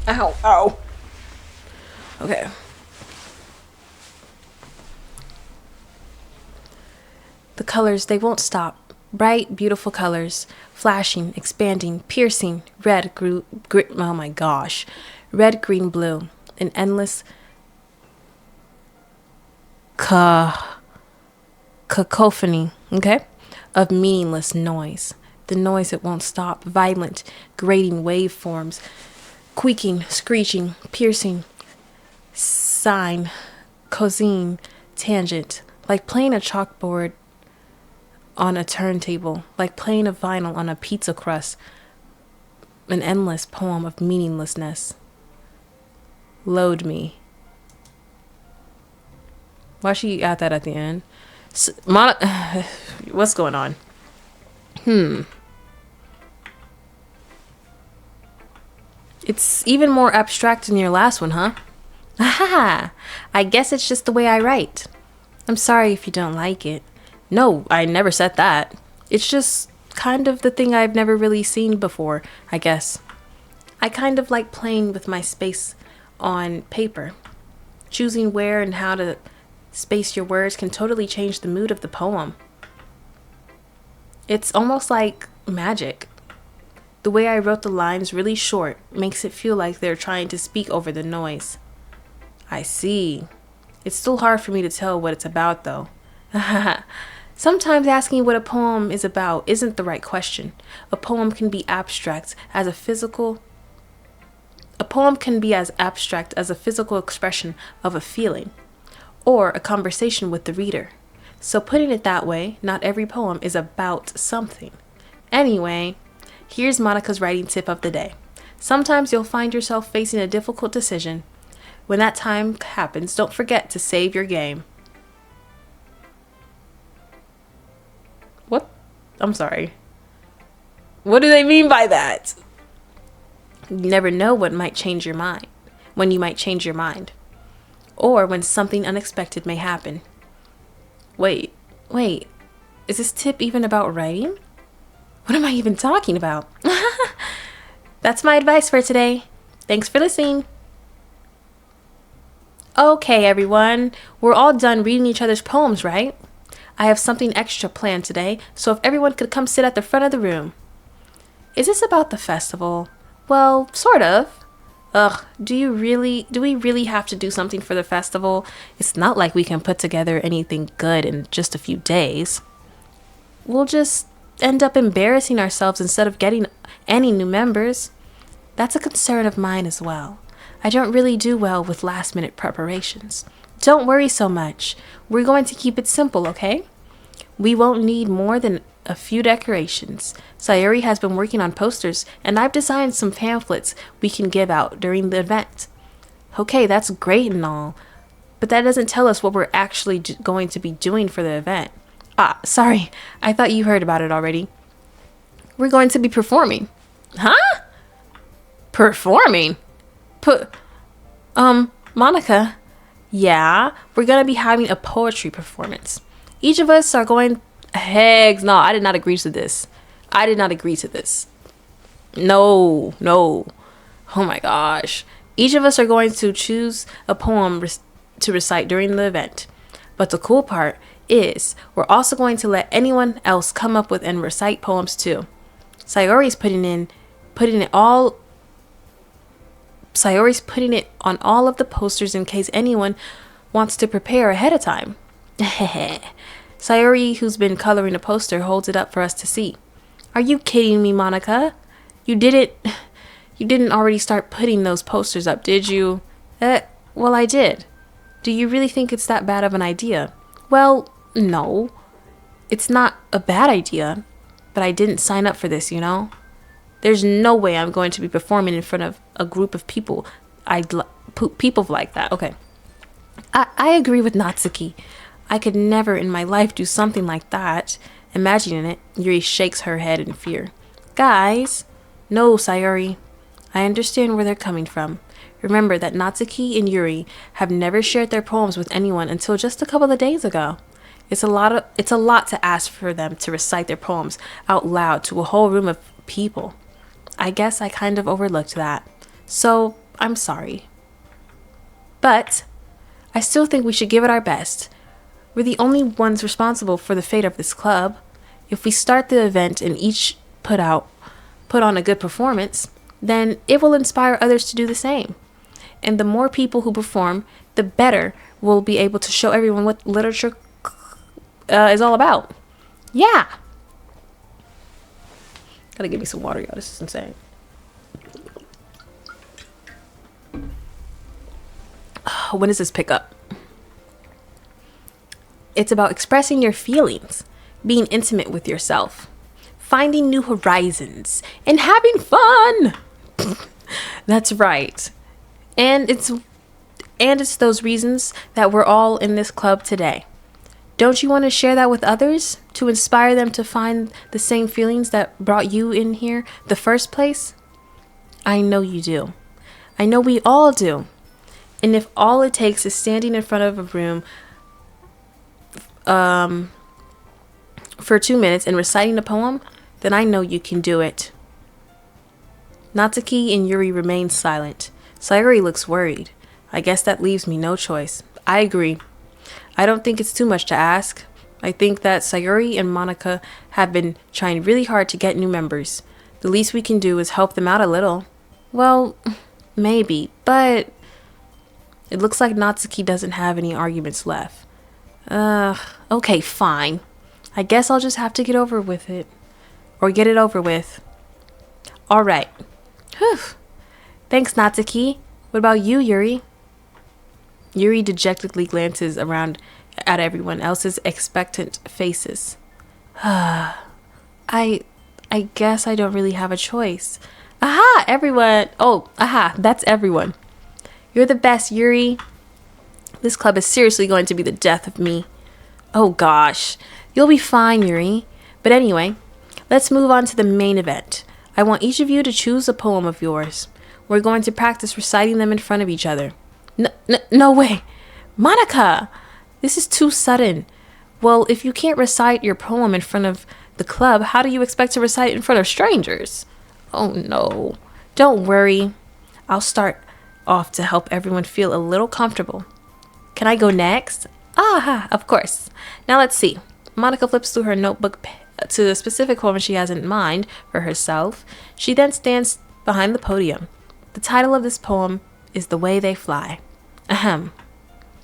Ow. Okay. The colors, they won't stop. Bright, beautiful colors. Flashing, expanding, piercing. Red, oh my gosh. Red, green, blue. An endless cacophony. Okay? of meaningless noise. The noise that won't stop, violent, grating waveforms, squeaking, screeching, piercing, sine, cosine, tangent, like playing a chalkboard on a turntable, like playing a vinyl on a pizza crust, an endless poem of meaninglessness. Load me. Why she add that at the end? What's going on? It's even more abstract than your last one, huh? Haha, I guess it's just the way I write. I'm sorry if you don't like it. No, I never said that. It's just kind of the thing I've never really seen before, I guess. I kind of like playing with my space on paper. Choosing where and how to space your words can totally change the mood of the poem. It's almost like magic. The way I wrote the lines really short makes it feel like they're trying to speak over the noise. I see. It's still hard for me to tell what it's about, though. Sometimes asking what a poem is about isn't the right question. A poem can be as abstract as a physical expression of a feeling or a conversation with the reader. So putting it that way, not every poem is about something. Anyway, here's Monica's writing tip of the day. Sometimes you'll find yourself facing a difficult decision. When that time happens, don't forget to save your game. What? I'm sorry. What do they mean by that? You never know what might change your mind. When you might change your mind. Or when something unexpected may happen. Wait. Is this tip even about writing? What am I even talking about? That's my advice for today. Thanks for listening. Okay, everyone. We're all done reading each other's poems, right? I have something extra planned today, so if everyone could come sit at the front of the room. Is this about the festival? Well, sort of. Ugh, do we really have to do something for the festival? It's not like we can put together anything good in just a few days. We'll just end up embarrassing ourselves instead of getting any new members. That's a concern of mine as well. I don't really do well with last-minute preparations. Don't worry so much. We're going to keep it simple, okay? We won't need more than a few decorations. Sayuri has been working on posters, and I've designed some pamphlets we can give out during the event. Okay, that's great and all, but that doesn't tell us what we're actually going to be doing for the event. Ah, sorry. I thought you heard about it already. We're going to be performing. Huh? Performing? Monica. Yeah, we're going to be having a poetry performance. Each of us are going... Heck, no, I did not agree to this. No. Oh my gosh. Each of us are going to choose a poem to recite during the event. But the cool part is we're also going to let anyone else come up with and recite poems too. Sayori's putting it on all of the posters in case anyone wants to prepare ahead of time. Sayori, who's been coloring a poster, holds it up for us to see. Are you kidding me, Monica? You didn't already start putting those posters up, did you? Well, I did. Do you really think it's that bad of an idea? Well, no. It's not a bad idea, but I didn't sign up for this, you know? There's no way I'm going to be performing in front of a group of people. People like that. Okay. I agree with Natsuki. I could never in my life do something like that. Imagining it, Yuri shakes her head in fear. Guys. No, Sayori. I understand where they're coming from. Remember that Natsuki and Yuri have never shared their poems with anyone until just a couple of days ago. It's a lot to ask for them to recite their poems out loud to a whole room of people. I guess I kind of overlooked that. So, I'm sorry. But I still think we should give it our best. We're the only ones responsible for the fate of this club. If we start the event and each put on a good performance, then it will inspire others to do the same. And the more people who perform, the better we'll be able to show everyone what literature is all about. Yeah. Gotta give me some water, y'all. This is insane. When does this pick up? It's about expressing your feelings, being intimate with yourself, finding new horizons, and having fun. That's right. And it's those reasons that we're all in this club today. Don't you want to share that with others to inspire them to find the same feelings that brought you in here the first place? I know you do. I know we all do. And if all it takes is standing in front of a room for 2 minutes and reciting a poem, then I know you can do it. Natsuki and Yuri remain silent. Sayuri looks worried. I guess that leaves me no choice. I agree. I don't think it's too much to ask. I think that Sayuri and Monica have been trying really hard to get new members. The least we can do is help them out a little. Well, maybe, but it looks like Natsuki doesn't have any arguments left. Okay, fine. I guess I'll just have to get over with it. Or get it over with. Alright. Whew. Thanks, Natsuki. What about you, Yuri? Yuri dejectedly glances around at everyone else's expectant faces. I guess I don't really have a choice. Aha, everyone. Oh, aha, that's everyone. You're the best, Yuri. This club is seriously going to be the death of me. Oh gosh. You'll be fine, Yuri. But anyway, let's move on to the main event. I want each of you to choose a poem of yours. We're going to practice reciting them in front of each other. No way. Monica! This is too sudden. Well, if you can't recite your poem in front of the club, how do you expect to recite it in front of strangers? Oh no. Don't worry. I'll start off to help everyone feel a little comfortable. Can I go next? Ah, of course. Now let's see. Monica flips through her notebook to the specific poem she has in mind for herself. She then stands behind the podium. The title of this poem is The Way They Fly. Ahem.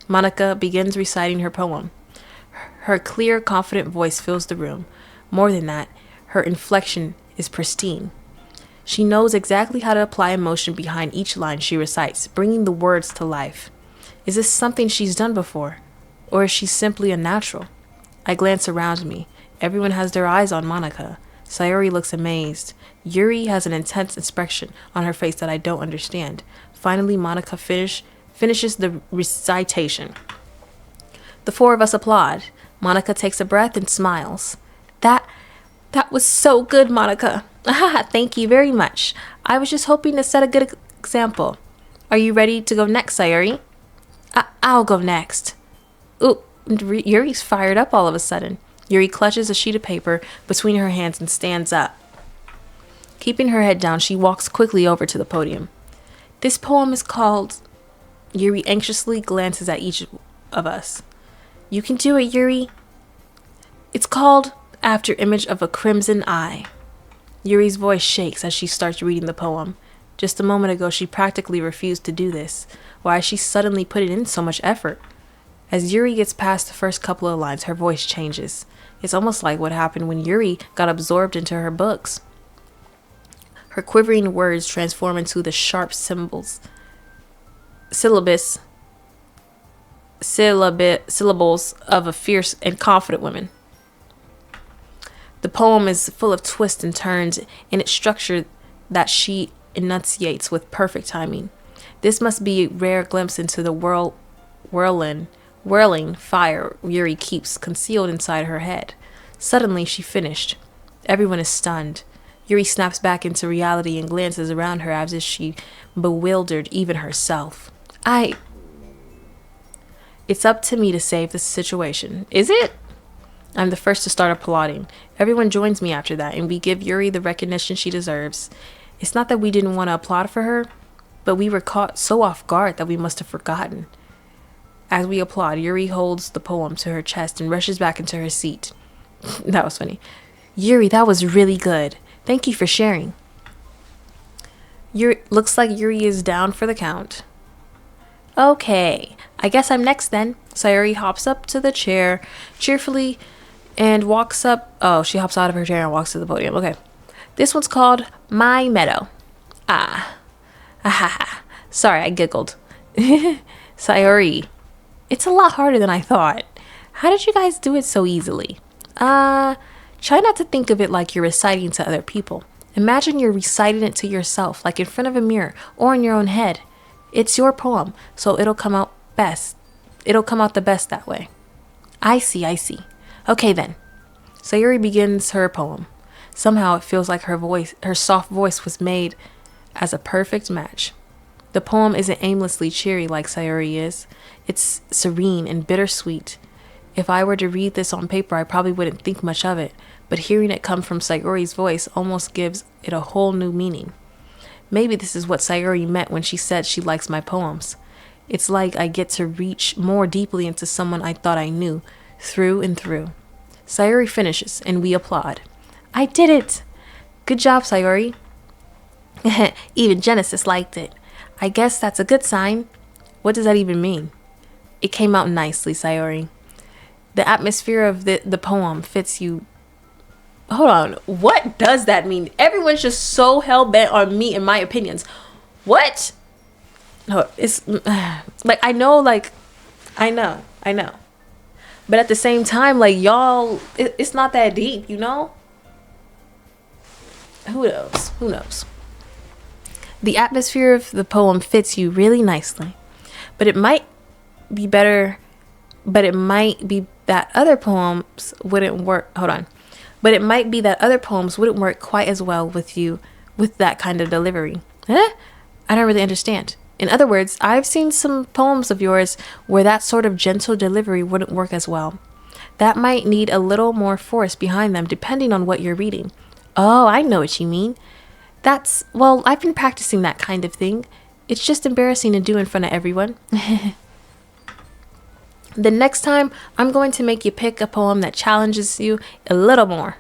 Monica begins reciting her poem. Her clear, confident voice fills the room. More than that, her inflection is pristine. She knows exactly how to apply emotion behind each line she recites, bringing the words to life. Is this something she's done before? Or is she simply a natural? I glance around me. Everyone has their eyes on Monica. Sayuri looks amazed. Yuri has an intense expression on her face that I don't understand. Finally, Monica finishes the recitation. The four of us applaud. Monica takes a breath and smiles. That was so good, Monica. Ah, thank you very much. I was just hoping to set a good example. Are you ready to go next, Sayuri? I'll go next. Ooh, Yuri's fired up all of a sudden. Yuri clutches a sheet of paper between her hands and stands up. Keeping her head down, she walks quickly over to the podium. This poem is called... Yuri anxiously glances at each of us. You can do it, Yuri. It's called After Image of a Crimson Eye. Yuri's voice shakes as she starts reading the poem. Just a moment ago, she practically refused to do this. Why has she suddenly put in so much effort? As Yuri gets past the first couple of lines, her voice changes. It's almost like what happened when Yuri got absorbed into her books. Her quivering words transform into the sharp syllables of a fierce and confident woman. The poem is full of twists and turns in its structure that she enunciates with perfect timing. This must be a rare glimpse into the whirling fire Yuri keeps concealed inside her head. Suddenly, she finished. Everyone is stunned. Yuri snaps back into reality and glances around her as if she bewildered even herself. It's up to me to save this situation. Is it? I'm the first to start applauding. Everyone joins me after that, and we give Yuri the recognition she deserves. It's not that we didn't want to applaud for her, but we were caught so off guard that we must have forgotten. As we applaud, Yuri holds the poem to her chest and rushes back into her seat. That was funny. Yuri, that was really good. Thank you for sharing. Looks like Yuri is down for the count. Okay, I guess I'm next then. Sayuri hops up to the chair cheerfully and walks up. Oh, she hops out of her chair and walks to the podium. Okay. This one's called My Meadow. Ah. Ah. Sorry, I giggled. Sayori. It's a lot harder than I thought. How did you guys do it so easily? Try not to think of it like you're reciting to other people. Imagine you're reciting it to yourself, like in front of a mirror or in your own head. It's your poem, so it'll come out best. It'll come out the best that way. I see. Okay then. Sayuri begins her poem. Somehow it feels like her soft voice was made as a perfect match. The poem isn't aimlessly cheery like Sayuri is. It's serene and bittersweet. If I were to read this on paper, I probably wouldn't think much of it, but hearing it come from Sayuri's voice almost gives it a whole new meaning. Maybe this is what Sayuri meant when she said she likes my poems. It's like I get to reach more deeply into someone I thought I knew, through and through. Sayuri finishes, and we applaud. I did it! Good job, Sayuri. Even Genesis liked it. I guess that's a good sign. What does that even mean? It came out nicely, Sayuri. The atmosphere of the poem fits you. Hold on. What does that mean? Everyone's just so hell-bent on me and my opinions. What? No, it's like, I know. But at the same time, like, y'all, it's not that deep, you know? Who knows? The atmosphere of the poem fits you really nicely. But it might be that other poems wouldn't work. But it might be that other poems wouldn't work quite as well with you with that kind of delivery. Huh? I don't really understand. In other words, I've seen some poems of yours where that sort of gentle delivery wouldn't work as well. That might need a little more force behind them depending on what you're reading. Oh, I know what you mean. I've been practicing that kind of thing. It's just embarrassing to do in front of everyone. The next time, I'm going to make you pick a poem that challenges you a little more.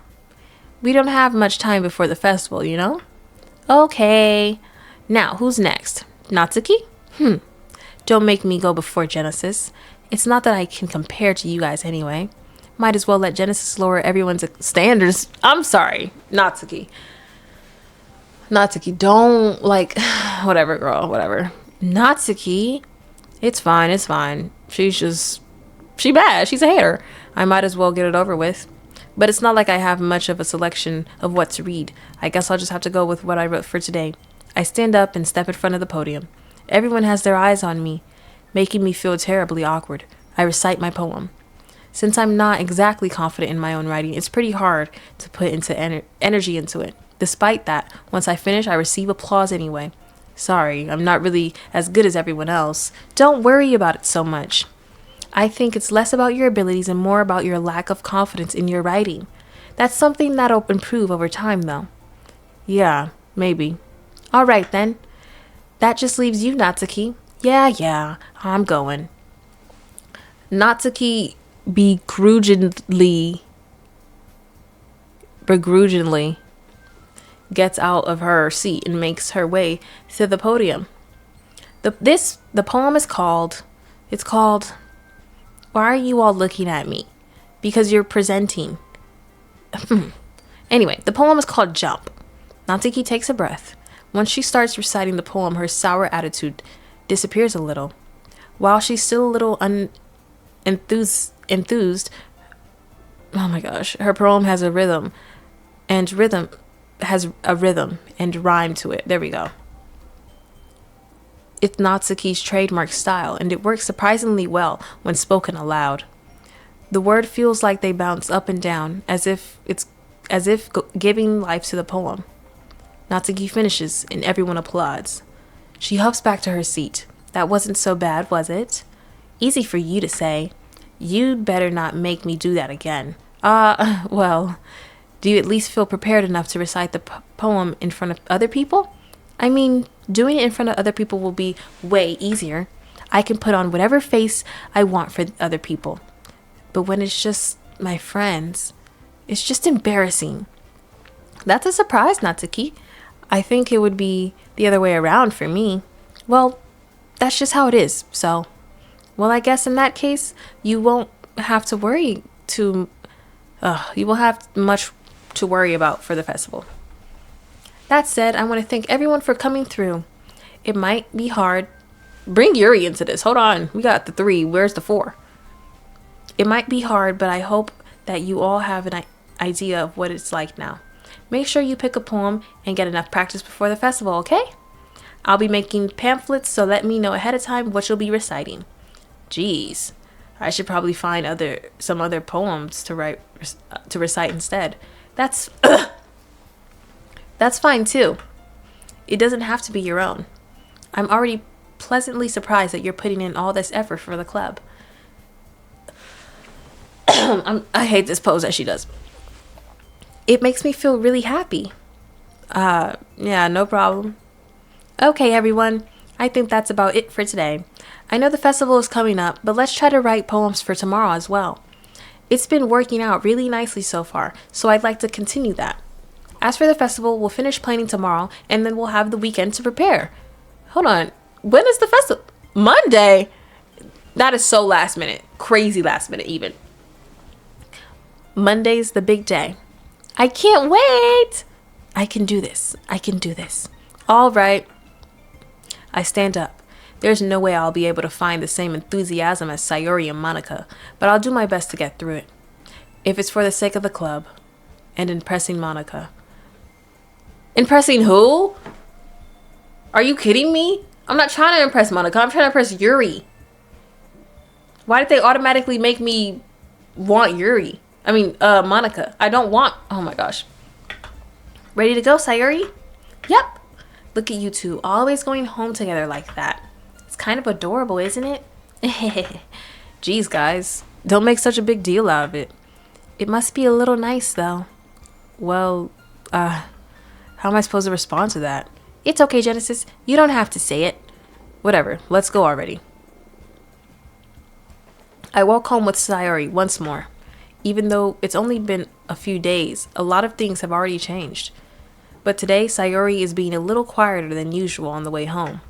We don't have much time before the festival, you know? Okay. Now, who's next? Natsuki? Don't make me go before Genesis. It's not that I can compare to you guys anyway. Might as well let Genesis lower everyone's standards. I'm sorry, Natsuki. Natsuki, don't, whatever, girl, whatever. Natsuki? It's fine. She bad. She's a hater. I might as well get it over with. But it's not like I have much of a selection of what to read. I guess I'll just have to go with what I wrote for today. I stand up and step in front of the podium. Everyone has their eyes on me, making me feel terribly awkward. I recite my poem. Since I'm not exactly confident in my own writing, it's pretty hard to put into energy into it. Despite that, once I finish, I receive applause anyway. Sorry, I'm not really as good as everyone else. Don't worry about it so much. I think it's less about your abilities and more about your lack of confidence in your writing. That's something that'll improve over time, though. Yeah, maybe. All right, then. That just leaves you, Natsuki. Yeah, I'm going. Natsuki begrudgingly gets out of her seat and makes her way to the podium. The poem is called, Why Are You All Looking at Me? Because you're presenting. Anyway, the poem is called Jump. Natsuki takes a breath. Once she starts reciting the poem, her sour attitude disappears a little. While she's still a little enthused, oh my gosh, her poem has a rhythm and rhyme to it. There we go. It's Natsuki's trademark style, and it works surprisingly well when spoken aloud. The word feels like they bounce up and down, as if giving life to the poem. Natsuki finishes, and everyone applauds. She huffs back to her seat. That wasn't so bad, was it? Easy for you to say. You'd better not make me do that again. Well, do you at least feel prepared enough to recite the poem in front of other people? I mean, doing it in front of other people will be way easier. I can put on whatever face I want for other people. But when it's just my friends, it's just embarrassing. That's a surprise, Natsuki. I think it would be the other way around for me. Well, that's just how it is, so. Well, I guess in that case, you won't have to worry too You won't have much to worry about for the festival. That said, I want to thank everyone for coming through. It might be hard. Bring Yuri into this. Hold on. We got the 3. Where's the 4? It might be hard, but I hope that you all have an idea of what it's like now. Make sure you pick a poem and get enough practice before the festival, okay? I'll be making pamphlets, so let me know ahead of time what you'll be reciting. Jeez. I should probably find some other poems to recite instead. That's fine too. It doesn't have to be your own. I'm already pleasantly surprised that you're putting in all this effort for the club. I hate this pose that she does. It makes me feel really happy. Yeah, no problem. Okay, everyone. I think that's about it for today. I know the festival is coming up, but let's try to write poems for tomorrow as well. It's been working out really nicely so far, so I'd like to continue that. As for the festival, we'll finish planning tomorrow, and then we'll have the weekend to prepare. Hold on. When is the festival? Monday? That is so last minute. Crazy last minute even. Monday's the big day. I can't wait. I can do this. I can do this. All right. I stand up. There's no way I'll be able to find the same enthusiasm as Sayori and Monica, but I'll do my best to get through it. If it's for the sake of the club and impressing Monica. Impressing who? Are you kidding me? I'm not trying to impress Monica. I'm trying to impress Yuri. Why did they automatically make me want Yuri? Monica. I don't want... Oh my gosh. Ready to go, Sayori? Yep. Look at you two, always going home together like that. It's kind of adorable, isn't it? Jeez, guys. Don't make such a big deal out of it. It must be a little nice, though. Well, how am I supposed to respond to that? It's okay, Genesis. You don't have to say it. Whatever. Let's go already. I walk home with Sayori once more. Even though it's only been a few days, a lot of things have already changed. But today, Sayori is being a little quieter than usual on the way home.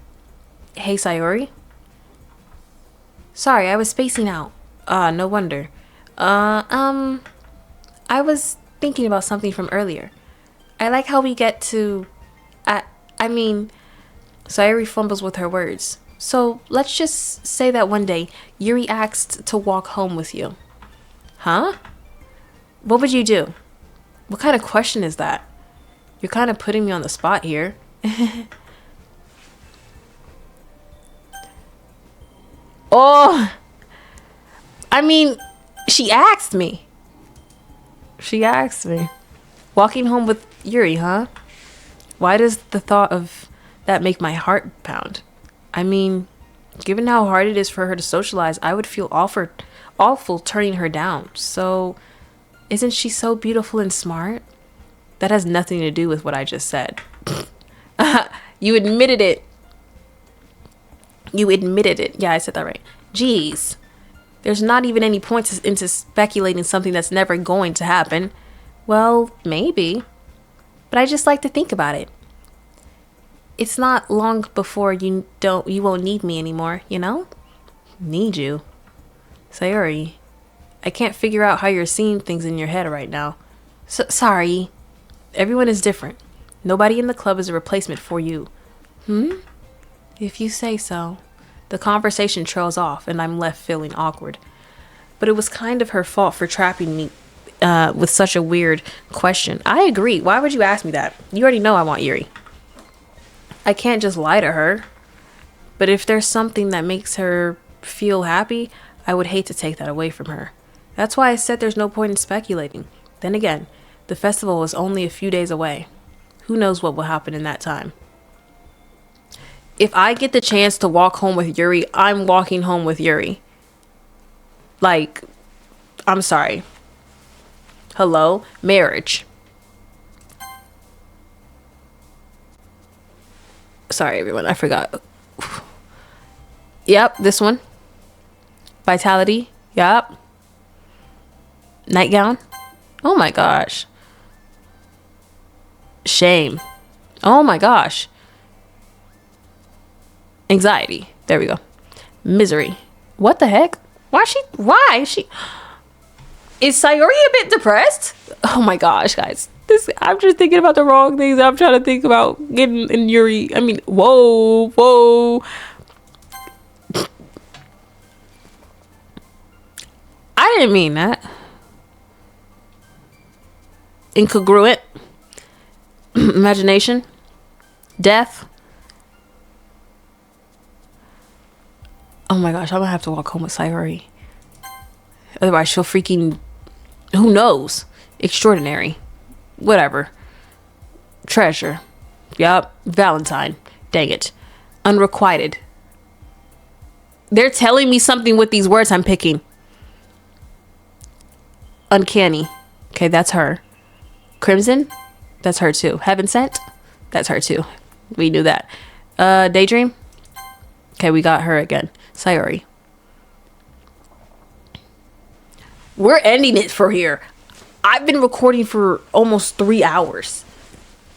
Hey, Sayori? Sorry, I was spacing out. No wonder. I was thinking about something from earlier. I like how we get to... Sayori fumbles with her words. So, let's just say that one day, Yuri asked to walk home with you. Huh? What would you do? What kind of question is that? You're kind of putting me on the spot here. Oh! She asked me. Walking home with Yuri, huh? Why does the thought of that make my heart pound? Given how hard it is for her to socialize, I would feel awful turning her down. So, isn't she so beautiful and smart? That has nothing to do with what I just said. You admitted it. Yeah, I said that right. Jeez. There's not even any point into speculating something that's never going to happen. Well, maybe. But I just like to think about it. It's not long before you won't need me anymore, you know? Need you? Sayori, I can't figure out how you're seeing things in your head right now. Sorry. Everyone is different. Nobody in the club is a replacement for you. If you say so. The conversation trails off and I'm left feeling awkward. But it was kind of her fault for trapping me with such a weird question. I agree. Why would you ask me that? You already know I want Yuri. I can't just lie to her. But if there's something that makes her feel happy, I would hate to take that away from her. That's why I said there's no point in speculating. Then again, the festival is only a few days away. Who knows what will happen in that time? If I get the chance to walk home with Yuri, I'm walking home with Yuri. I'm sorry. Hello? Marriage. Sorry, everyone. I forgot. Yep, this one. Vitality. Yep. Nightgown. Oh my gosh. Shame. Oh my gosh. Anxiety. There we go. Misery. What the heck? Why is she... Is Sayori a bit depressed? Oh my gosh, guys. I'm just thinking about the wrong things. I'm trying to think about getting in Yuri. I mean, whoa. I didn't mean that. Incongruent. Imagination. Death. Oh my gosh, I'm gonna have to walk home with Sayori. Otherwise, she'll freaking... Who knows? Extraordinary. Whatever. Treasure. Yup. Valentine. Dang it. Unrequited. They're telling me something with these words I'm picking. Uncanny. Okay, that's her. Crimson? That's her too. Heaven Sent? That's her too. We knew that. Daydream? Okay, we got her again. Sayori. We're ending it for here. I've been recording for almost 3 hours.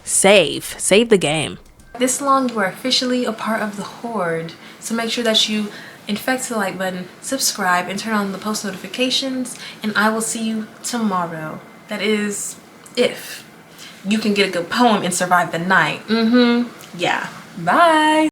Save the game. This long, you are officially a part of the Horde. So make sure that you infect the like button, subscribe, and turn on the post notifications. And I will see you tomorrow. That is, if you can get a good poem and survive the night. Yeah. Bye.